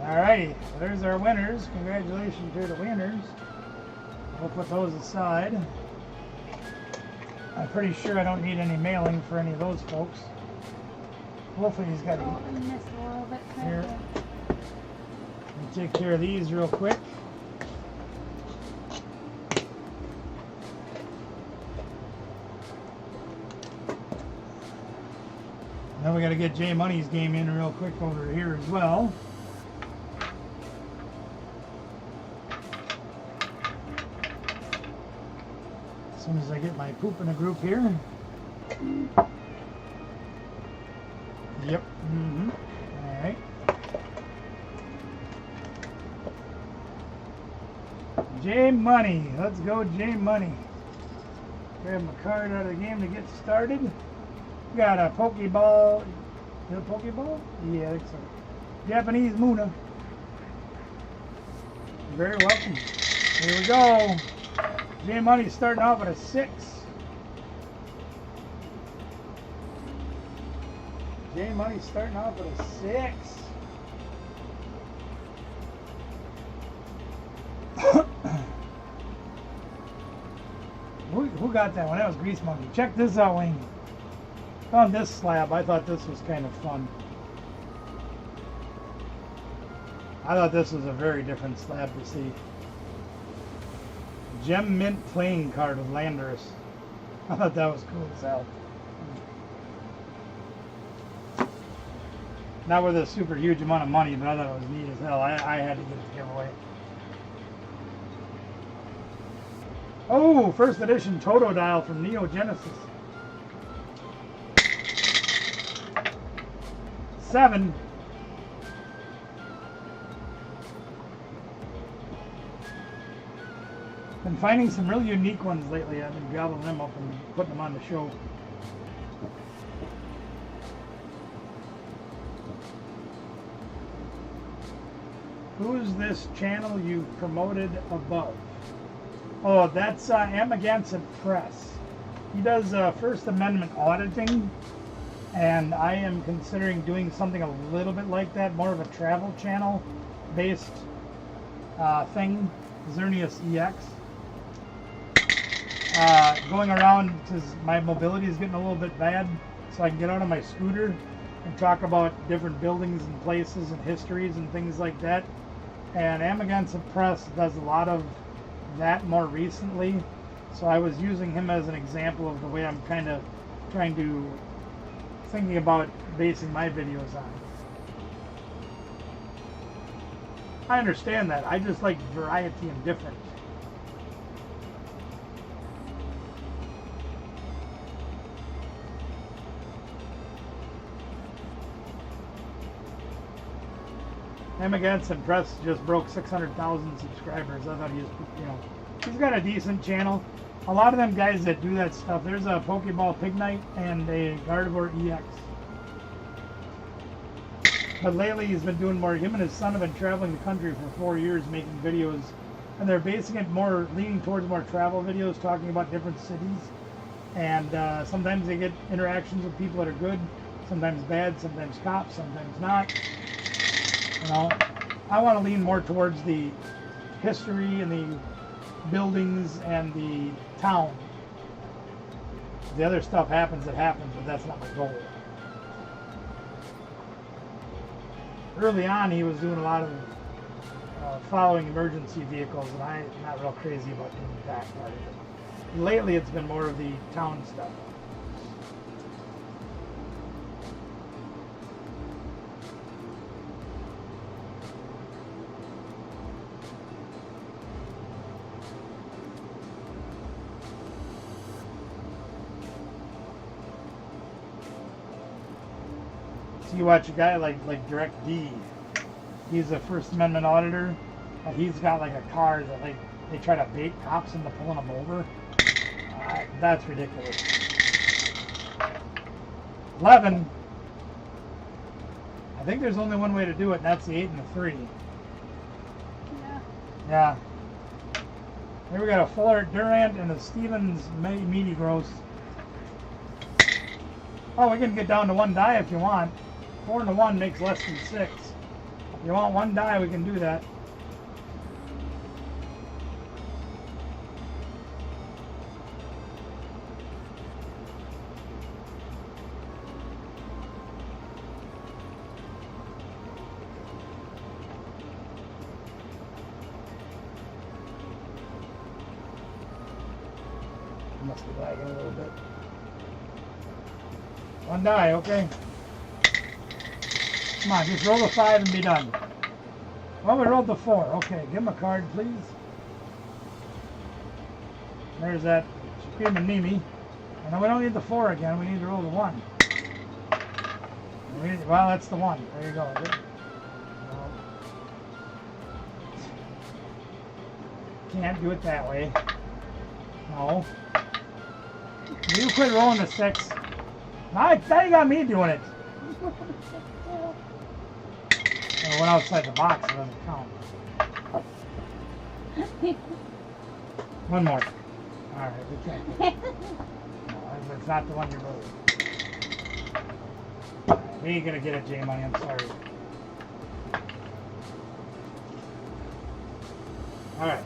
Alrighty, so there's our winners. Congratulations to the winners. We'll put those aside. I'm pretty sure I don't need any mailing for any of those folks. Hopefully he's got Oh, I missed a little bit. Here. Right We'll take care of these real quick. Now we got to get Jay Money's game in real quick over here as well. As soon as I get my poop in a group here. Yep. Mm-hmm. All right. Jay Money. Let's go, Jay Money. Grab my card out of the game to get started. Got a Pokeball. Is it a Pokeball? Yeah, I think so. Japanese Muna. You're very welcome. Here we go. Jay Money's starting off at a 6. Jay Money's starting off at a 6. Who got that one? That was Grease Monkey. Check this out, Wayne. Found this slab. I thought this was kind of fun. I thought this was a very different slab to see. Gem Mint playing card with Landorus. I thought that was cool as hell. Not with a super huge amount of money, but I thought it was neat as hell. I had to get it to give away. Oh, first edition Totodile from Neo Genesis. 7. Been finding some really unique ones lately. I've been gobbling them up and putting them on the show. Who's this channel you promoted above? Oh, that's Amagansett Press. He does First Amendment auditing, and I am considering doing something a little bit like that, more of a travel channel based thing, Xerneas EX. Going around because my mobility is getting a little bit bad, so I can get out on my scooter and talk about different buildings and places and histories and things like that. And Amagansett Press does a lot of that more recently, so I was using him as an example of the way I'm kind of trying to thinking about basing my videos on. I understand that. I just like variety and different. Emaganson Press just broke 600,000 subscribers. I thought he was, he's got a decent channel. A lot of them guys that do that stuff, there's a Pokeball Pig Knight and a Gardevoir EX. But lately he's been doing more, him and his son have been traveling the country for 4 years making videos. And they're basing it more, leaning towards more travel videos, talking about different cities. And sometimes they get interactions with people that are good, sometimes bad, sometimes cops, sometimes not. I want to lean more towards the history and the buildings and the town. The other stuff happens, it happens, but that's not my goal. Early on, he was doing a lot of following emergency vehicles, and I'm not real crazy about doing that part of it. Lately, it's been more of the town stuff. You watch a guy like Direct D. He's a First Amendment auditor. He's got like a car that like they try to bait cops into pulling them over. That's ridiculous. 11. I think there's only one way to do it, and that's the 8 and the 3. Yeah. Here we got a Fuller Durant and a Stevens Meaty Gross. Oh, we can get down to 1 die if you want. 4 and a 1 makes less than 6. If you want 1 die, we can do that. Must be lagging a little bit. 1 die, okay. Come on, just roll the 5 and be done. Well, we rolled the 4. Okay, give him a card, please. There's that Spearman Nemi. And we don't need the 4 again. We need to roll the 1. Well, that's the 1. There you go. Can't do it that way. No. You quit rolling the 6. Now you got me doing it. I went outside the box, it doesn't count. 1 more. Alright, we can't. No, it's not the one you wrote. We ain't gonna get it, J-Money, I'm sorry. Alright.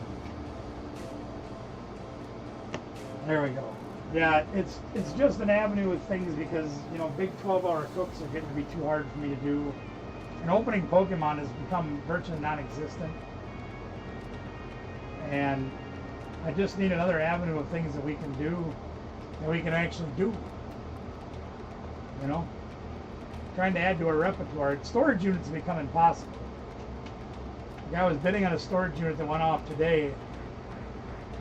There we go. Yeah, it's just an avenue with things because, big 12-hour cooks are getting to be too hard for me to do. And opening Pokemon has become virtually non-existent. And I just need another avenue of things that we can do, that we can actually do. Trying to add to our repertoire. Storage units become impossible. The guy was bidding on a storage unit that went off today.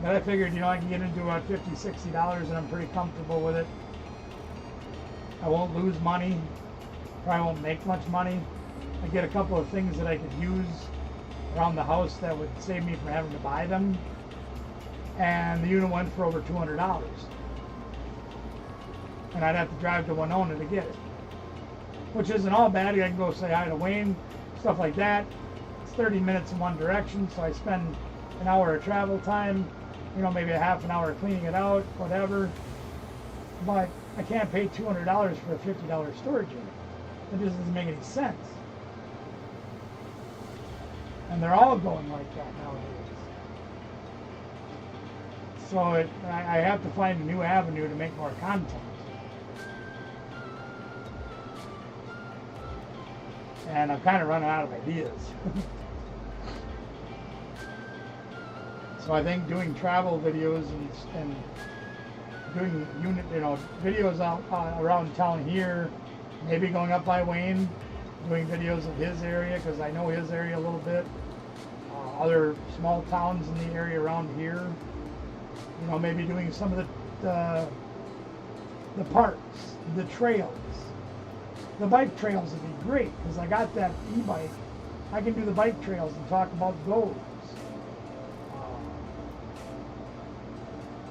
But I figured, I can get into about $50, $60 and I'm pretty comfortable with it. I won't lose money. Probably won't make much money. I get a couple of things that I could use around the house that would save me from having to buy them. And the unit went for over $200. And I'd have to drive to Winona to get it. Which isn't all bad. I can go say hi to Wayne, stuff like that. It's 30 minutes in one direction, so I spend an hour of travel time, maybe a half an hour cleaning it out, whatever. But I can't pay $200 for a $50 storage unit. It just doesn't make any sense. And they're all going like that nowadays. So I have to find a new avenue to make more content. And I'm kind of running out of ideas. So I think doing travel videos and doing videos out around town here, maybe going up by Wayne, doing videos of his area because I know his area a little bit. Other small towns in the area around here. You know, maybe doing some of the parks, the trails. The bike trails would be great because I got that e-bike. I can do the bike trails and talk about those.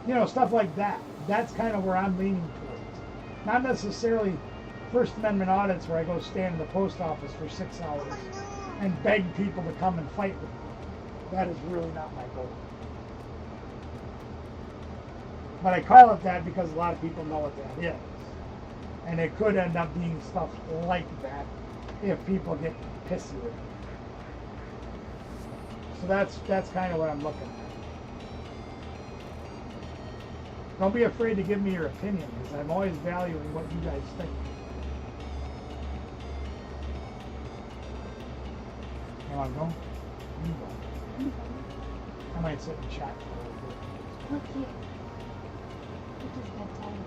You know, stuff like that. That's kind of where I'm leaning towards. Not necessarily First Amendment audits where I go stand in the post office for 6 hours and beg people to come and fight with me. That is really not my goal. But I call it that because a lot of people know what that is. And it could end up being stuff like that if people get pissy with it. So that's kind of what I'm looking at. Don't be afraid to give me your opinion because I'm always valuing what you guys think. You want to go? You go. I might sit and chat for a little bit. Look here. It is bedtime.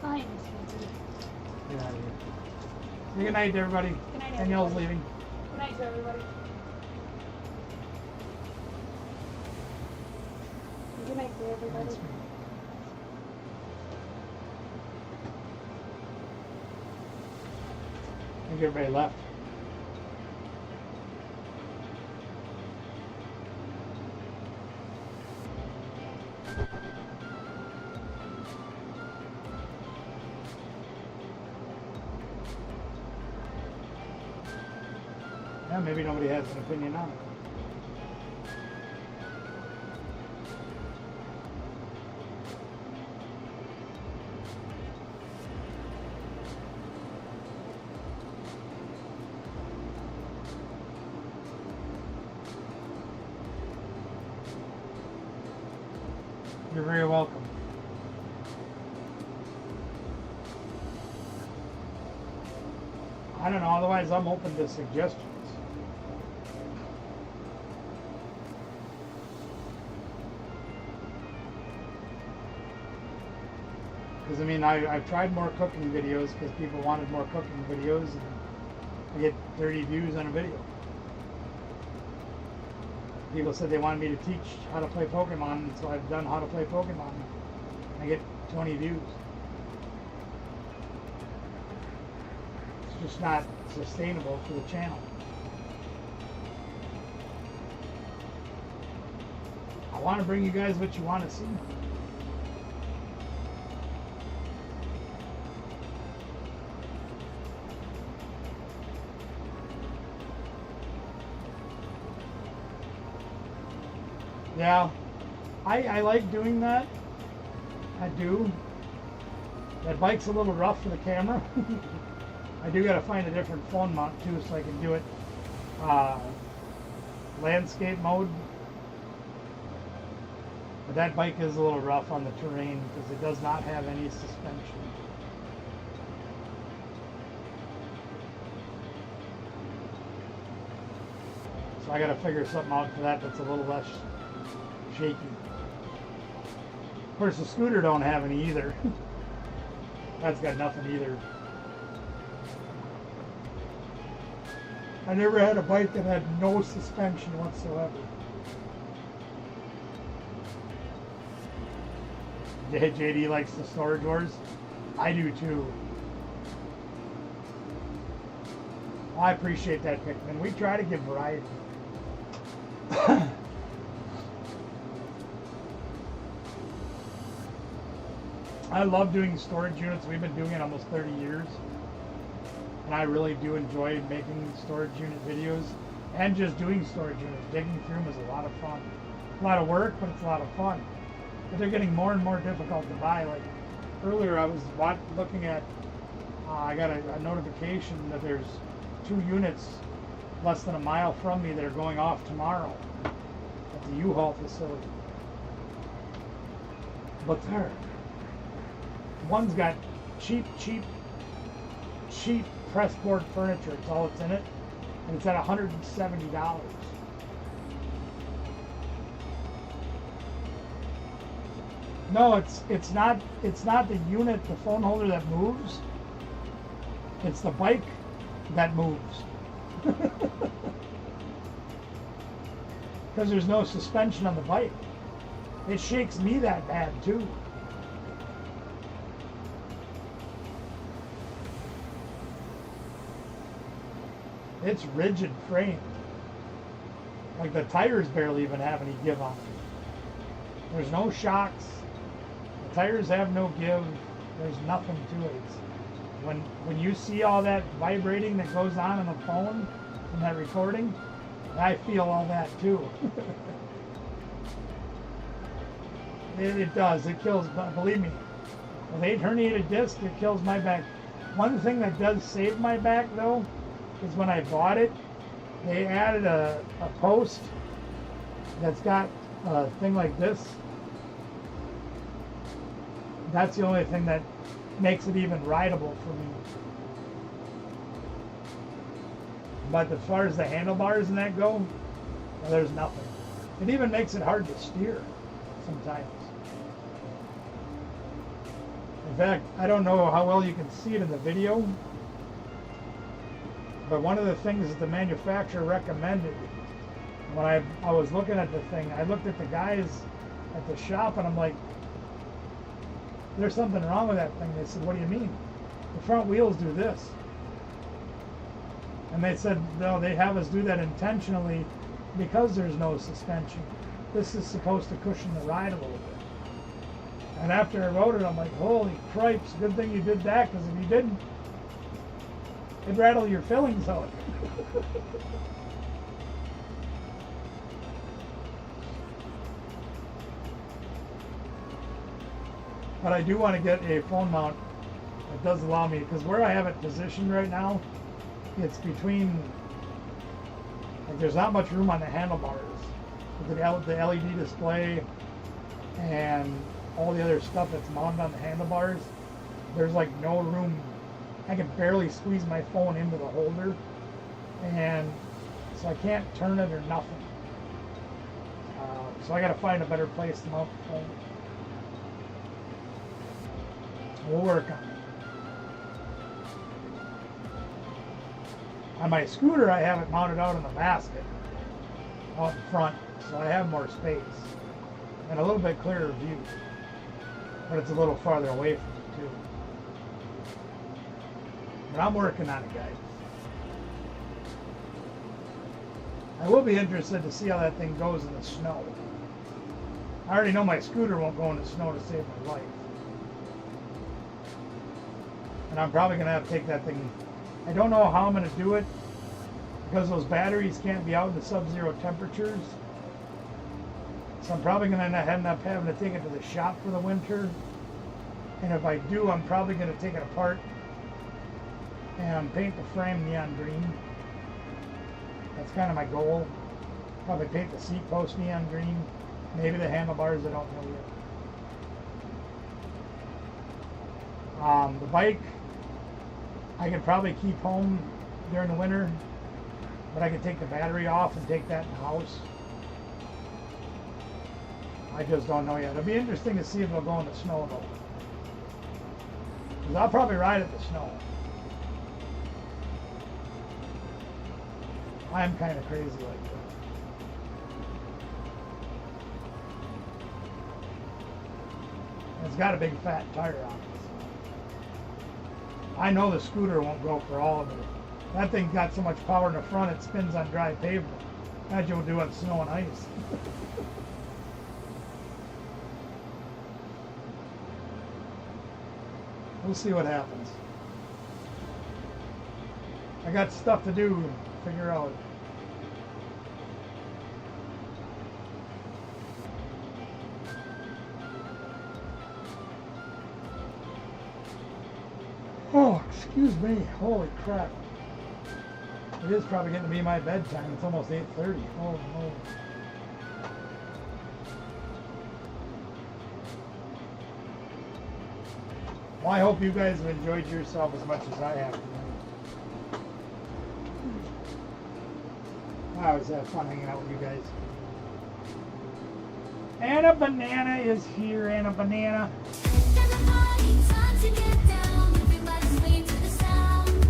Fine, sweetie. Get out of here. Say good night to everybody. Good night, Danielle's everybody. leaving. Good night to everybody. Good night to everybody. That's me. I think everybody left. Yeah, maybe nobody has an opinion on it. You're very welcome. I don't know, otherwise I'm open to suggestions. Because I mean, I've tried more cooking videos because people wanted more cooking videos and I get 30 views on a video. People said they wanted me to teach how to play Pokemon, and so I've done how to play Pokemon. I get 20 views. It's just not sustainable for the channel. I want to bring you guys what you want to see. Yeah, I like doing that. I do. That bike's a little rough for the camera. I do gotta find a different phone mount too so I can do it landscape mode. But that bike is a little rough on the terrain because it does not have any suspension. So I gotta figure something out for that that's a little less shaky. Of course, the scooter don't have any either. That's got nothing either. I never had a bike that had no suspension whatsoever. JD likes the storage wars. I do too. Well, I appreciate that, Pikmin. We try to give variety. I love doing storage units. We've been doing it almost 30 years. And I really do enjoy making storage unit videos and just doing storage units. Digging through them is a lot of fun. A lot of work, but it's a lot of fun. But they're getting more and more difficult to buy. Like earlier I was looking at, I got a notification that there's 2 units less than a mile from me that are going off tomorrow at the U-Haul facility. But one's got cheap pressboard furniture. It's all that's in it, and it's at $170. No, it's not the unit, the phone holder that moves. It's the bike that moves. Because there's no suspension on the bike. It shakes me that bad too. It's rigid frame. Like the tires barely even have any give on it. There's no shocks. The tires have no give. There's nothing to it. When you see all that vibrating that goes on the phone in that recording, I feel all that too. It does. It kills. Believe me, with 8 herniated discs, it kills my back. One thing that does save my back though is when I bought it, they added a post that's got a thing like this. That's the only thing that makes it even rideable for me. But as far as the handlebars and that go, well, there's nothing. It even makes it hard to steer sometimes. In fact, I don't know how well you can see it in the video, but one of the things that the manufacturer recommended when I was looking at the thing, I looked at the guys at the shop and I'm like, there's something wrong with that thing. They said, what do you mean? The front wheels do this. And they said, no, they have us do that intentionally because there's no suspension. This is supposed to cushion the ride a little bit. And after I wrote it, I'm like, holy cripes, good thing you did that, because if you didn't, it'd rattle your fillings out. But I do want to get a phone mount that does allow me, because where I have it positioned right now, it's between, like, there's not much room on the handlebars. With the LED display and all the other stuff that's mounted on the handlebars, there's like no room. I can barely squeeze my phone into the holder, and so I can't turn it or nothing. So I got to find a better place to mount the phone. We'll work on it. On my scooter, I have it mounted out in the basket out in front, so I have more space and a little bit clearer view, but it's a little farther away from it too. But I'm working on it, guys. I will be interested to see how that thing goes in the snow. I already know my scooter won't go in the snow to save my life. And I'm probably going to have to take that thing. I don't know how I'm going to do it, because those batteries can't be out in the sub-zero temperatures. So I'm probably going to end up having to take it to the shop for the winter. And if I do, I'm probably going to take it apart and paint the frame neon green. That's kind of my goal. Probably paint the seat post neon green. Maybe the handlebars, I don't know yet. The bike, I could probably keep home during the winter, but I could take the battery off and take that in the house. I just don't know yet. It'll be interesting to see if it'll go in the snow though. Because I'll probably ride in the snow. I'm kind of crazy like that. It's got a big fat tire on it. I know the scooter won't go for all of it. That thing got so much power in the front, it spins on dry pavement. Imagine what it'll do on snow and ice. We'll see what happens. I got stuff to do to figure out. Oh, excuse me. Holy crap. It is probably getting to be my bedtime. It's almost 8:30. Oh, no. Well, I hope you guys have enjoyed yourself as much as I have tonight. I always have fun hanging out with you guys. Anna Banana is here. Anna Banana. Time to get down, everybody's swaying to the sound.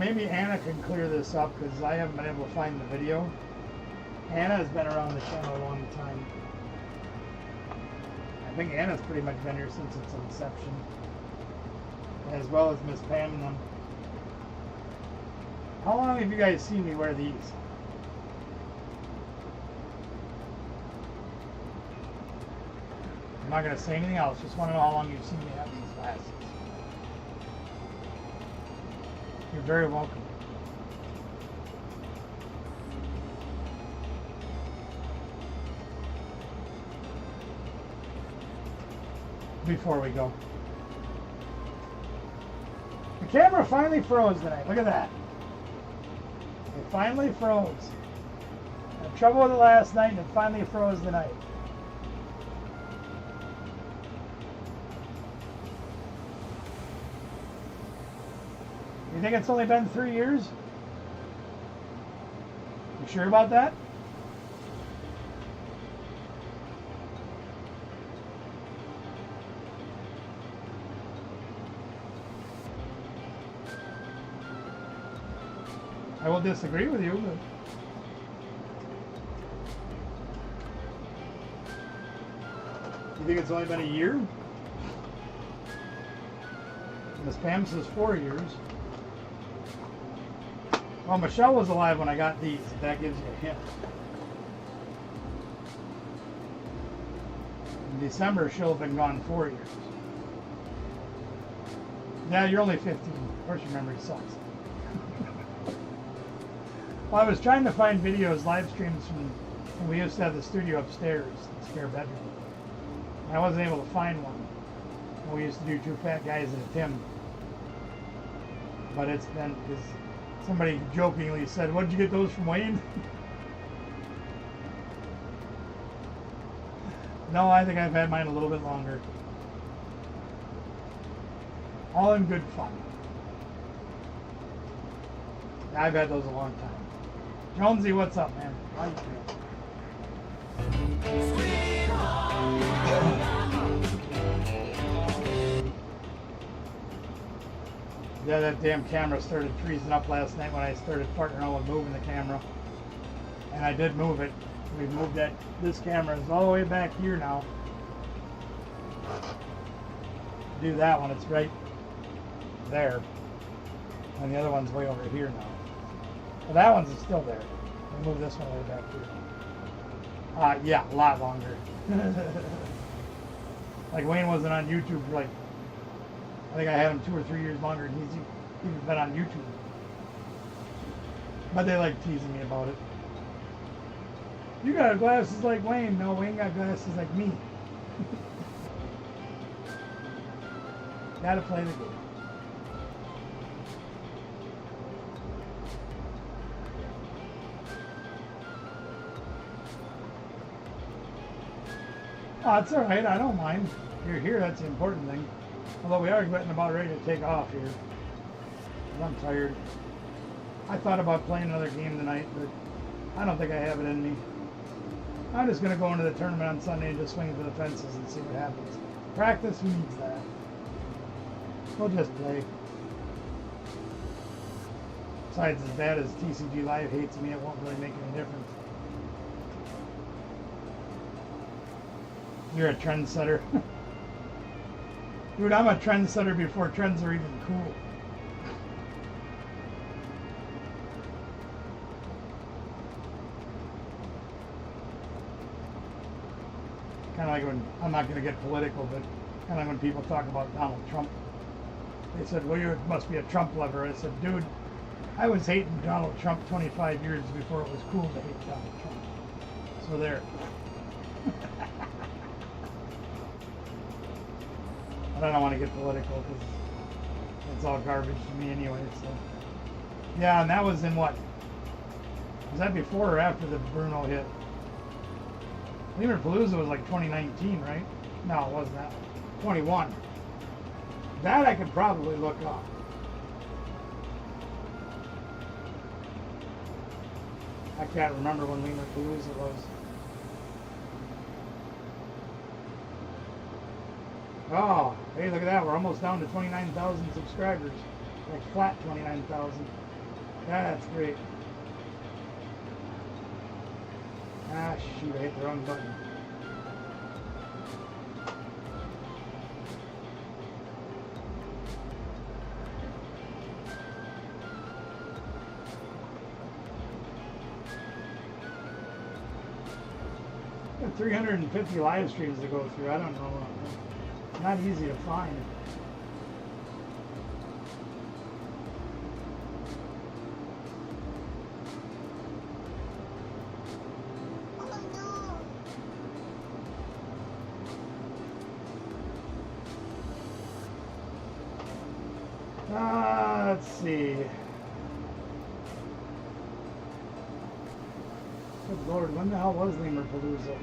maybe Anna can clear this up because I haven't been able to find the video. Anna has been around the channel a long time. I think Anna's pretty much been here since its inception, as well as Miss Pam and them. How long have you guys seen me wear these? I'm not going to say anything else. Just want to know how long you've seen me have these glasses. You're very welcome. Before we go, the camera finally froze tonight. Look at that. It finally froze. I had trouble with it last night and it finally froze tonight. You think it's only been 3 years? You sure about that? I will disagree with you, but you think it's only been a year? Miss Pam says 4 years. Well, Michelle was alive when I got these, if that gives you a hint. In December, she'll have been gone 4 years. Yeah, you're only 15. Of course your memory sucks. Well, I was trying to find videos, live streams from when we used to have the studio upstairs, the spare bedroom. And I wasn't able to find one. We used to do Two Fat Guys and a Tim. But it's been, because somebody jokingly said, "What did you get those from, Wayne?" No, I think I've had mine a little bit longer. All in good fun. Yeah, I've had those a long time. Jonesy, what's up, man? How you feeling? Yeah, that damn camera started freezing up last night when I started farting around with moving the camera. And I did move it. We've moved that. This camera is all the way back here now. Do that one, it's right there. And the other one's way over here now. Well, that one's still there. We'll move this one way back here. Yeah, a lot longer. Like Wayne wasn't on YouTube for like, I think I had him 2 or 3 years longer than he's even been on YouTube. But they like teasing me about it. You got glasses like Wayne. No, Wayne got glasses like me. Gotta play the game. Oh, it's all right. I don't mind. You're here. That's the important thing. Although we are getting about ready to take off here. I'm tired. I thought about playing another game tonight, but I don't think I have it in me. I'm just going to go into the tournament on Sunday and just swing for the fences and see what happens. Practice, who needs that? We'll just play. Besides, as bad as TCG Live hates me, it won't really make any difference. You're a trendsetter. Dude, I'm a trendsetter before trends are even cool. Kind of like when, I'm not going to get political, but kind of when people talk about Donald Trump. They said, well, you must be a Trump lover. I said, dude, I was hating Donald Trump 25 years before it was cool to hate Donald Trump. So there. But I don't want to get political because it's all garbage to me anyway. So yeah, and that was in what? Was that before or after the Bruno hit? Palooza was like 2019, right? No, it wasn't that. 21. That I could probably look up. I can't remember when Palooza was. Oh, hey, look at that. We're almost down to 29,000 subscribers. Like flat 29,000. That's great. Ah, shoot, I hit the wrong button. Got 350 live streams to go through. I don't know. Not easy to find. Oh no. Let's see. Good Lord, when the hell was Lemurpalooza?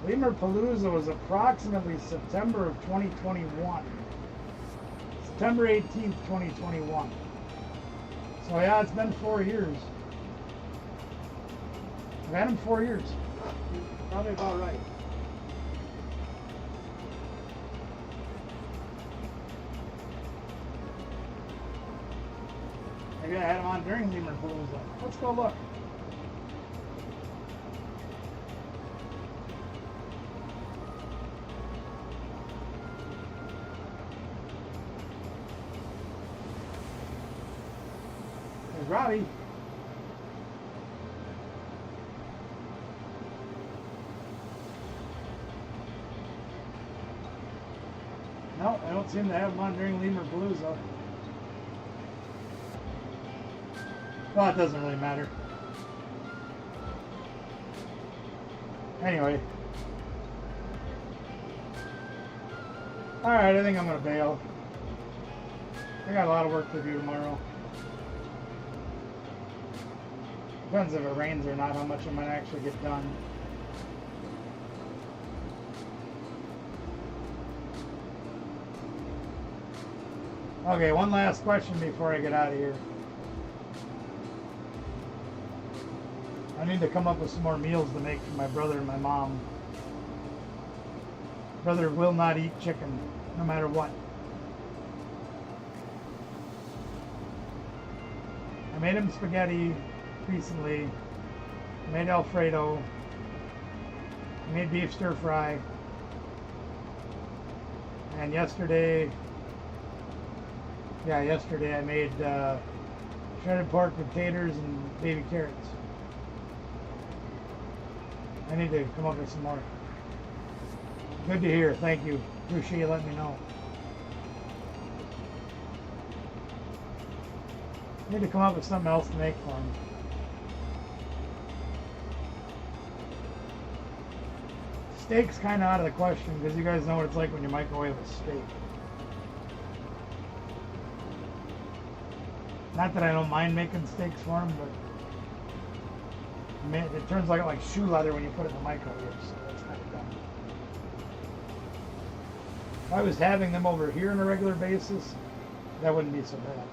Lemurpalooza was approximately September of 2021. September 18th, 2021. So yeah, it's been 4 years. I've had him 4 years. Probably about right. Maybe I had him on during Lemurpalooza. Let's go look. There's Robbie. No, I don't seem to have him on during Lemurpalooza. Well, it doesn't really matter. Anyway. Alright, I think I'm going to bail. I got a lot of work to do tomorrow. Depends if it rains or not, how much I might actually get done. Okay, one last question before I get out of here. I need to come up with some more meals to make for my brother and my mom. Brother will not eat chicken, no matter what. I made him spaghetti recently. I made Alfredo. I made beef stir fry. And yesterday I made shredded pork with taters and baby carrots. I need to come up with some more. Good to hear. Thank you. Appreciate you letting me know. Need to come up with something else to make for him. Steak's kind of out of the question because you guys know what it's like when you microwave a steak. Not that I don't mind making steaks for him, but it turns like shoe leather when you put it in the microwave, so that's kind of dumb. If I was having them over here on a regular basis, that wouldn't be so bad.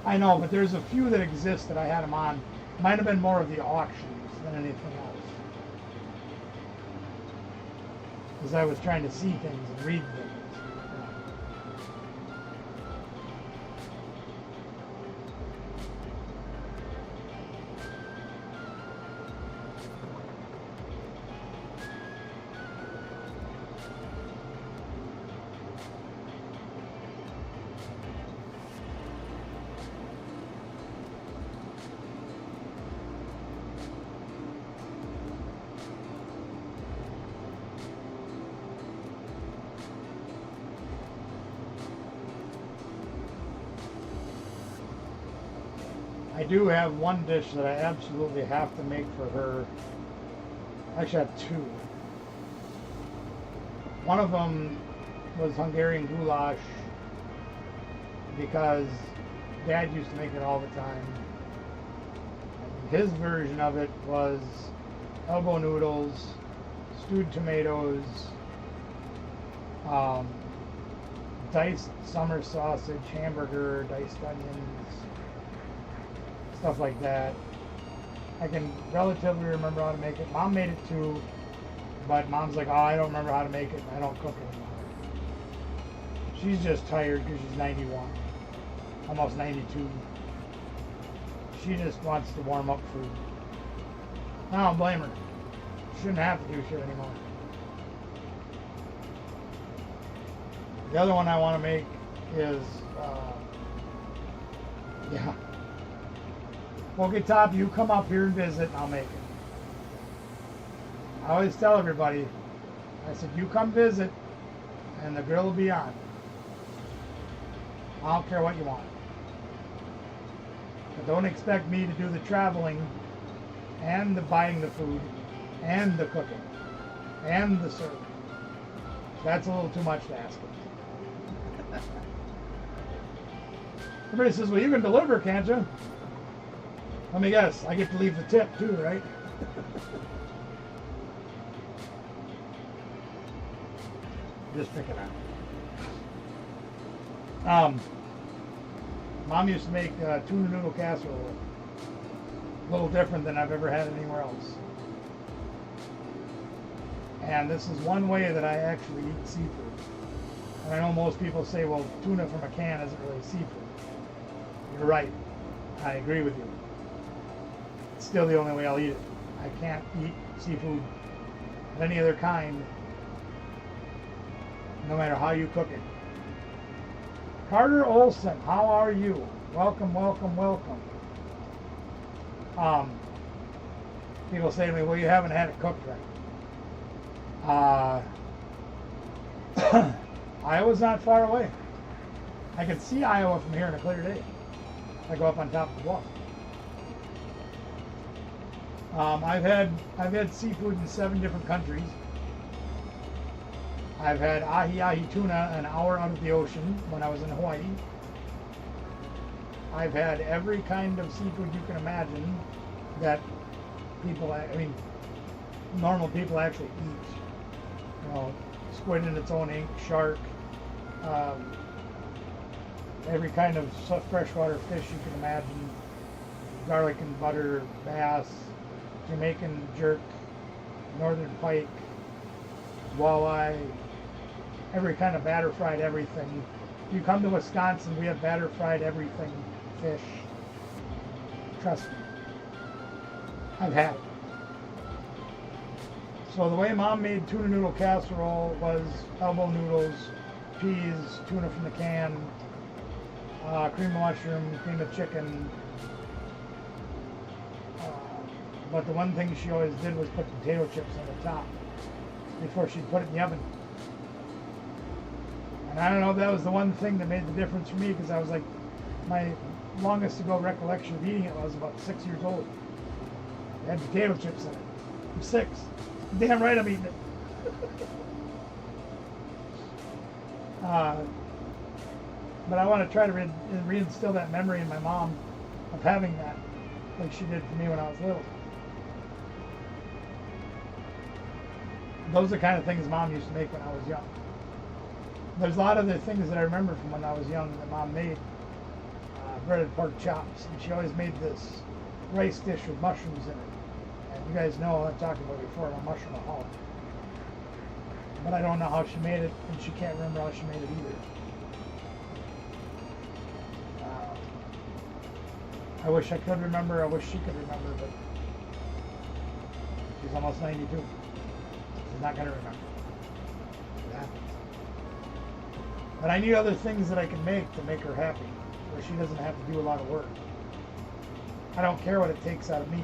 I know, but there's a few that exist that I had them on. Might have been more of the auctions than anything else. Because I was trying to see things and read things. I do have one dish that I absolutely have to make for her. Actually, I have two. One of them was Hungarian goulash because Dad used to make it all the time. His version of it was elbow noodles, stewed tomatoes, diced summer sausage, hamburger, diced onions, stuff like that. I can relatively remember how to make it. Mom made it too, but Mom's like, oh, I don't remember how to make it. I don't cook anymore. She's just tired because she's 91, almost 92. She just wants to warm up food. I don't blame her. Shouldn't have to do shit anymore. The other one I want to make is, yeah. Okay, Top, you come up here and visit and I'll make it. I always tell everybody, I said, you come visit and the grill will be on. I don't care what you want. But don't expect me to do the traveling and the buying the food and the cooking and the serving. That's a little too much to ask of. Everybody says, well, you can deliver, can't you? Let me guess, I get to leave the tip too, right? Just picking on. Mom used to make tuna noodle casserole. A little different than I've ever had anywhere else. And this is one way that I actually eat seafood. And I know most people say, well, tuna from a can isn't really seafood. You're right. I agree with you. It's still the only way I'll eat it. I can't eat seafood of any other kind, no matter how you cook it. Carter Olson, how are you? Welcome, welcome, welcome. People say to me, well, you haven't had it cooked right. Iowa's not far away. I can see Iowa from here on a clear day. I go up on top of the bluff. I've had seafood in 7 different countries. I've had ahi-ahi tuna an hour out of the ocean when I was in Hawaii. I've had every kind of seafood you can imagine that normal people actually eat. You know, squid in its own ink, shark, every kind of freshwater fish you can imagine, garlic and butter, bass, Jamaican jerk, northern pike, walleye, every kind of batter fried everything. If you come to Wisconsin, we have batter fried everything fish. Trust me. I've had it. So the way Mom made tuna noodle casserole was elbow noodles, peas, tuna from the can, cream of mushroom, cream of chicken. But the one thing she always did was put potato chips on the top before she'd put it in the oven. And I don't know if that was the one thing that made the difference for me, because I was like, my longest ago recollection of eating it was about 6 years old. It had potato chips in it. I'm 6. Damn right I'm eating it. But I want to try to reinstill that memory in my mom of having that, like she did for me when I was little. Those are the kind of things Mom used to make when I was young. There's a lot of the things that I remember from when I was young that Mom made. Breaded pork chops, and she always made this rice dish with mushrooms in it. And you guys know, I've talked about it before, I'm a mushroomaholic. But I don't know how she made it, and she can't remember how she made it either. I wish I could remember, I wish she could remember, but she's almost 92. She's not going to remember. It happens. But I need other things that I can make to make her happy, where she doesn't have to do a lot of work. I don't care what it takes out of me.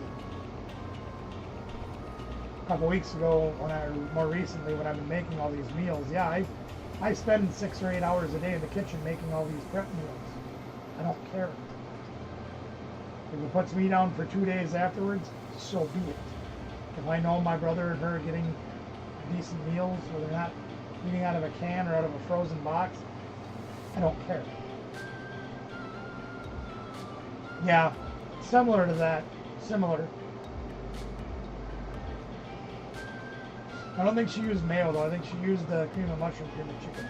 A couple weeks ago, more recently, when I've been making all these meals, yeah, I spend 6 or 8 hours a day in the kitchen making all these prep meals. I don't care. If it puts me down for 2 days afterwards, so be it. If I know my brother and her are getting decent meals, where they're not eating out of a can or out of a frozen box, I don't care. Yeah, similar to that. Similar. I don't think she used mayo though. I think she used the cream of mushroom, cream of chicken.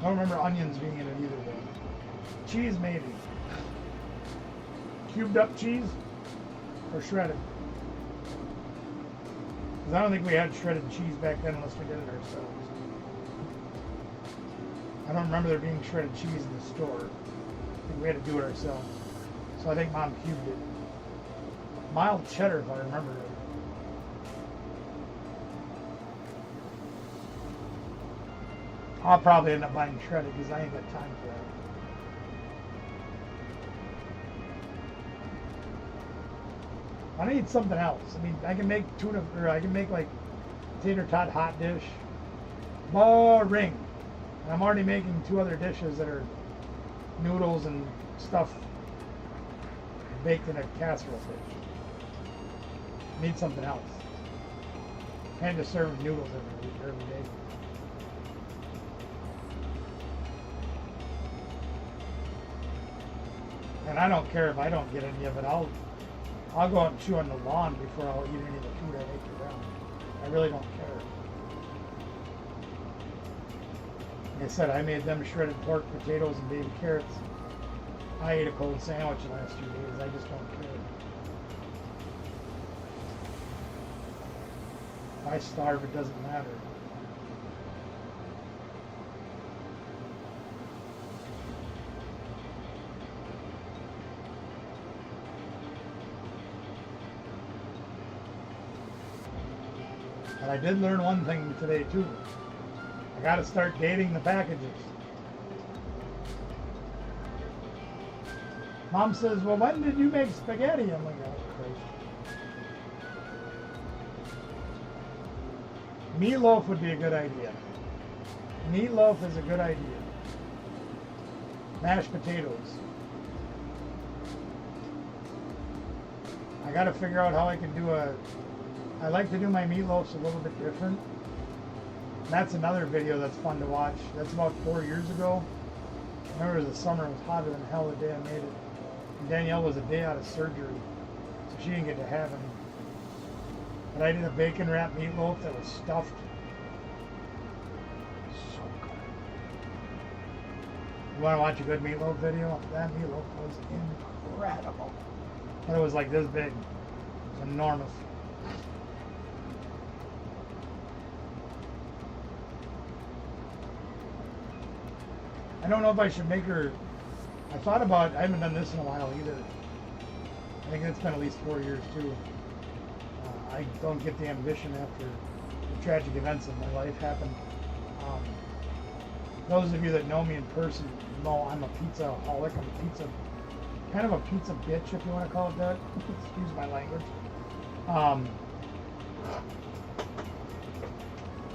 I don't remember onions being in it either, though. Cheese, maybe. Cubed up cheese or shredded? Because I don't think we had shredded cheese back then unless we did it ourselves. I don't remember there being shredded cheese in the store. I think we had to do it ourselves. So I think Mom cubed it. Mild cheddar, if I remember right. I'll probably end up buying shredded because I ain't got time for that. I need something else. I mean, I can make tuna, or I can make like tater tot hot dish. Boring. And I'm already making 2 other dishes that are noodles and stuff baked in a casserole dish. I need something else. Can't just serve noodles every day. And I don't care if I don't get any of it. I'll go out and chew on the lawn before I'll eat any of the food I make around. I really don't care. Like I said, I made them shredded pork, potatoes, and baby carrots. I ate a cold sandwich the last 2 days. I just don't care. If I starve, it doesn't matter. But I did learn one thing today too. I gotta start dating the packages. Mom says, well, when did you make spaghetti? I'm like, oh, Christ. Meatloaf would be a good idea. Meatloaf is a good idea. Mashed potatoes. I gotta figure out how I can do I like to do my meatloafs a little bit different. And that's another video that's fun to watch. That's about 4 years ago. I remember the summer was hotter than hell the day I made it. And Danielle was a day out of surgery, so she didn't get to have any. But I did a bacon wrapped meatloaf that was stuffed. So good. You want to watch a good meatloaf video? That meatloaf was incredible. And it was like this big. It was enormous. I don't know if I should make her. I thought about. I haven't done this in a while either. I think it's been at least 4 years too. I don't get the ambition after the tragic events of my life happened. Those of you that know me in person know I'm a pizza-holic. I'm a kind of a pizza bitch, if you want to call it that. Excuse my language. And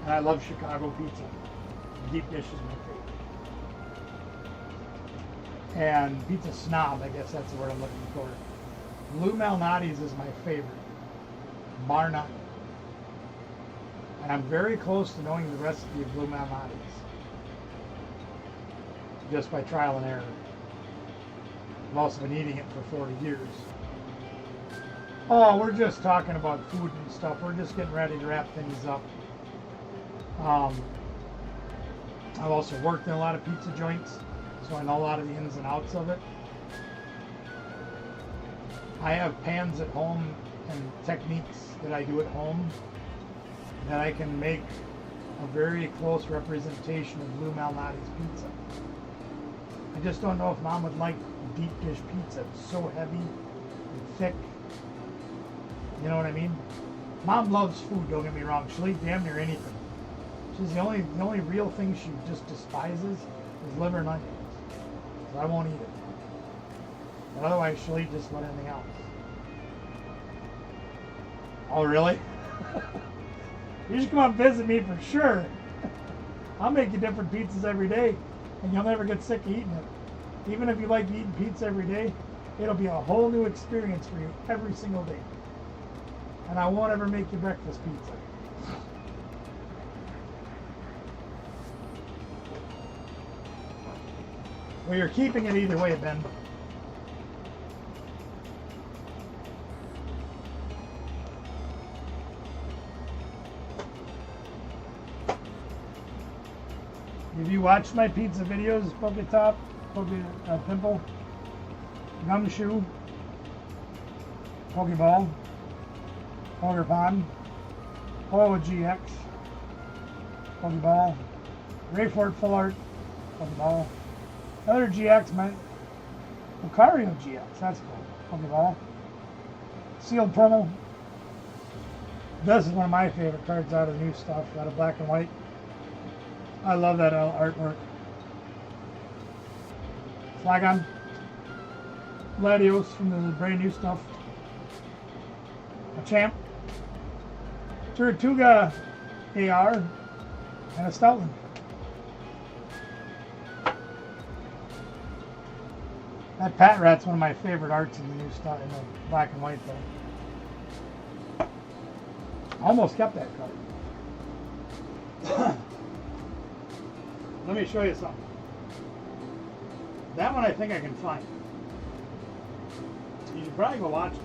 I love Chicago pizza. Deep dish is my favorite. And pizza snob, I guess that's the word I'm looking for. Lou Malnati's is my favorite, bar none. And I'm very close to knowing the recipe of Lou Malnati's, just by trial and error. I've also been eating it for 40 years. Oh, we're just talking about food and stuff. We're just getting ready to wrap things up. I've also worked in a lot of pizza joints, so I know a lot of the ins and outs of it. I have pans at home and techniques that I do at home that I can make a very close representation of Lou Malnati's pizza. I just don't know if Mom would like deep dish pizza. It's so heavy and thick. You know what I mean? Mom loves food, don't get me wrong. She'll eat damn near anything. She's the only real thing she just despises is liver and onions. So I won't eat it. But otherwise she'll eat just about anything else. Oh really? You should come up and visit me for sure. I'll make you different pizzas every day and you'll never get sick of eating it. Even if you like eating pizza every day, it'll be a whole new experience for you every single day. And I won't ever make you breakfast pizza. Well, you're keeping it either way, Ben. If you watch my pizza videos, Poketop, Pimple, Gumshoe, Pokeball, Poker Pond, Polo GX, Pokeball, Rayford Full Art, Pokeball, another GX meant Lucario GX, that's cool, Pokeball, Sealed Promo. This is one of my favorite cards out of the new stuff, out of black and white. I love that artwork. Flagon, Latios from the brand new stuff, a Champ, Tortuga AR, and a Stoutland. That Pat Rat's one of my favorite arts in the new stuff, in the black and white though. Almost kept that card. Let me show you something. That one I think I can find. You should probably go watch it.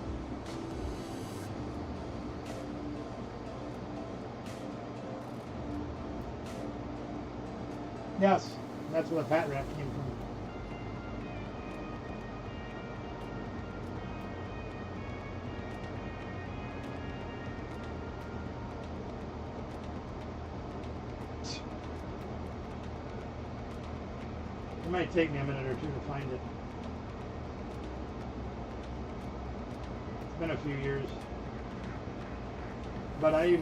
Yes, that's where the Pat Rat came from. It might take me a minute or two to find it. It's been a few years. But I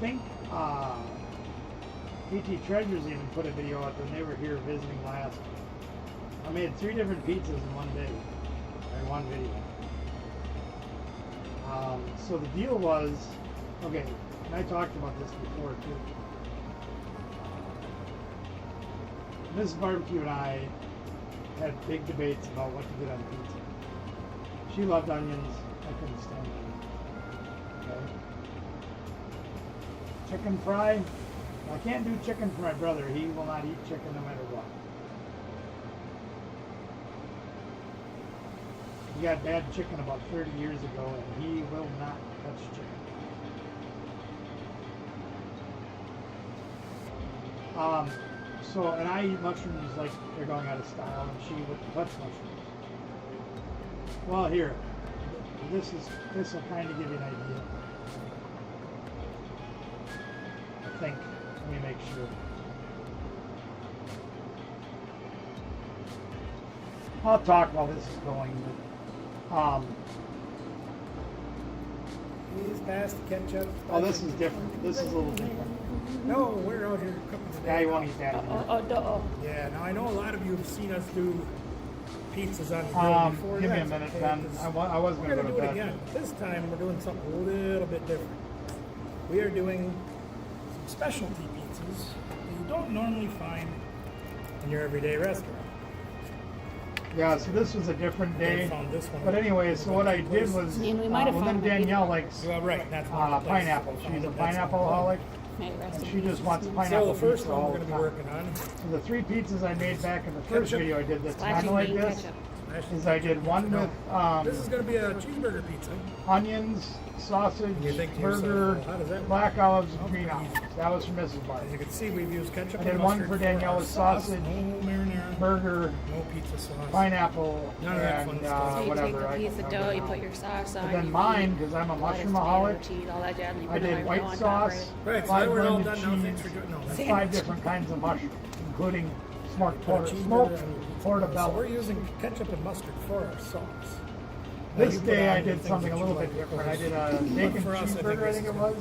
think PT Treasures even put a video out when they were here visiting last. I made 3 different pizzas in one day, or one video. So the deal was, okay, and I talked about this before too. Mrs. Barbecue and I had big debates about what to get on pizza. She loved onions, I couldn't stand onions. Okay. Chicken fry, I can't do chicken for my brother. He will not eat chicken no matter what. He got bad chicken about 30 years ago and he will not touch chicken. And I eat mushrooms like they're going out of style, and she wouldn't touch mushrooms. Well, here, this will kind of give you an idea. I think. Let me make sure. I'll talk while this is going. But, Please pass the ketchup. oh, this is different. This is a little different. No, we're out here cooking Yeah, today. you won't eat that. Yeah, now I know a lot of you have seen us do pizzas on the grill before. Give me a That's minute, okay, Ben. 'cause I was we're going to gonna go do to it bed. again. This time we're doing something a little bit different. We are doing some specialty pizzas that you don't normally find in your everyday restaurant. Yeah, so this was a different I day. found this one. But anyway, so what I did was, I mean, we might have well, then found one Danielle before. likes Well, right, that's one of the places pineapple. I found She's a it. That's pineapple one. aholic, Hey, rest and in she peace. just wants So pineapple the first pizza one all we're the going to be time. working on So the 3 pizzas I made back in the first Ketchup. video I did that's kind Splashing of like green this, ketchup. is I did one with This is going to be a cheeseburger pizza. onions, sausage, You think to yourself, burger, well, how does that work? black olives, and Oh, green pretty olives. easy. That was from Mrs. Bar. As you can see, we've used ketchup I and did one mustard for our Danielle with sauce. sausage, No marinara, burger, no pizza sauce. pineapple, None of that fun and stuff. So you whatever. take a I piece don't of remember dough, you now. put your sauce on. But then you mine, eat because I'm a lettuce, mushroom tomato, aholic, cheese, all that jazz, and you I put it did on white on top sauce, of Right, so 5 now we're all blended done now. Thanks cheese, for doing no. and that's- 5 different kinds of mushrooms, including smoked Put a cheeseburger smoked on your pizza. So portobello. we're using ketchup and mustard for our sauce. Now This you put day on I your did things something that a you little bit like, different. I of did course. a bacon for us, I think cheeseburger, I this think it is was.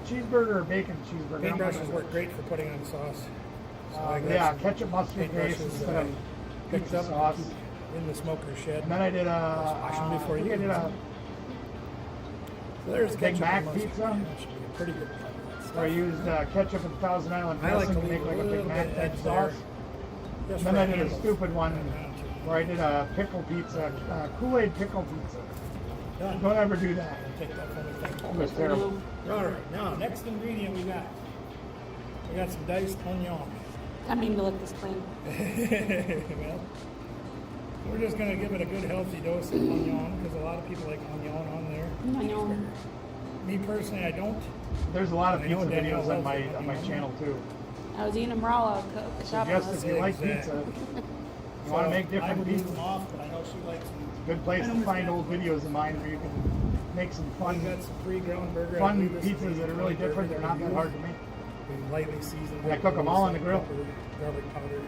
Cheeseburger or bacon cheeseburger. I don't Paintbrushes remember. work great for putting on sauce. So I got Yeah, some ketchup mustard base paintbrushes instead that of I picked pizza up sauce. in the smoker shed. And then I did Wash 'em before I you think I did use a them. So there's Big ketchup Mac and mustard. pizza. That should be a pretty good one. where I used ketchup and Thousand Island I like dressing to to make leave like a a Big little Mac bit type edge sauce. there. Just Then for I did a handles. stupid one where I did a pickle pizza, Kool-Aid pickle pizza. Done. Don't ever do that. Take that from me. Thank It you. was terrible. All right, now next ingredient we got some diced onion. I mean to look this clean. Well, we're just gonna give it a good healthy dose of onion because a lot of people like onion on there. Onion. Me personally, I don't. There's a lot of I know pizza Danielle videos on loves it, my you know. channel too. I was eating them raw at the shop. Suggest if you like Exactly. pizza, you want to make I different would leave pizzas. them off, but I know she likes them. Good place to find old videos of mine where you can make some We fun, got some pre-ground burger. I fun believe this is pizzas that are really pre-ground different. They're burger not that we hard to use. make. We lightly season. And I with cook 'em all on the grill. pepper, garlic powder.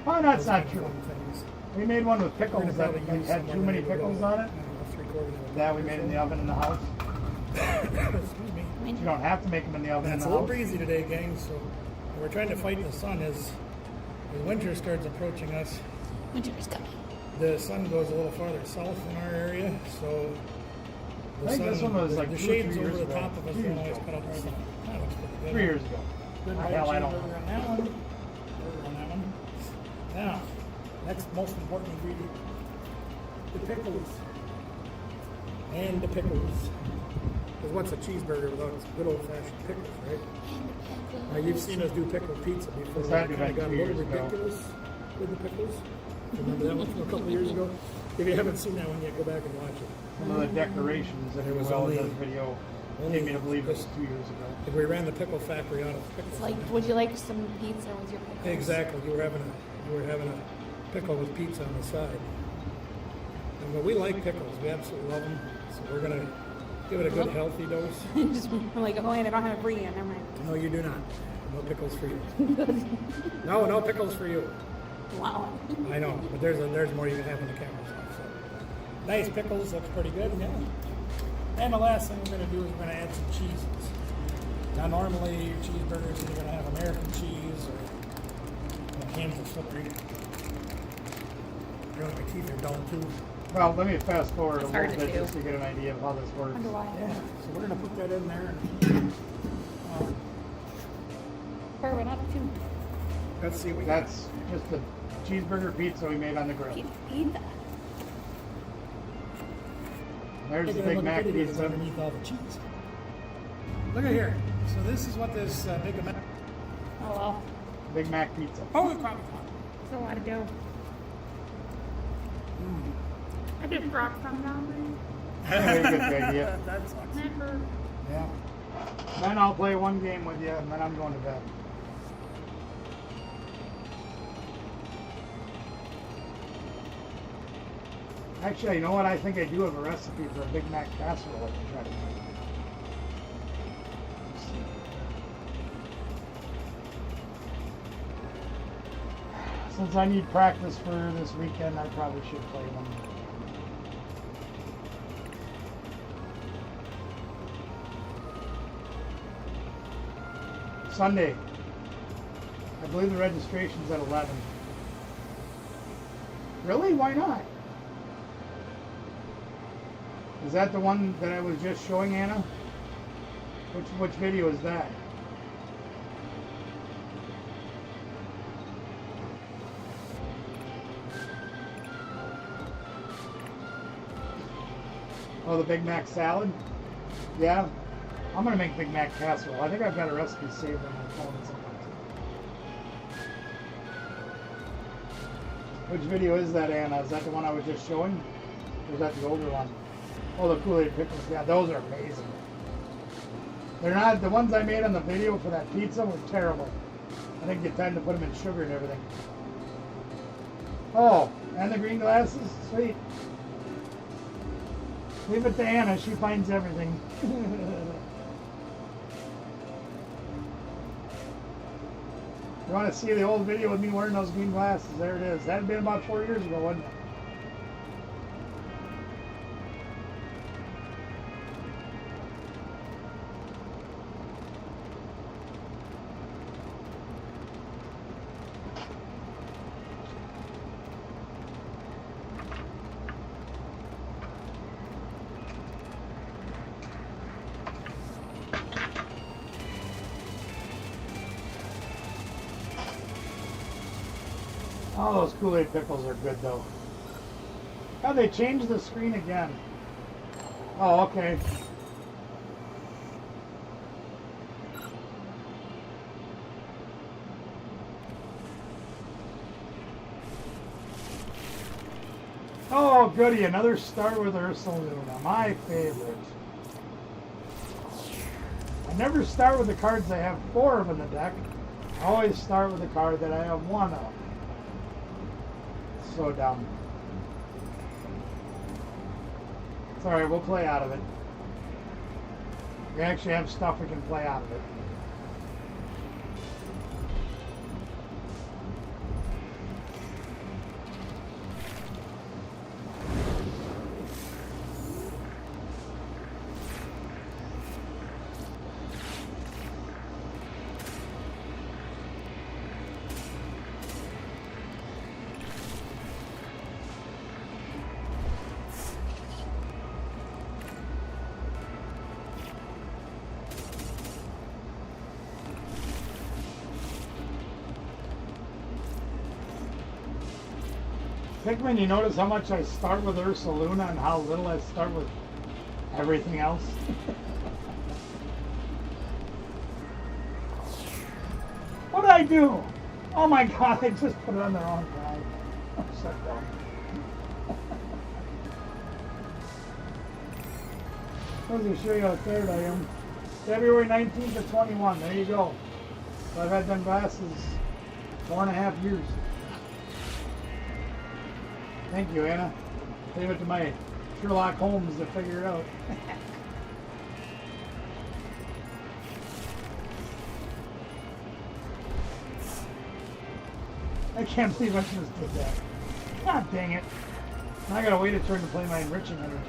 Oh, that's those not kind of true. fun things. We made one with We're gonna pickles that probably use had some too on many there, pickles about, on it. I don't know, 3/4 of a That we cup or made in so. the oven in the house. Excuse me. You don't have to make them in the oven in It's the a little house. breezy today, gang, so we're trying to fight the sun as winter starts approaching us. Winter's coming. The sun goes a little farther south in our area, so the I think this one was like the 2 or 3 shades years over the ago. top of us 2 don't years always ago. cut out the sun. That looks pretty good. 3 years ago. Good Ah, hell, I don't cheeseburger know. on that one. Burger on that one. Now, next most important ingredient, the pickles. And the pickles. Because what's a cheeseburger without good old-fashioned pickles, right? Now, you've seen us do pickled pizza before. This had to We have kinda got been a 2 little years ago. ridiculous with the pickles. Remember that one from a couple of years ago? If you haven't seen that one yet, go back and watch it. Some of the decorations that There it was was in only- this video only made me to believe it was this- 2 years ago. If we ran the pickle factory out of pickles. It's like, would you like some pizza with your pickles? Exactly. You were having a pickle with pizza on the side. And but we like pickles. We absolutely love them. So we're gonna give it a good healthy dose. Just, I'm like, oh, and I don't have a free in. Never mind. No, you do not. No pickles for you. No pickles for you. Wow. I know, but there's more you can have in the cameras. So. Nice pickles. Looks pretty good. Yeah. And the last thing we're gonna do is we're gonna add some cheeses. Now normally your cheeseburgers either gonna have American cheese or hands are slippery. Really, my teeth are dull too. Well, let me fast forward a It's little hard to bit do. just to get an idea of how this works. Wonder why. Yeah, so we're gonna put that in there. Perfect. Not too. Let's see what we got. That's just a cheeseburger pizza we made on the grill. Pizza. There's the Look at Big how Mac pretty it is pizza. underneath all the cheese. Look at here. So this is what this Big Mac. Oh, well. Big Mac pizza. Holy crap! It's a lot of dough. I just dropped some down Very good idea. That sucks. there. Yeah. Then I'll play one game with you, and then I'm going to bed. Actually, you know what? I think I do have a recipe for a Big Mac casserole I can try to make. Since I need practice for this weekend, I probably should play one. Sunday. I believe the registration's at 11. Really? Why not? Is that the one that I was just showing, Anna? Which video is that? Oh, the Big Mac salad? Yeah. I'm gonna make Big Mac casserole. I think I've got a recipe saved on my phone somewhere. Which video is that, Anna? Is that the one I was just showing? Or is that the older one? Oh, the Kool-Aid pickles. Yeah, those are amazing. They're not, the ones I made on the video for that pizza were terrible. I didn't get time to put them in sugar and everything. Oh, and the green glasses? Sweet. Leave it to Anna. She finds everything. You want to see the old video with me wearing those green glasses? There it is. That had been about 4 years ago, wasn't it? Oh, those Kool-Aid pickles are good though. Oh, they changed the screen again. Oh, okay. Oh, goody, another Star with Ursula Luna, my favorite. I never start with the cards I have 4 of in the deck. I always start with a card that I have one of. So dumb. It's alright, we'll play out of it. We actually have stuff we can play out of it. Pikmin, you notice how much I start with Ursaluna and how little I start with everything else? What did I do? Oh my god, I just put it on the wrong guy. I'm so dumb. Supposed to show you how tired I am. February 19th to 21, there you go. So I've had them glasses 4.5 years. Thank you, Anna. Leave it to my Sherlock Holmes to figure it out. I can't believe I just did that. God dang it. Now I gotta wait a turn to play my enriching energy.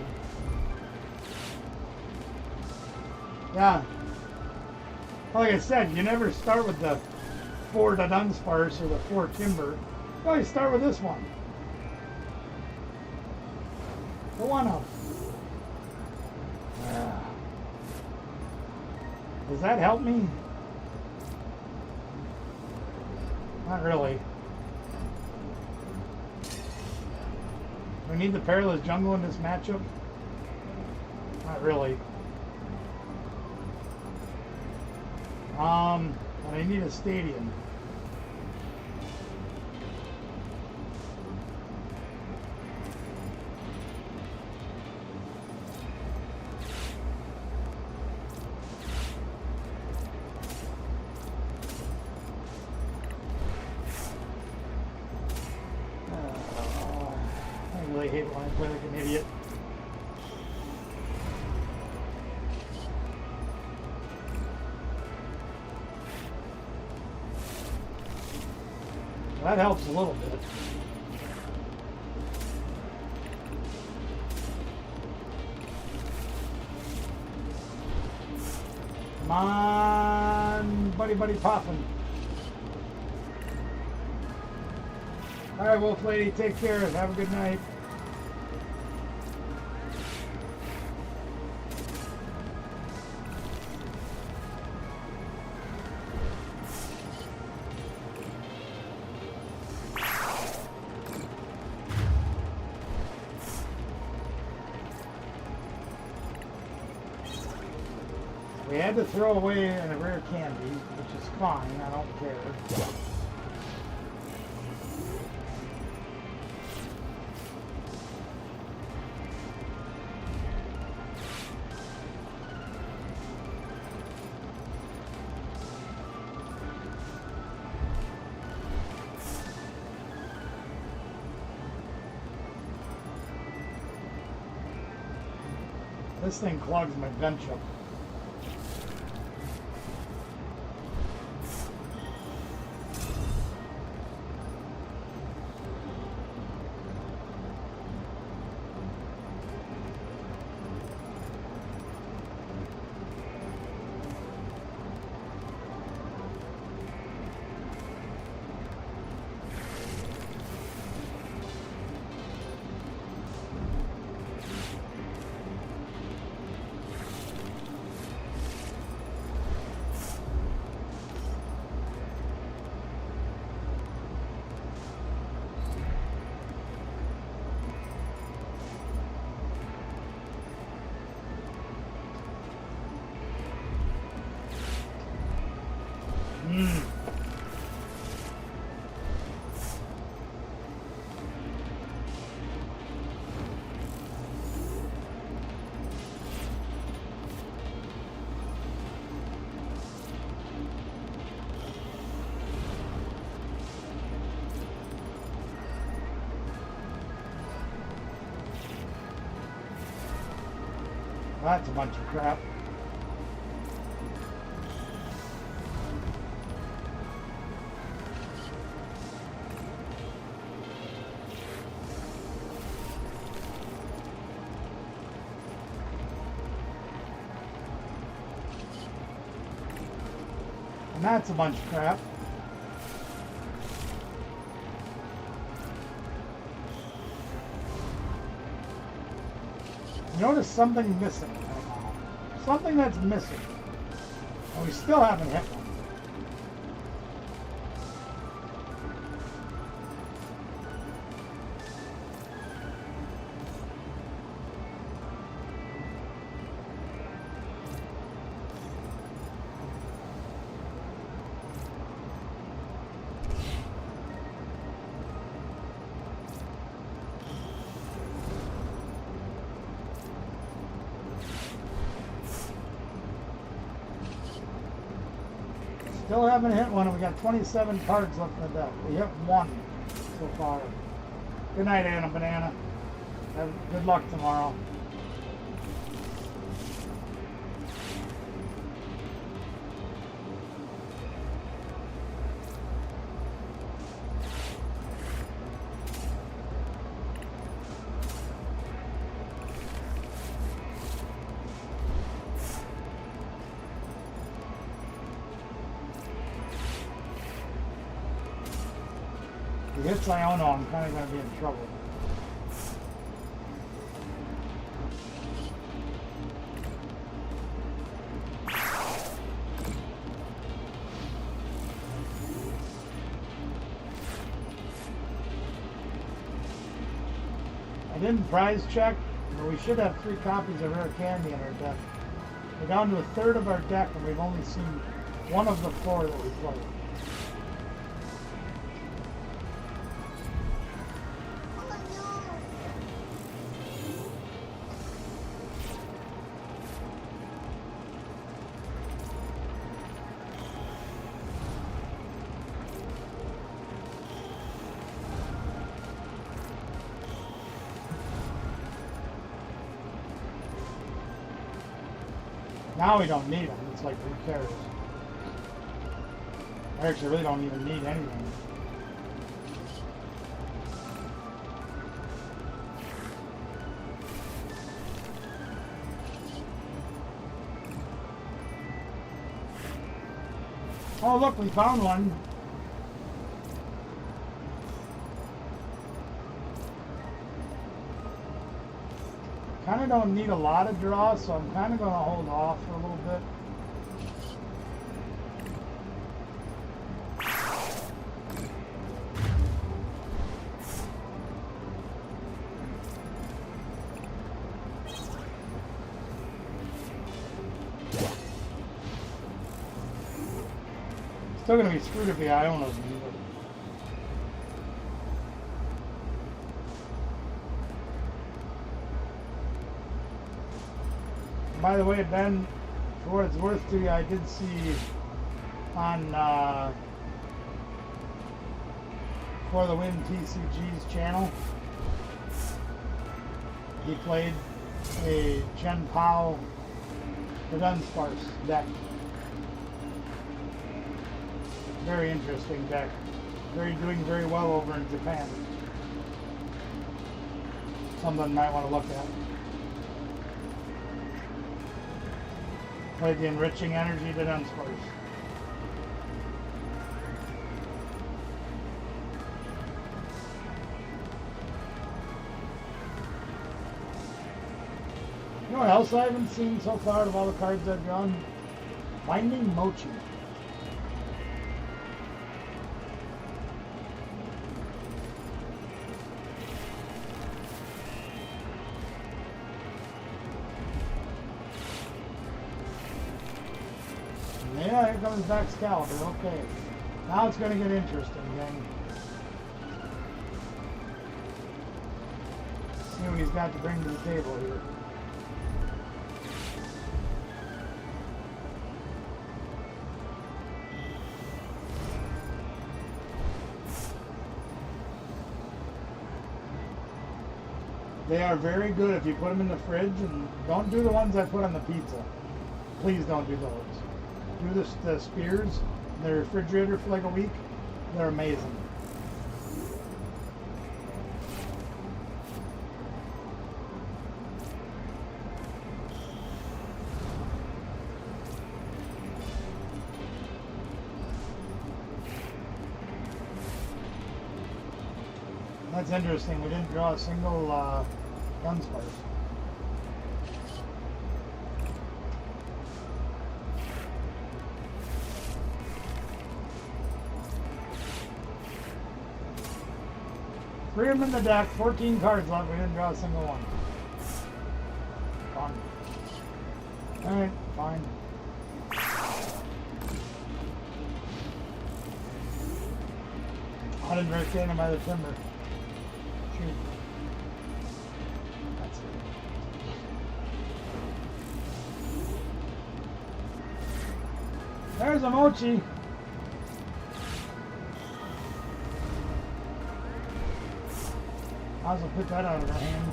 Yeah. Like I said, you never start with the 4 Dunsparce or the 4 Timber. You always start with this one. The one up. Does that help me? Not really. We need the Perilous Jungle in this matchup? Not really. But I need a stadium. I really hate when I play like an idiot. That helps a little bit. Come on, buddy poppin'. All right, Wolf Lady, take care. Have a good night. We had to throw away a rare candy, which is fine. I don't care. This thing clogs my bench up. That's a bunch of crap. And that's a bunch of crap. Notice something missing right now. Something that's missing. And we still haven't hit one. Still haven't hit one, and we got 27 cards left in the deck. We hit one so far. Good night, Anna Banana. Good luck tomorrow. If he hits Iono, I'm kind of going to be in trouble. I didn't prize check, but we should have 3 copies of Rare Candy in our deck. We're down to a third of our deck, and we've only seen one of the 4 that we played. Now we don't need them. It's like, who cares? I actually really don't even need anything. Oh, look, we found one. Kind of don't need a lot of draws, so I'm kind of going to hold off for a little bit. Still going to be screwed if the Ionos need it. By the way, Ben, for what it's worth to you, I did see on For the Win TCG's channel, he played a Chen Pao the Dunsparce deck. Very interesting deck. Doing very well over in Japan. Something you might want to look at. Played the Enriching Energy to Dunsparce. You know what else I haven't seen so far of all the cards I've drawn? Finding Mochi. Yeah, here comes Excalibur. Okay. Now it's going to get interesting, gang. See what he's got to bring to the table here. They are very good if you put them in the fridge, and don't do the ones I put on the pizza. Please don't do those. Do the spears in the refrigerator for like a week. They're amazing. That's interesting. We didn't draw a single Dunsparce. Three of them in the deck, 14 cards left. We didn't draw a single one. Fun. Alright, fine. I didn't really stand him by the timber. Shoot. That's it. There's a Mochi. Might as well put that out of her hand.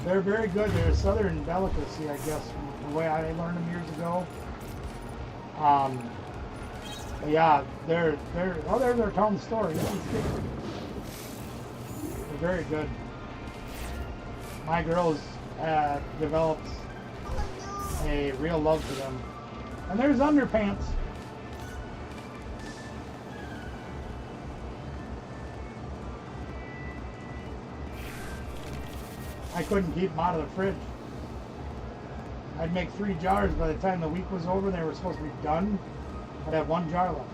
They're very good. They're a southern delicacy, I guess, from the way I learned them years ago. But yeah, they're there's their town story. They're very good. My girls developed a real love for them. And there's underpants. I couldn't keep them out of the fridge. I'd make 3 jars. By the time the week was over, they were supposed to be done. I'd have 1 jar left.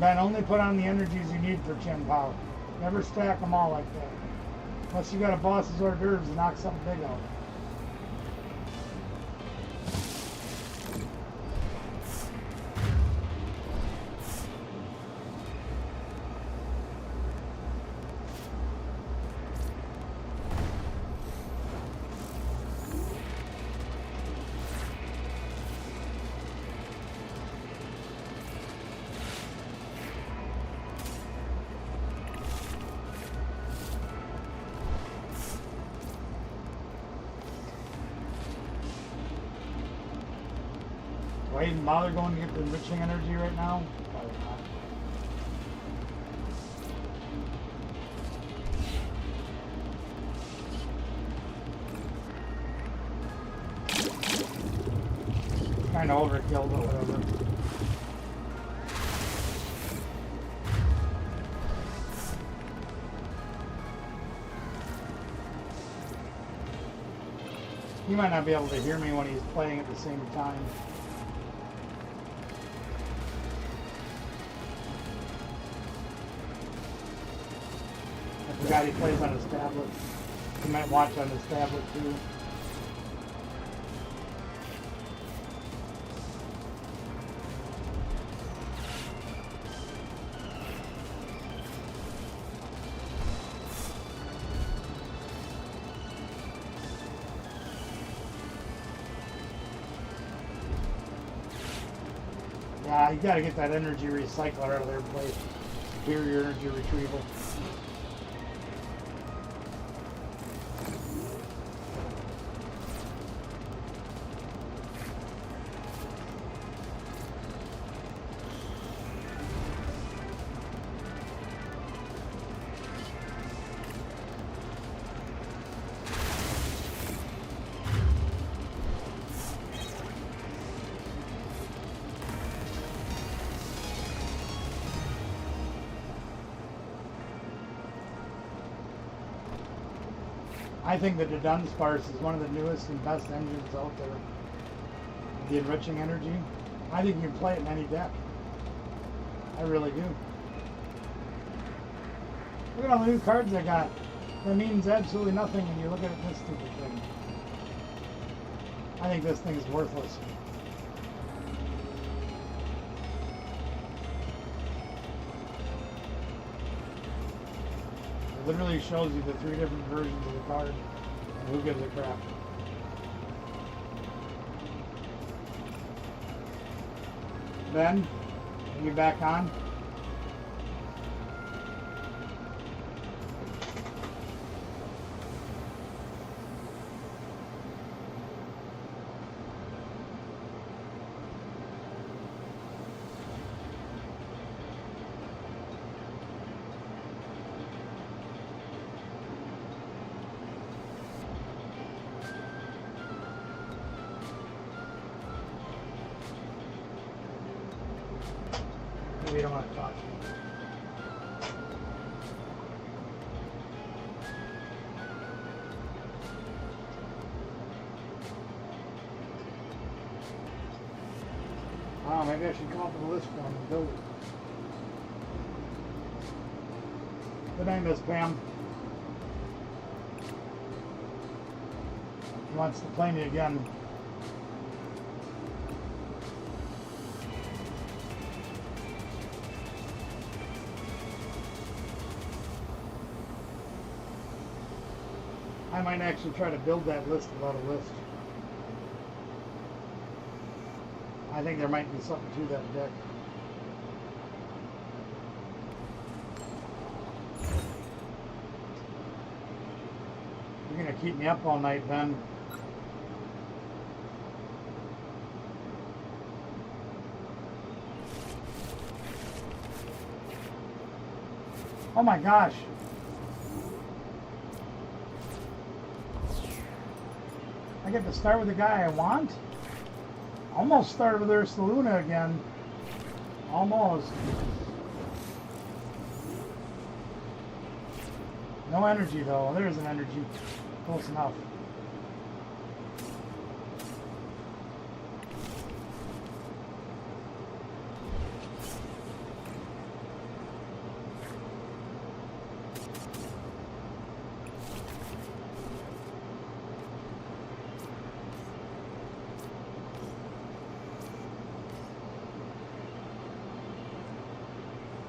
Ben, only put on the energies you need for Chen Pao. Never stack them all like that. Unless you got a boss's hors d'oeuvres and knock something big out. Do I even bother going to get the enriching energy right now? Probably not. Kind of overkill, but whatever. He might not be able to hear me when he's playing at the same time. I forgot he plays on his tablet. He might watch on his tablet too. Yeah, you gotta get that energy recycler out of their place. Superior energy retrieval. I think that the Dunsparce is one of the newest and best engines out there. The enriching energy. I think you can play it in any deck. I really do. Look at all the new cards I got. That means absolutely nothing when you look at this stupid thing. I think this thing is worthless. literally shows you the 3 different versions of the card, and who gives a crap. Ben, are you back on? We don't want to talk. Oh, maybe I should come up with a list for him and build it. Good night, Miss Pam. He wants to play me again. I might actually try to build that list without a list. I think there might be something to that deck. You're gonna keep me up all night, Ben. Oh my gosh. I get to start with the guy I want? Almost started with Ursaluna again. Almost. No energy though. There is an energy. Close enough.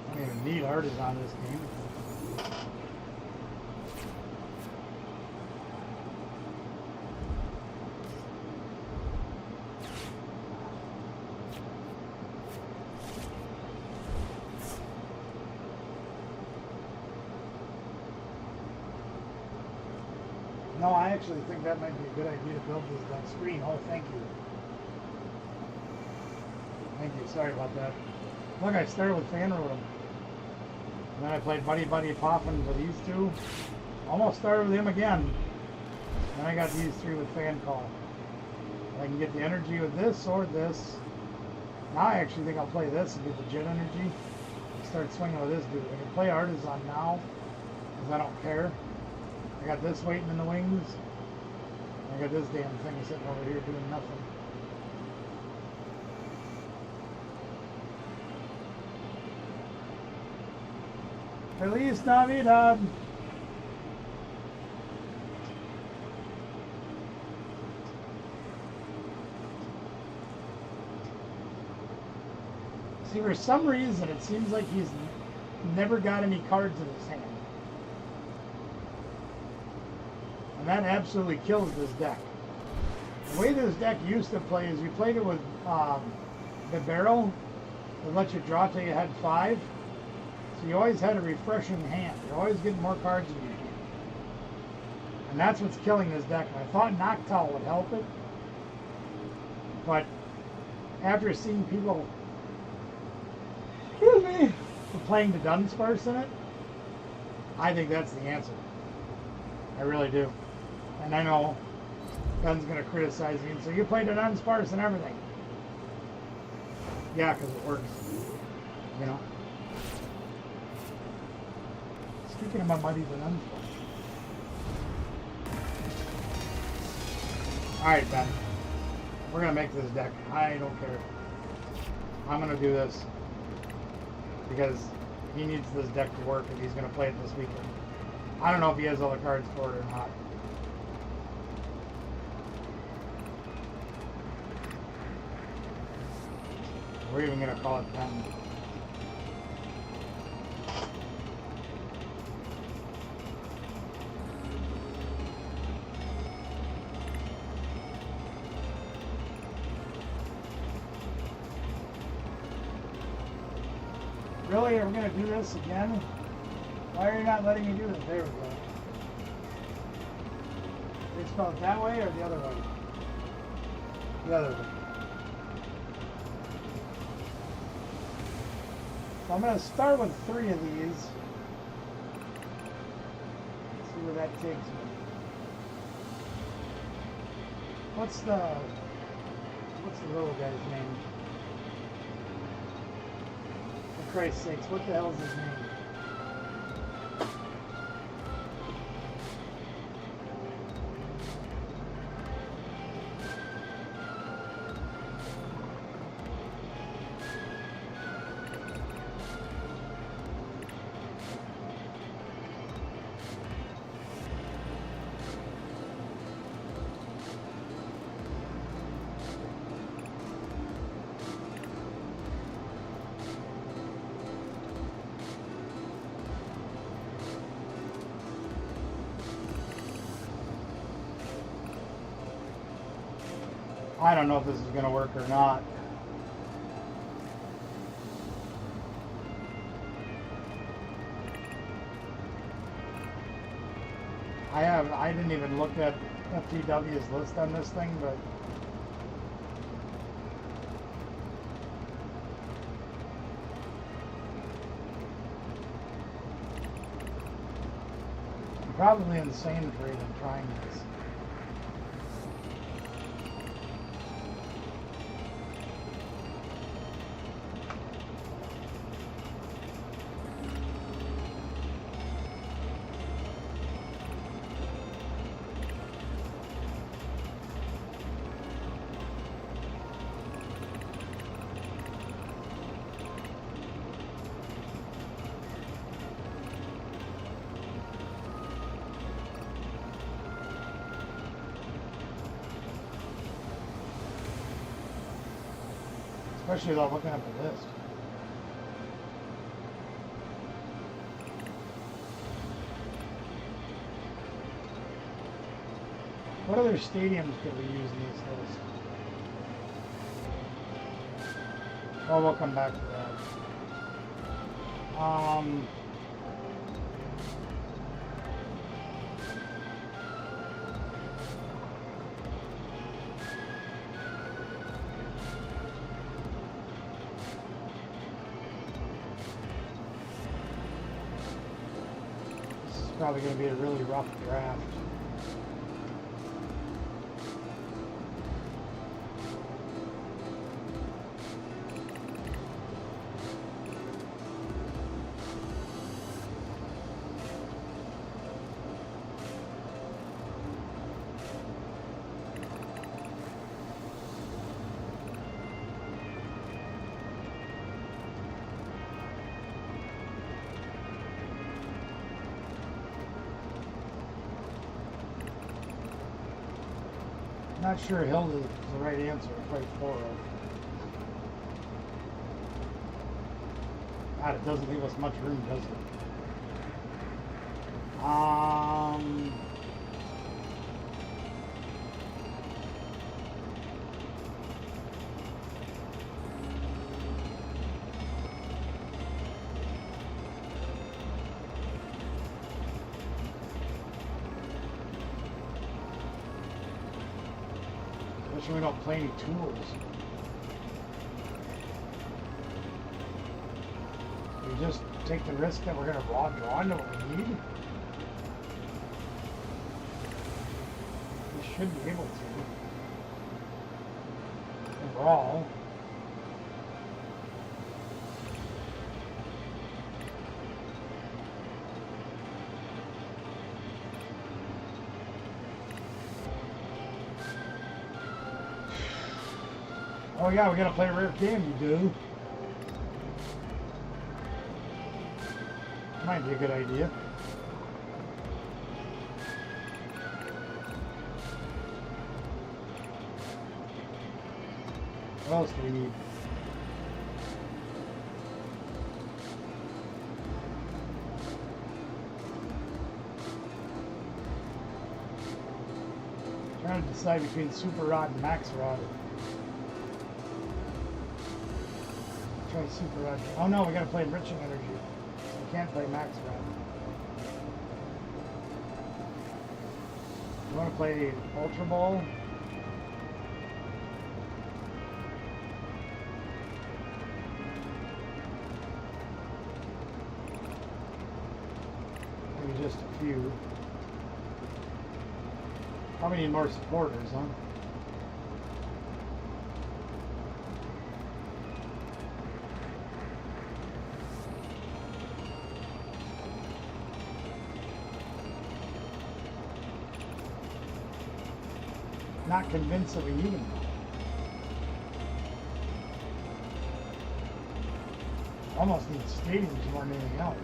I don't even need artists on this game. No, I actually think that might be a good idea to build this on screen. Oh, thank you. Thank you. Sorry about that. Look, I started with Fan Rotom. And then I played Buddy Buddy Poffin with these two. Almost started with him again. Then I got these 3 with Fan Call. I can get the energy with this or this. Now I actually think I'll play this and get the Jet energy. Start swinging with this dude. I can play Artisan now because I don't care. I got this waiting in the wings. I got this damn thing sitting over here doing nothing. Feliz Navidad! See, for some reason, it seems like he's never got any cards in his hand. And that absolutely kills this deck. The way this deck used to play is you played it with the barrel that lets you draw till you had 5. So you always had a refreshing hand. You're always getting more cards in your hand. And that's what's killing this deck. And I thought Noctowl would help it. But after seeing people, excuse me, playing the Dunsparce in it, I think that's the answer. I really do. And I know Ben's going to criticize me and say, you played an Dunsparce and everything. Yeah, because it works. You know? Speaking about Muddies and Dunsparce. Alright, Ben. We're going to make this deck. I don't care. I'm going to do this. Because he needs this deck to work if he's going to play it this weekend. I don't know if he has all the cards for it or not. We're even going to call it 10. Really? Are we gonna do this again? Why are you not letting me do this? There we go. They spell it that way or the other way? The other way. So I'm gonna start with 3 of these. See where that takes me. What's the little guy's name? For Christ's sakes, what the hell is his name? I don't know if this is going to work or not. I didn't even look at FTW's list on this thing, but I'm probably insane for even trying this. Especially without looking at the list. What other stadiums could we use in these lists? Oh, we'll come back to that. Probably going to be a really rough draft. Not sure Hilda is the right answer to play 4 of. God, it doesn't leave us much room, does it? We don't play any tools. We just take the risk that we're going to raw draw into what we need. We should be able to. Overall. Oh yeah, we gotta play a rare game, you do. Might be a good idea. What else do we need? Trying to decide between Super Rod and Max Rod. play Super Red. Oh no, we gotta play Enriching Energy. We can't play Max Red. You wanna play Ultra Ball? Maybe just a few. Probably need more supporters, huh? Not convinced that we need them. Almost need stadiums more than anything else.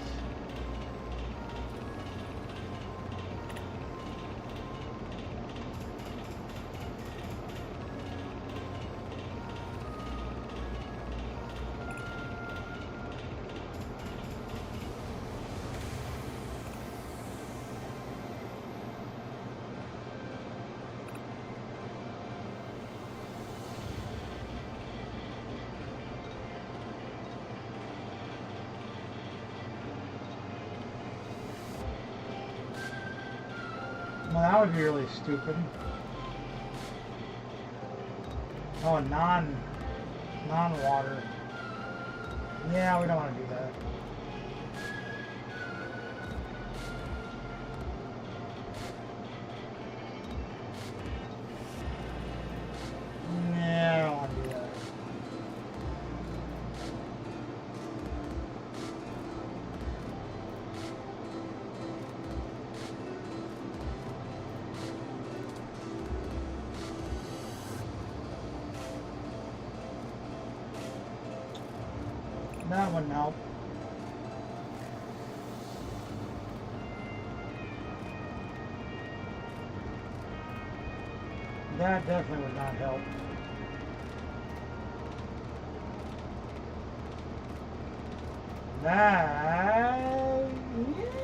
Well, that would be really stupid. Oh, non-water. Yeah, we don't want to do that. Yeah, I don't want to do that. That wouldn't help. That definitely would not help. That... yeah.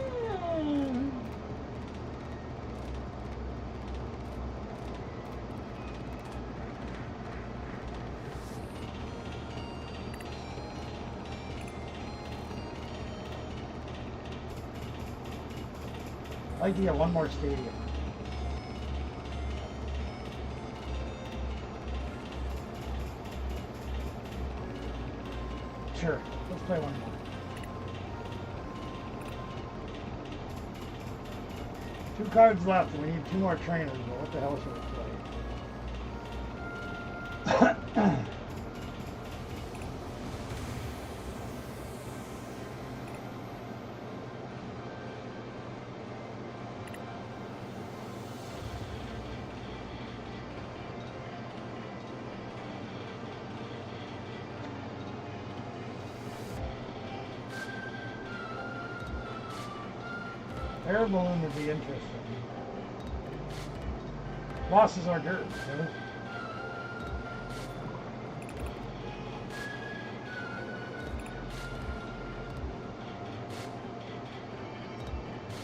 I'd like to get one more stadium. Sure, let's play one more. 2 cards left, and we need 2 more trainers, but what the hell should we play? Air balloon would be interesting. Losses are dirt, so.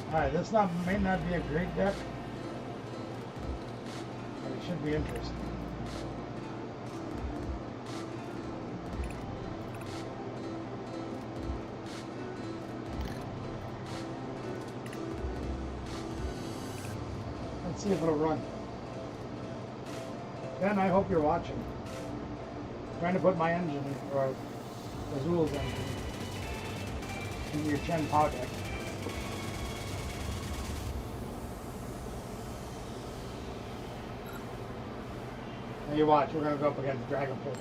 Alright, this may not be a great deck, but it should be interesting. See if it'll run. Ben, I hope you're watching. I'm trying to put my engine, or Azul's engine, in your Chen Pow deck. Now you watch, we're going to go up against Dragon Pit.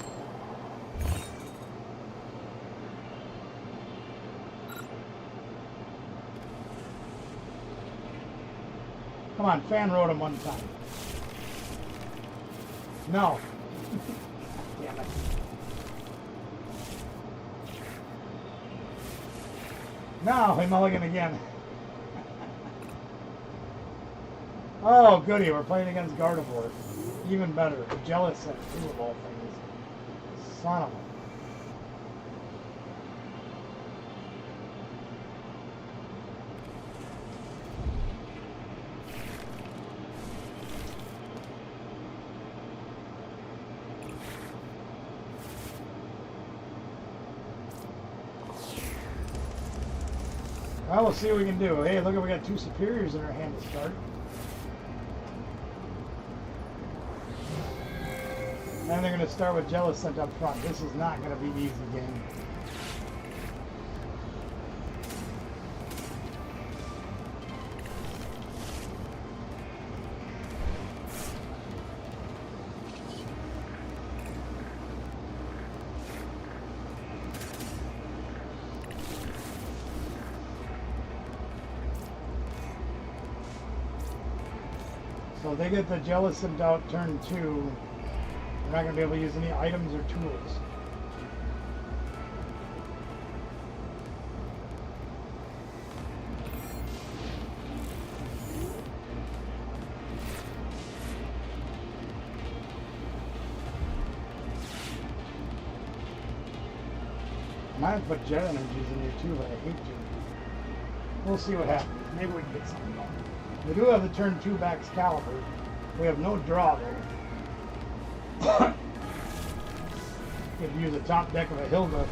Come on, fan rode him one time. No. Damn it. No, he mulligan again. Oh, goody, we're playing against Gardevoir. Even better. A jealous set, too, of all things. Son of a... Well, we'll see what we can do. Hey, look, we got 2 superiors in our hand to start. And they're going to start with Jellicent up front. This is not going to be easy game. So they get the Jellicent out turn 2. They're not going to be able to use any items or tools. Might have put jet energies in here too, but I hate to. We'll see what happens. Maybe we can get something going. We do have the turn 2 back Excalibur. We have no draw though. Could use the top deck of a Hilda.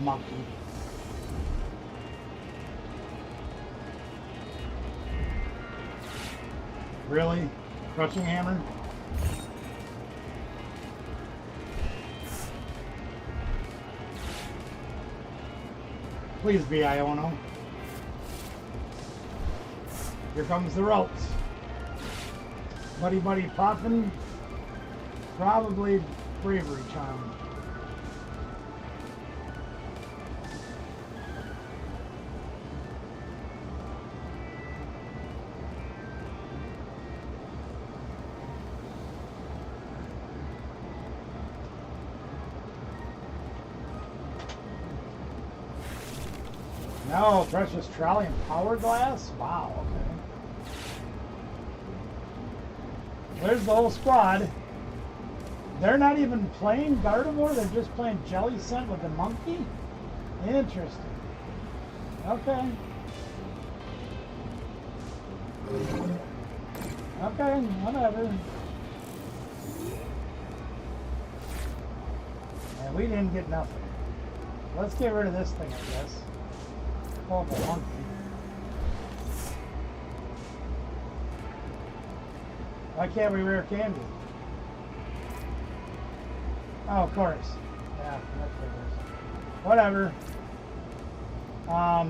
Monkey. Really? Crushing Hammer? Please be Iono. Here comes the ropes. Buddy Buddy Poppin'. Probably Bravery Charm. No, Precious Trolley and Power Glass? Wow, okay. There's the whole squad. They're not even playing Gardevoir, they're just playing Jellicent with the monkey? Interesting. Okay. Okay, whatever. And we didn't get nothing. Let's get rid of this thing, I guess. Oh, the monkey. Why can't we rare candy? Oh, of course. Yeah, that figures. Whatever. Yeah,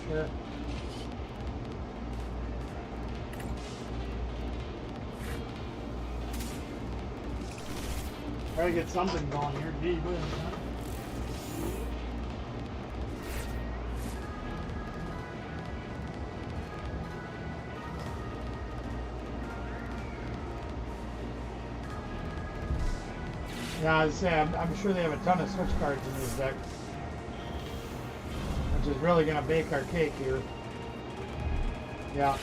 sure. Try to get something going here. Gee whiz, huh? Yeah, I was saying, I'm sure they have a ton of switch cards in this deck, which is really going to bake our cake here. Yeah.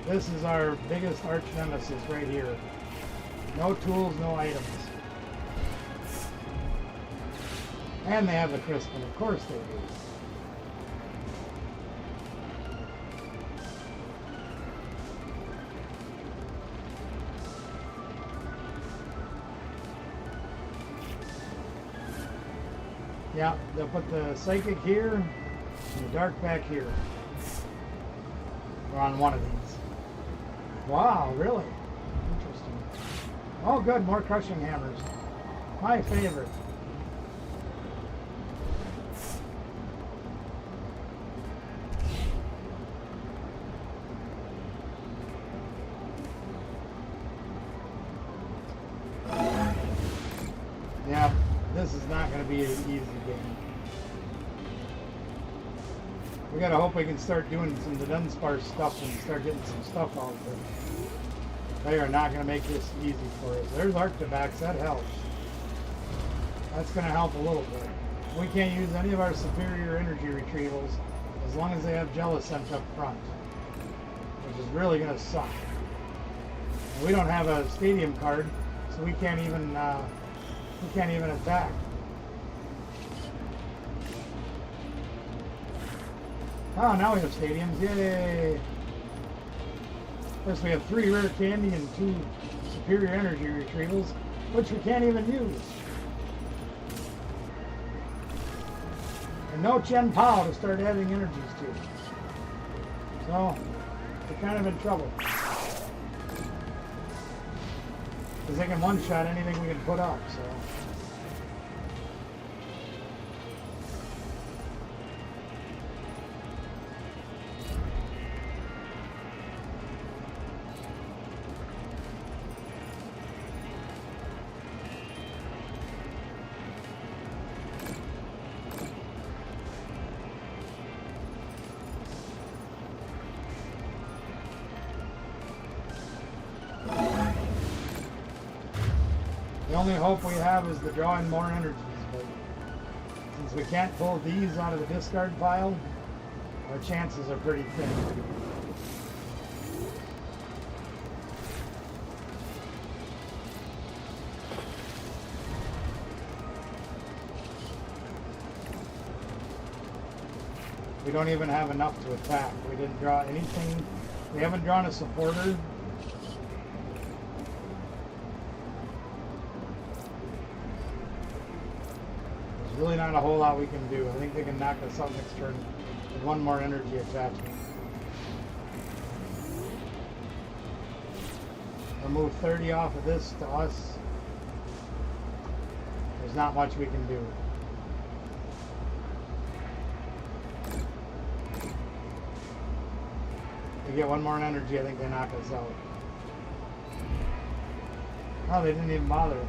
This is our biggest arch nemesis right here. No tools, no items. And they have the Crispin, of course they do. Yeah, they'll put the Psychic here and the Dark back here. Or on one of these. Wow, really? Interesting. Oh good, more Crushing Hammers. My favorite. Yeah, this is not going to be an easy game. We gotta hope we can start doing some of the Dunsparce stuff and start getting some stuff out there. They are not gonna make this easy for us. There's Arctivax, that helps. That's gonna help a little bit. We can't use any of our superior energy retrievals as long as they have Jellicent up front, which is really gonna suck. We don't have a stadium card, so we can't even attack. Oh, now we have stadiums. Yay! Of course, we have 3 rare candy and 2 superior energy retrievals, which we can't even use. And no Chen Pao to start adding energies to. So, we're kind of in trouble. Because they can one-shot anything we can put up, so. The only hope we have is the drawing more energies, but since we can't pull these out of the discard pile, our chances are pretty thin. We don't even have enough to attack. We didn't draw anything. We haven't drawn a supporter. Really not a whole lot we can do. I think they can knock us out next turn with one more energy attachment. Remove 30 off of this to us. There's not much we can do. If we get one more energy, I think they knock us out. Oh, they didn't even bother.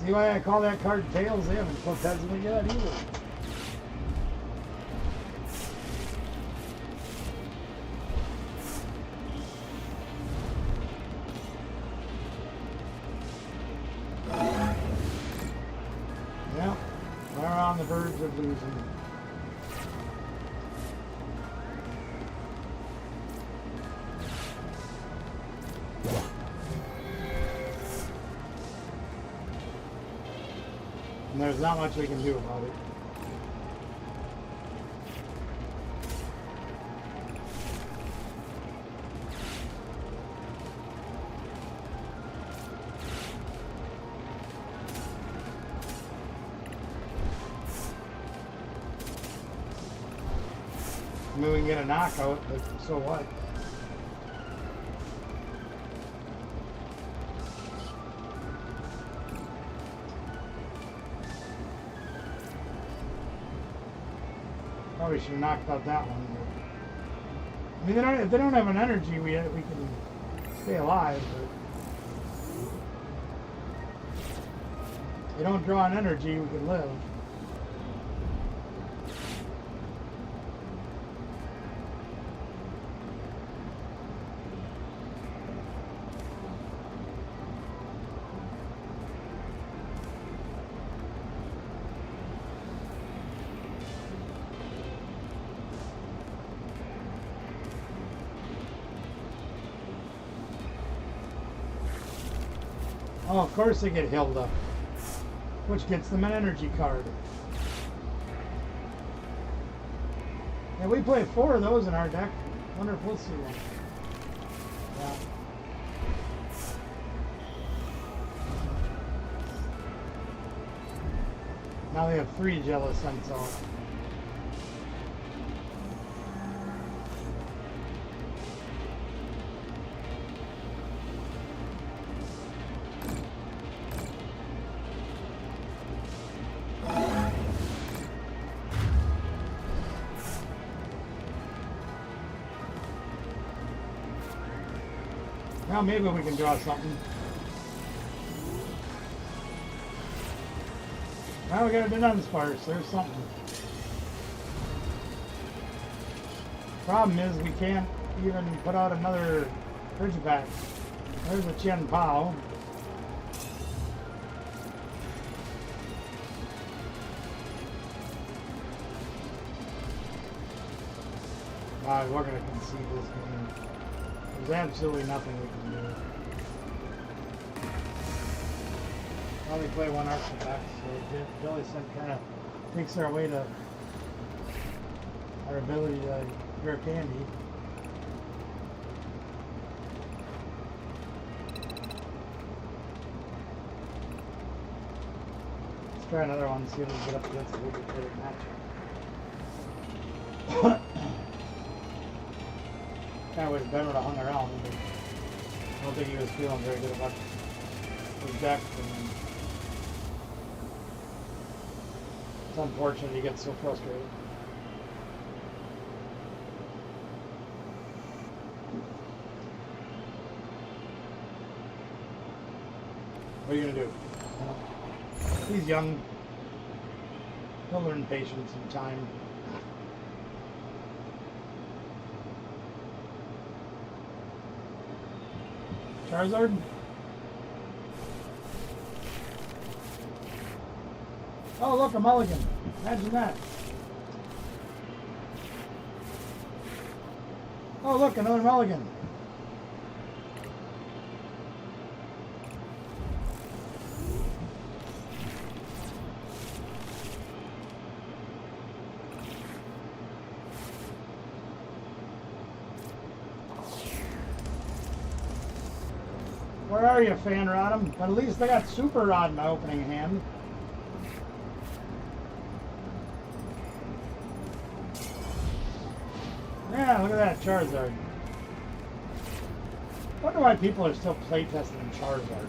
See why I call that card Tails? They haven't flipped heads with me yet either. Yep, we're on the verge of losing. And there's not much we can do about it. I mean, we can get a knockout, but so what? Probably should have knocked out that one. But, I mean, if they don't have an energy, we can stay alive. But if they don't draw an energy, we can live. Oh, of course they get Hilda, which gets them an energy card. Yeah, we play 4 of those in our deck. Wonder if we'll see one. Yeah. Now they have 3 Jealous Sentinel. Now maybe we can draw something. Now we got a Dunsparce. There's something. Problem is we can't even put out another Ridgeback. There's a Chen Pao. We're going to concede this game. There's absolutely nothing we can do. Well, we play one Architect, so Jellicent kind of takes our way to our ability to draw candy. Let's try another one, see if we can get up against a little bit better match. Kind of wish Ben would have hung around, but I don't think he was feeling very good about his deck. And it's unfortunate he gets so frustrated. What are you gonna do? He's young. He'll learn patience and time. Charizard? Oh, look, a mulligan. Imagine that. Oh, look, another mulligan. Where are you, Fan Rodham? But at least I got Super Rod in my opening hand. Yeah, look at that Charizard. Wonder why people are still playtesting Charizard.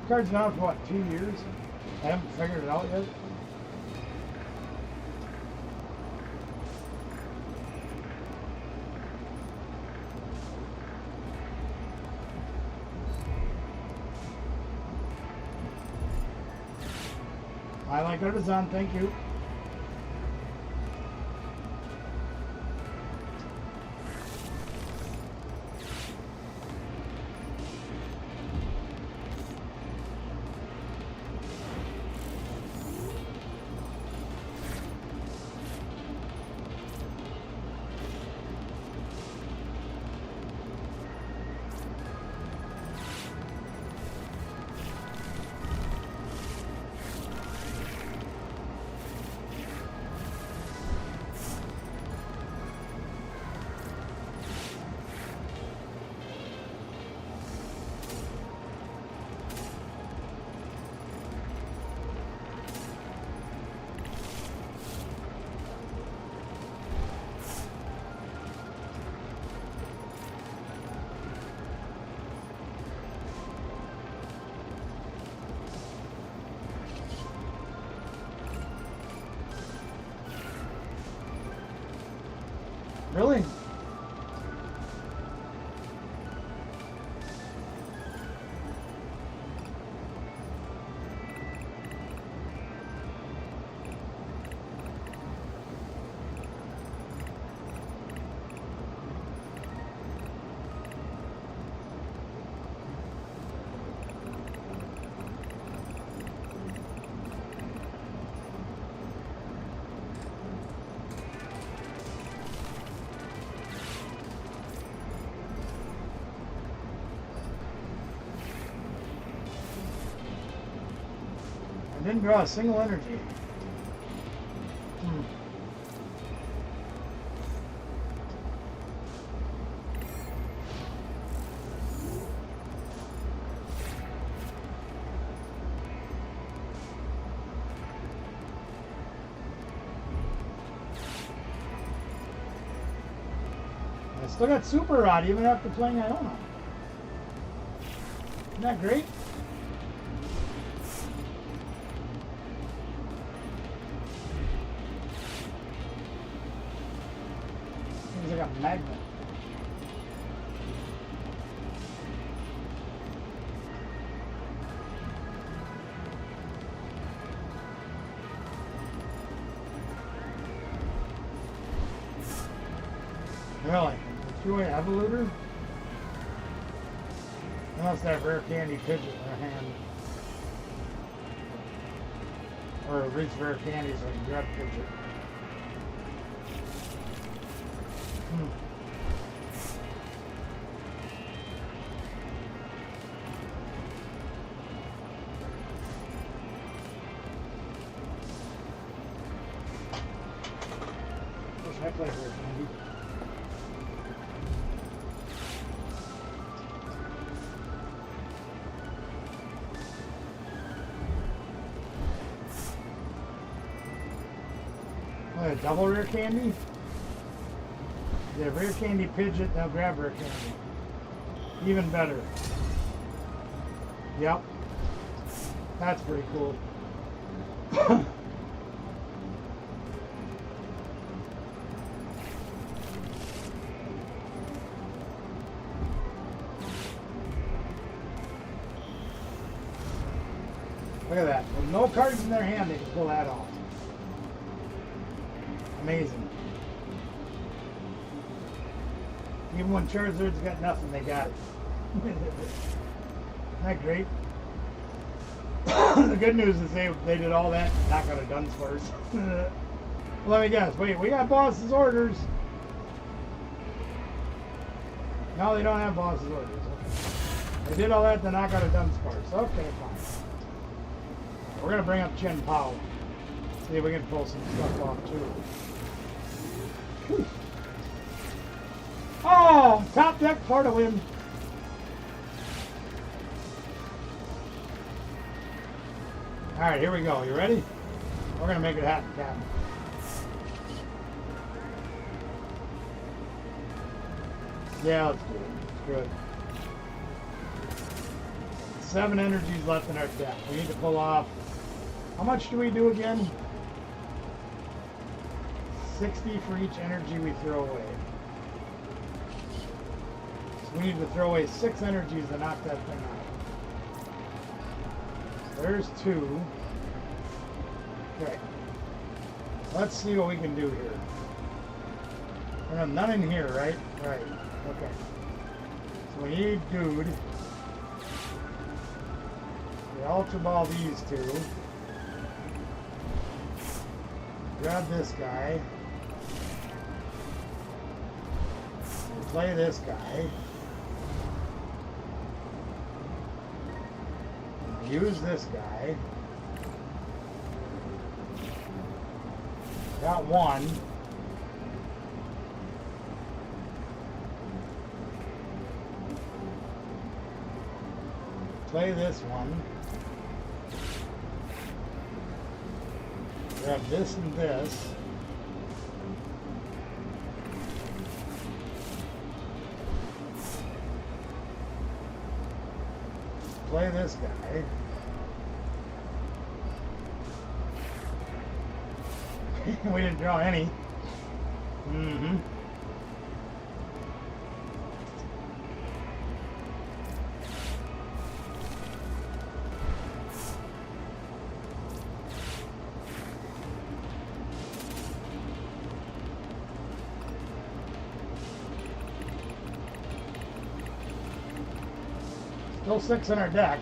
The card's been out for what, 2 years? I haven't figured it out yet. I like Artisan, thank you. Really? I didn't draw a single energy. I still got Super Rod even after playing Iona. Isn't that great? Seems like a magnet. Really? Threw away Evolutor? Unless that rare candy Pidgeot in her hand. Or reach rare candies like grab Pidgeot. Wish I played rare candy. a double rare candy? They have rare candy Pidgeot, they'll grab rare candy. Even better. Yep. That's pretty cool. Look at that. With no cards in their hand, they can pull that off. Amazing. Even when Charizard's got nothing, they got it. Isn't that great? The good news is they did all that and not got a Dunsparce. Let me guess. Wait, we got boss's orders. No, they don't have boss's orders. Okay. They did all that to knock out a Dunsparce. Okay, fine. We're going to bring up Chen Pao. See if we can pull some stuff off too. Whew. Oh, top deck part of win. Alright, here we go. You ready? We're going to make it happen, Captain. Yeah, let's do it. Good. 7 energies left in our deck. We need to pull off. How much do we do again? 60 for each energy we throw away. So we need to throw away 6 energies to knock that thing out. There's 2. Okay. Let's see what we can do here. None in here, right? Right. Okay. So we need Dude. We Ultra Ball these 2. Grab this guy. Play this guy. Use this guy. Got 1. Play this one. Grab this and this. Play this guy. We didn't draw any. Mm-hmm. Still 6 in our deck.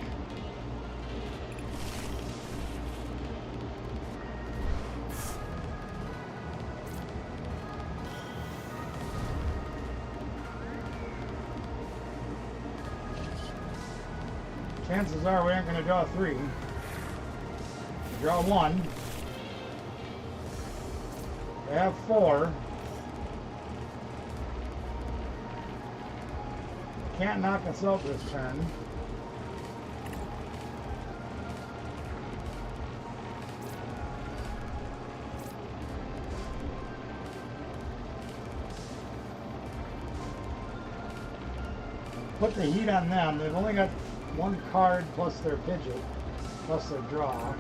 Chances are we aren't going to draw 3. Draw 1. We have 4. Can't knock us out this turn. Put the heat on them. They've only got 1 card plus their Pidgeot, plus their draw.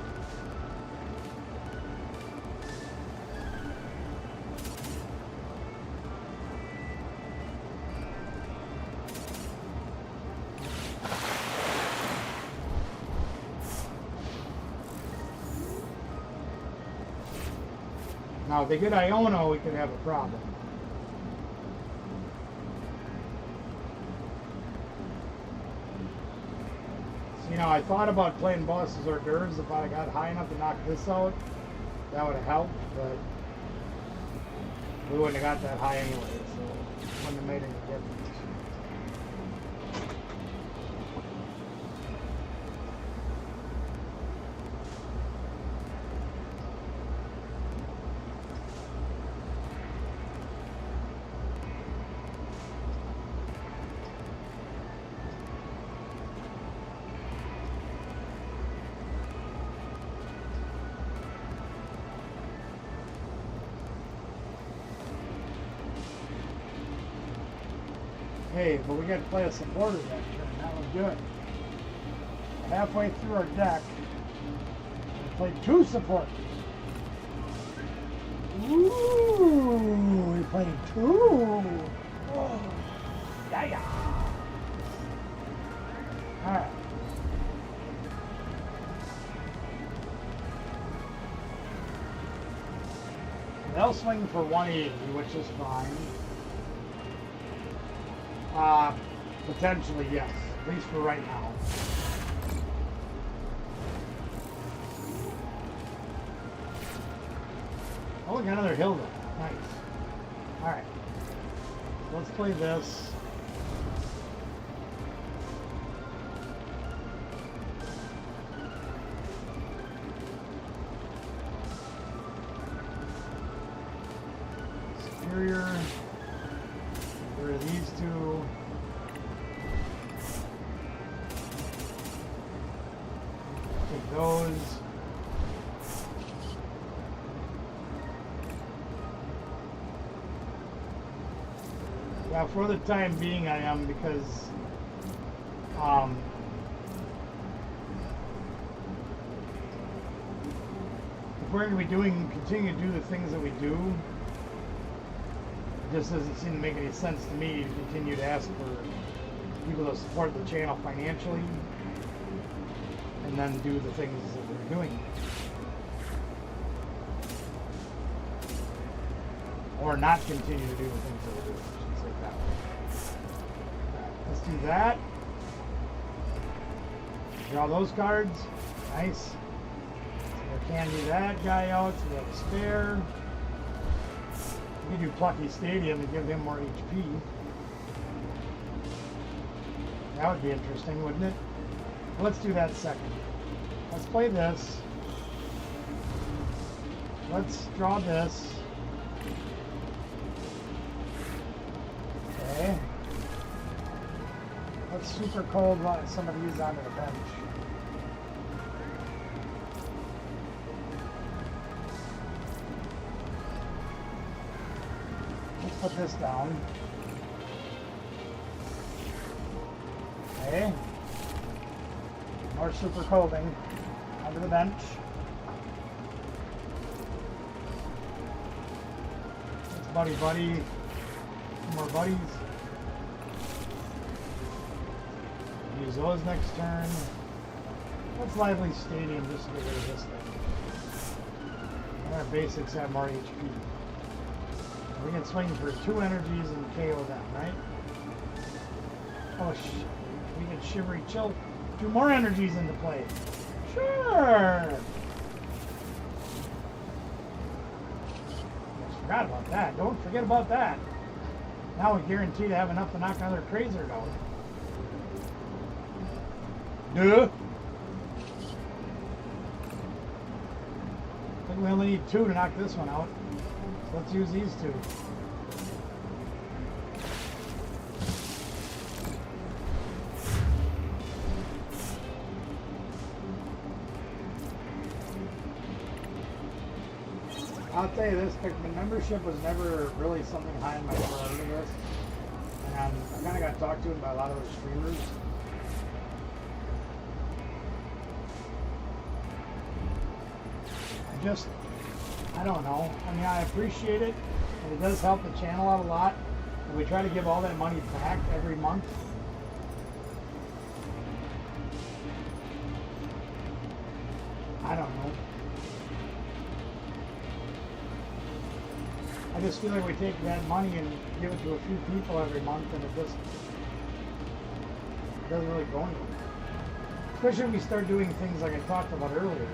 Now, if they get Iono, we could have a problem. You know, I thought about playing Boss's Hors d'oeuvres if I got high enough to knock this out. That would have helped, but we wouldn't have got that high anyway, so it wouldn't have made any difference. Okay, but we got to play a supporter that turn. That was good. Halfway through our deck, we played 2 supporters. Ooh, we played 2. Oh, yeah. All right. They'll swing for 180, which is fine. Potentially, yes. At least for right now. Oh, look, another Hilda. Nice. Alright. Let's play this. Superior. Get rid of these 2. Take those. Yeah, for the time being I am, because if we're going to be continue to do the things that we do, it just doesn't seem to make any sense to me to continue to ask for people to support the channel financially and then do the things that we're doing. Or not continue to do the things that we're doing. That way. Right, let's do that. Draw those cards. Nice. So we can do that guy out, so we have a spare. We can do Plucky Stadium to give him more HP. That would be interesting, wouldn't it? Let's do that second. Let's play this. Let's draw this. Okay. Let's super cold some of these onto the bench. Let's put this down. Okay. More super colding onto the bench. Let's buddy. More buddies. Use those next turn. Let's Lively Stadium just to get rid of this thing. And our basics have more HP. We can swing for 2 energies and KO them, right? Oh shit. We can Shivery Chill 2 more energies into play. Sure! Just forgot about that. Don't forget about that. Now we guarantee to have enough to knock another Crazer down. Duh! I think we only need 2 to knock this one out. So let's use these 2. I'll tell you this, Pikmin membership was never really something high on my priority list. And I kind of got talked to by a lot of those streamers. I don't know. I mean, I appreciate it, and it does help the channel out a lot. And we try to give all that money back every month. I don't know. I just feel like we take that money and give it to a few people every month, and it just doesn't really go anywhere. Especially when we start doing things like I talked about earlier.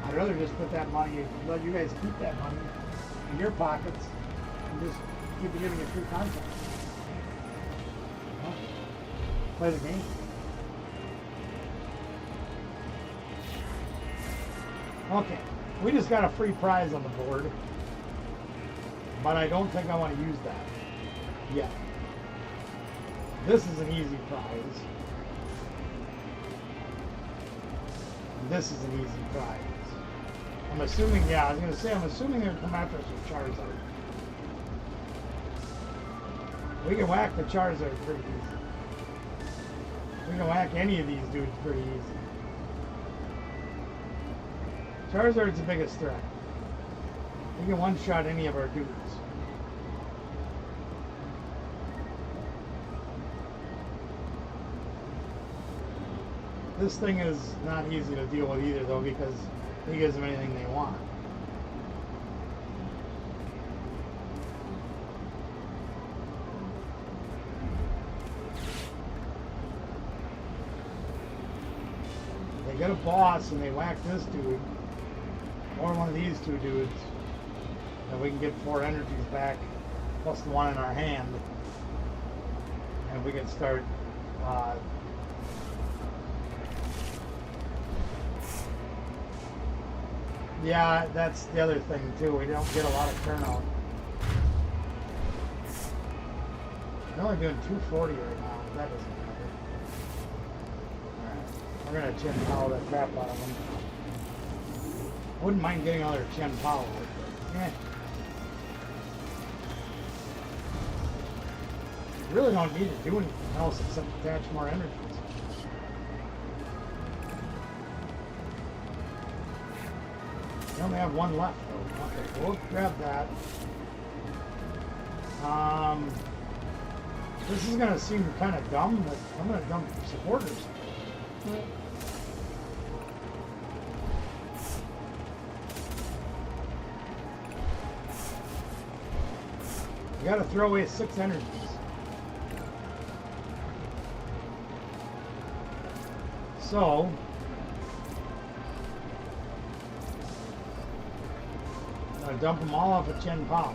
I'd rather just put that money, let you guys keep that money in your pockets, and just keep giving you free content. You know? Play the game. Okay, we just got a free prize on the board, but I don't think I want to use that yet. This is an easy prize. This is an easy prize. I'm assuming, yeah, I was going to say, I'm assuming they're going to come after us with Charizard. We can whack the Charizard pretty easy. We can whack any of these dudes pretty easy. Charizard's the biggest threat. We can one-shot any of our dudes. This thing is not easy to deal with either, though, because he gives them anything they want. They get a boss and they whack this dude, or one of these two dudes, and we can get 4 energies back, plus the one in our hand, and we can start yeah, that's the other thing too. We don't get a lot of turnout. We're only doing 240 right now. That doesn't matter. Alright. We're gonna Chin Power that crap out of them. Wouldn't mind getting another Chin Power, but really don't need to do anything else except attach more energies. We only have one left though. Okay, we'll grab that. This is gonna seem kind of dumb, but I'm gonna dump supporters. You gotta throw away 6 energies. So I'm gonna dump them all off of Chen Pao.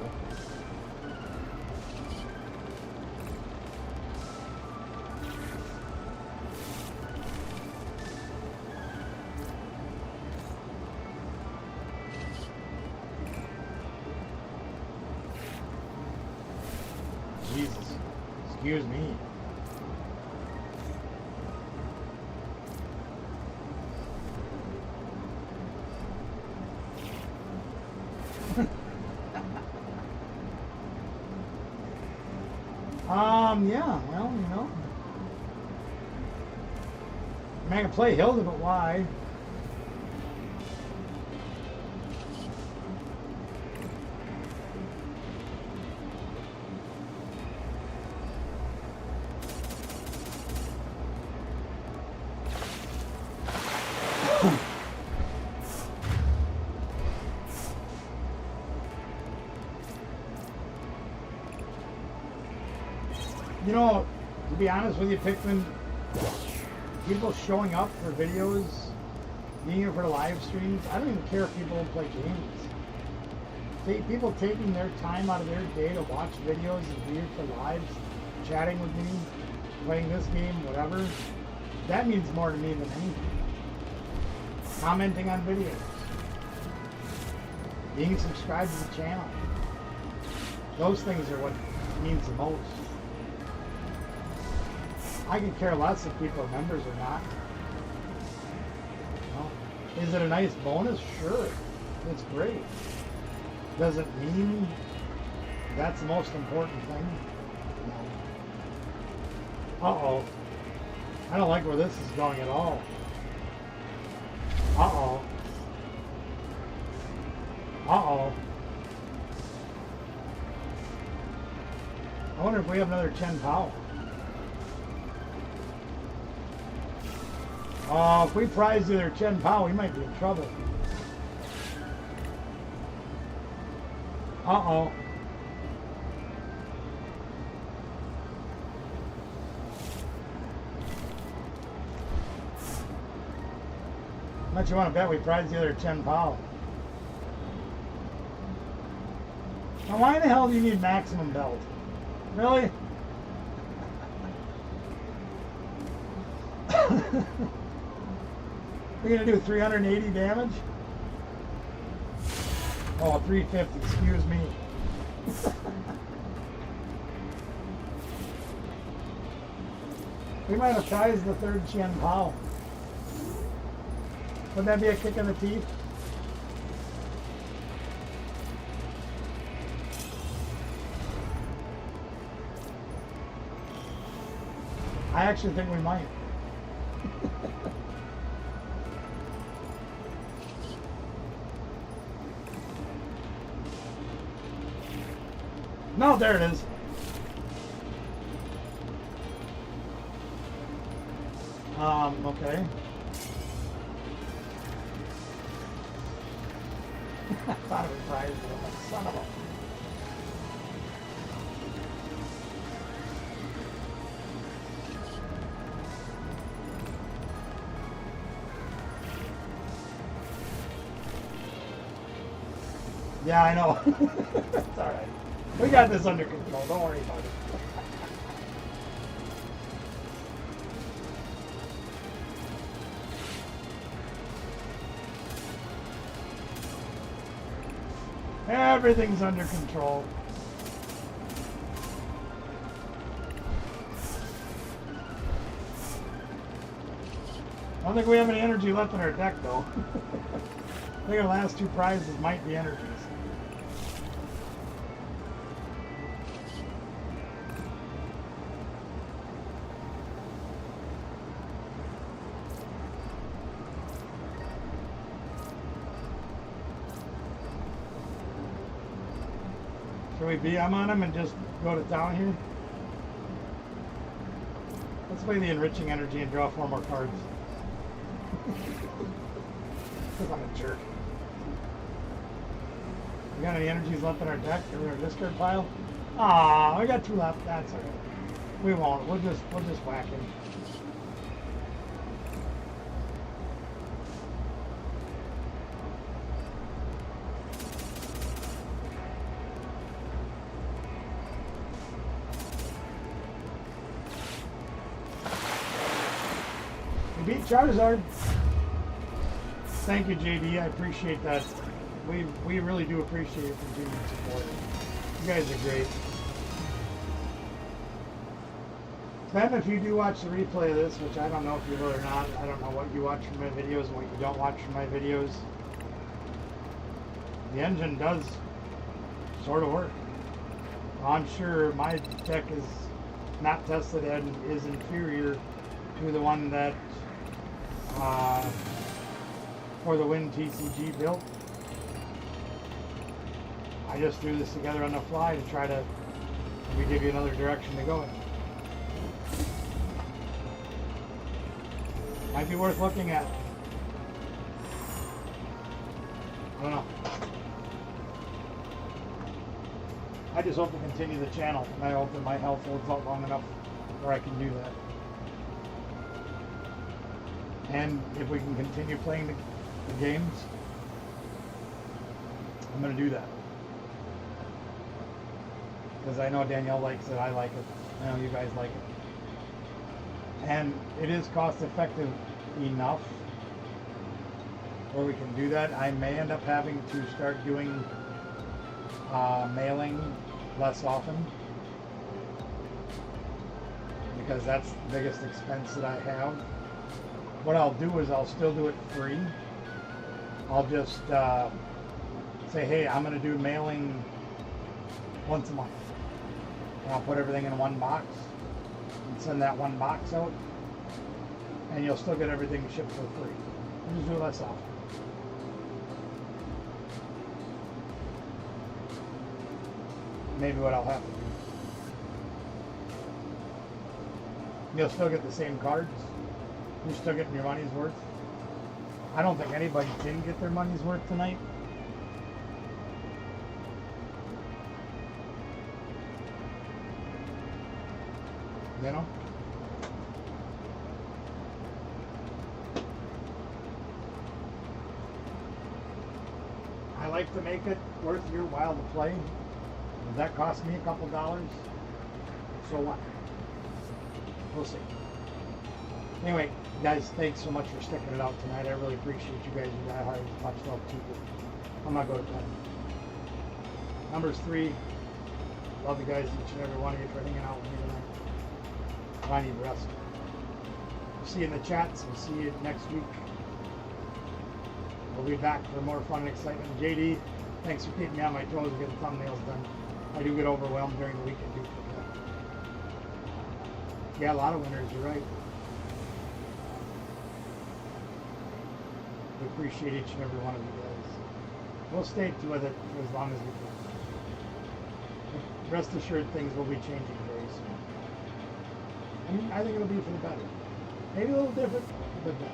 Jesus, excuse me. Yeah, well, you know. I mean, I can play Hilda, but why? You know, to be honest with you, Pikmin, people showing up for videos, being here for the live streams, I don't even care if people don't play games. People taking their time out of their day to watch videos and be here for lives, chatting with me, playing this game, whatever, that means more to me than anything. Commenting on videos, being subscribed to the channel, those things are what means the most. I can care less if people are members or not. You know? Is it a nice bonus? Sure. It's great. Does it mean that's the most important thing? No. Uh-oh. I don't like where this is going at all. Uh-oh. Uh-oh. I wonder if we have another Chen Pao. Oh, if we prize either Chen Pao, we might be in trouble. Uh-oh. How much you want to bet we prize the other Chen Pao? Now why the hell do you need maximum belt? Really? We're gonna do 380 damage? Oh, 350, excuse me. We might have prized the third Chen Pao. Wouldn't that be a kick in the teeth? I actually think we might. No, there it is. Okay. I thought it was prize, but I'm like, son of a... Yeah, I know. It's alright. We got this under control. Don't worry about it. Everything's under control. I don't think we have any energy left in our deck, though. I think our last two prizes might be energies. Should we BM on him and just go to town here? Let's play the enriching energy and draw 4 more cards. Because I'm a jerk. We got any energies left in our deck or our discard pile? Ah, we got 2 left. That's alright. We won't. We'll just whack him. We beat Charizard. Thank you, JD. I appreciate that. We really do appreciate your continued support. You guys are great. Ben, if you do watch the replay of this, which I don't know if you will or not, I don't know what you watch from my videos and what you don't watch from my videos. The engine does sort of work. I'm sure my deck is not tested and is inferior to the one that for the Win TCG built. I just threw this together on the fly to try to maybe give you another direction to go in. Might be worth looking at. I don't know. I just hope to continue the channel, and I hope that my health holds out long enough where I can do that. And if we can continue playing the games, I'm going to do that. Because I know Danielle likes it, I like it, I know you guys like it. And it is cost effective enough where we can do that. I may end up having to start doing mailing less often, because that's the biggest expense that I have. What I'll do is I'll still do it free. I'll just say, hey, I'm going to do mailing once a month. And I'll put everything in one box and send that one box out. And you'll still get everything shipped for free. I'll just do it less often. Maybe what I'll have to do. You'll still get the same cards. You're still getting your money's worth. I don't think anybody didn't get their money's worth tonight. You know? I like to make it worth your while to play. If that cost me a couple dollars, so what? We'll see. Anyway, guys, thanks so much for sticking it out tonight. I really appreciate you guys. You got hard. Much love to you. I'm not going to bed. Numbers 3. Love you guys, each and every one of you, for hanging out with me tonight. I need rest. See you in the chats. We'll see you next week. We'll be back for more fun and excitement. JD, thanks for keeping me on my toes and getting thumbnails done. I do get overwhelmed during the week and do forget. Yeah, a lot of winners, you're right. We appreciate each and every one of you guys. We'll stay with it for as long as we can. But rest assured, things will be changing very soon. I mean, I think it'll be for the better. Maybe a little different, but better.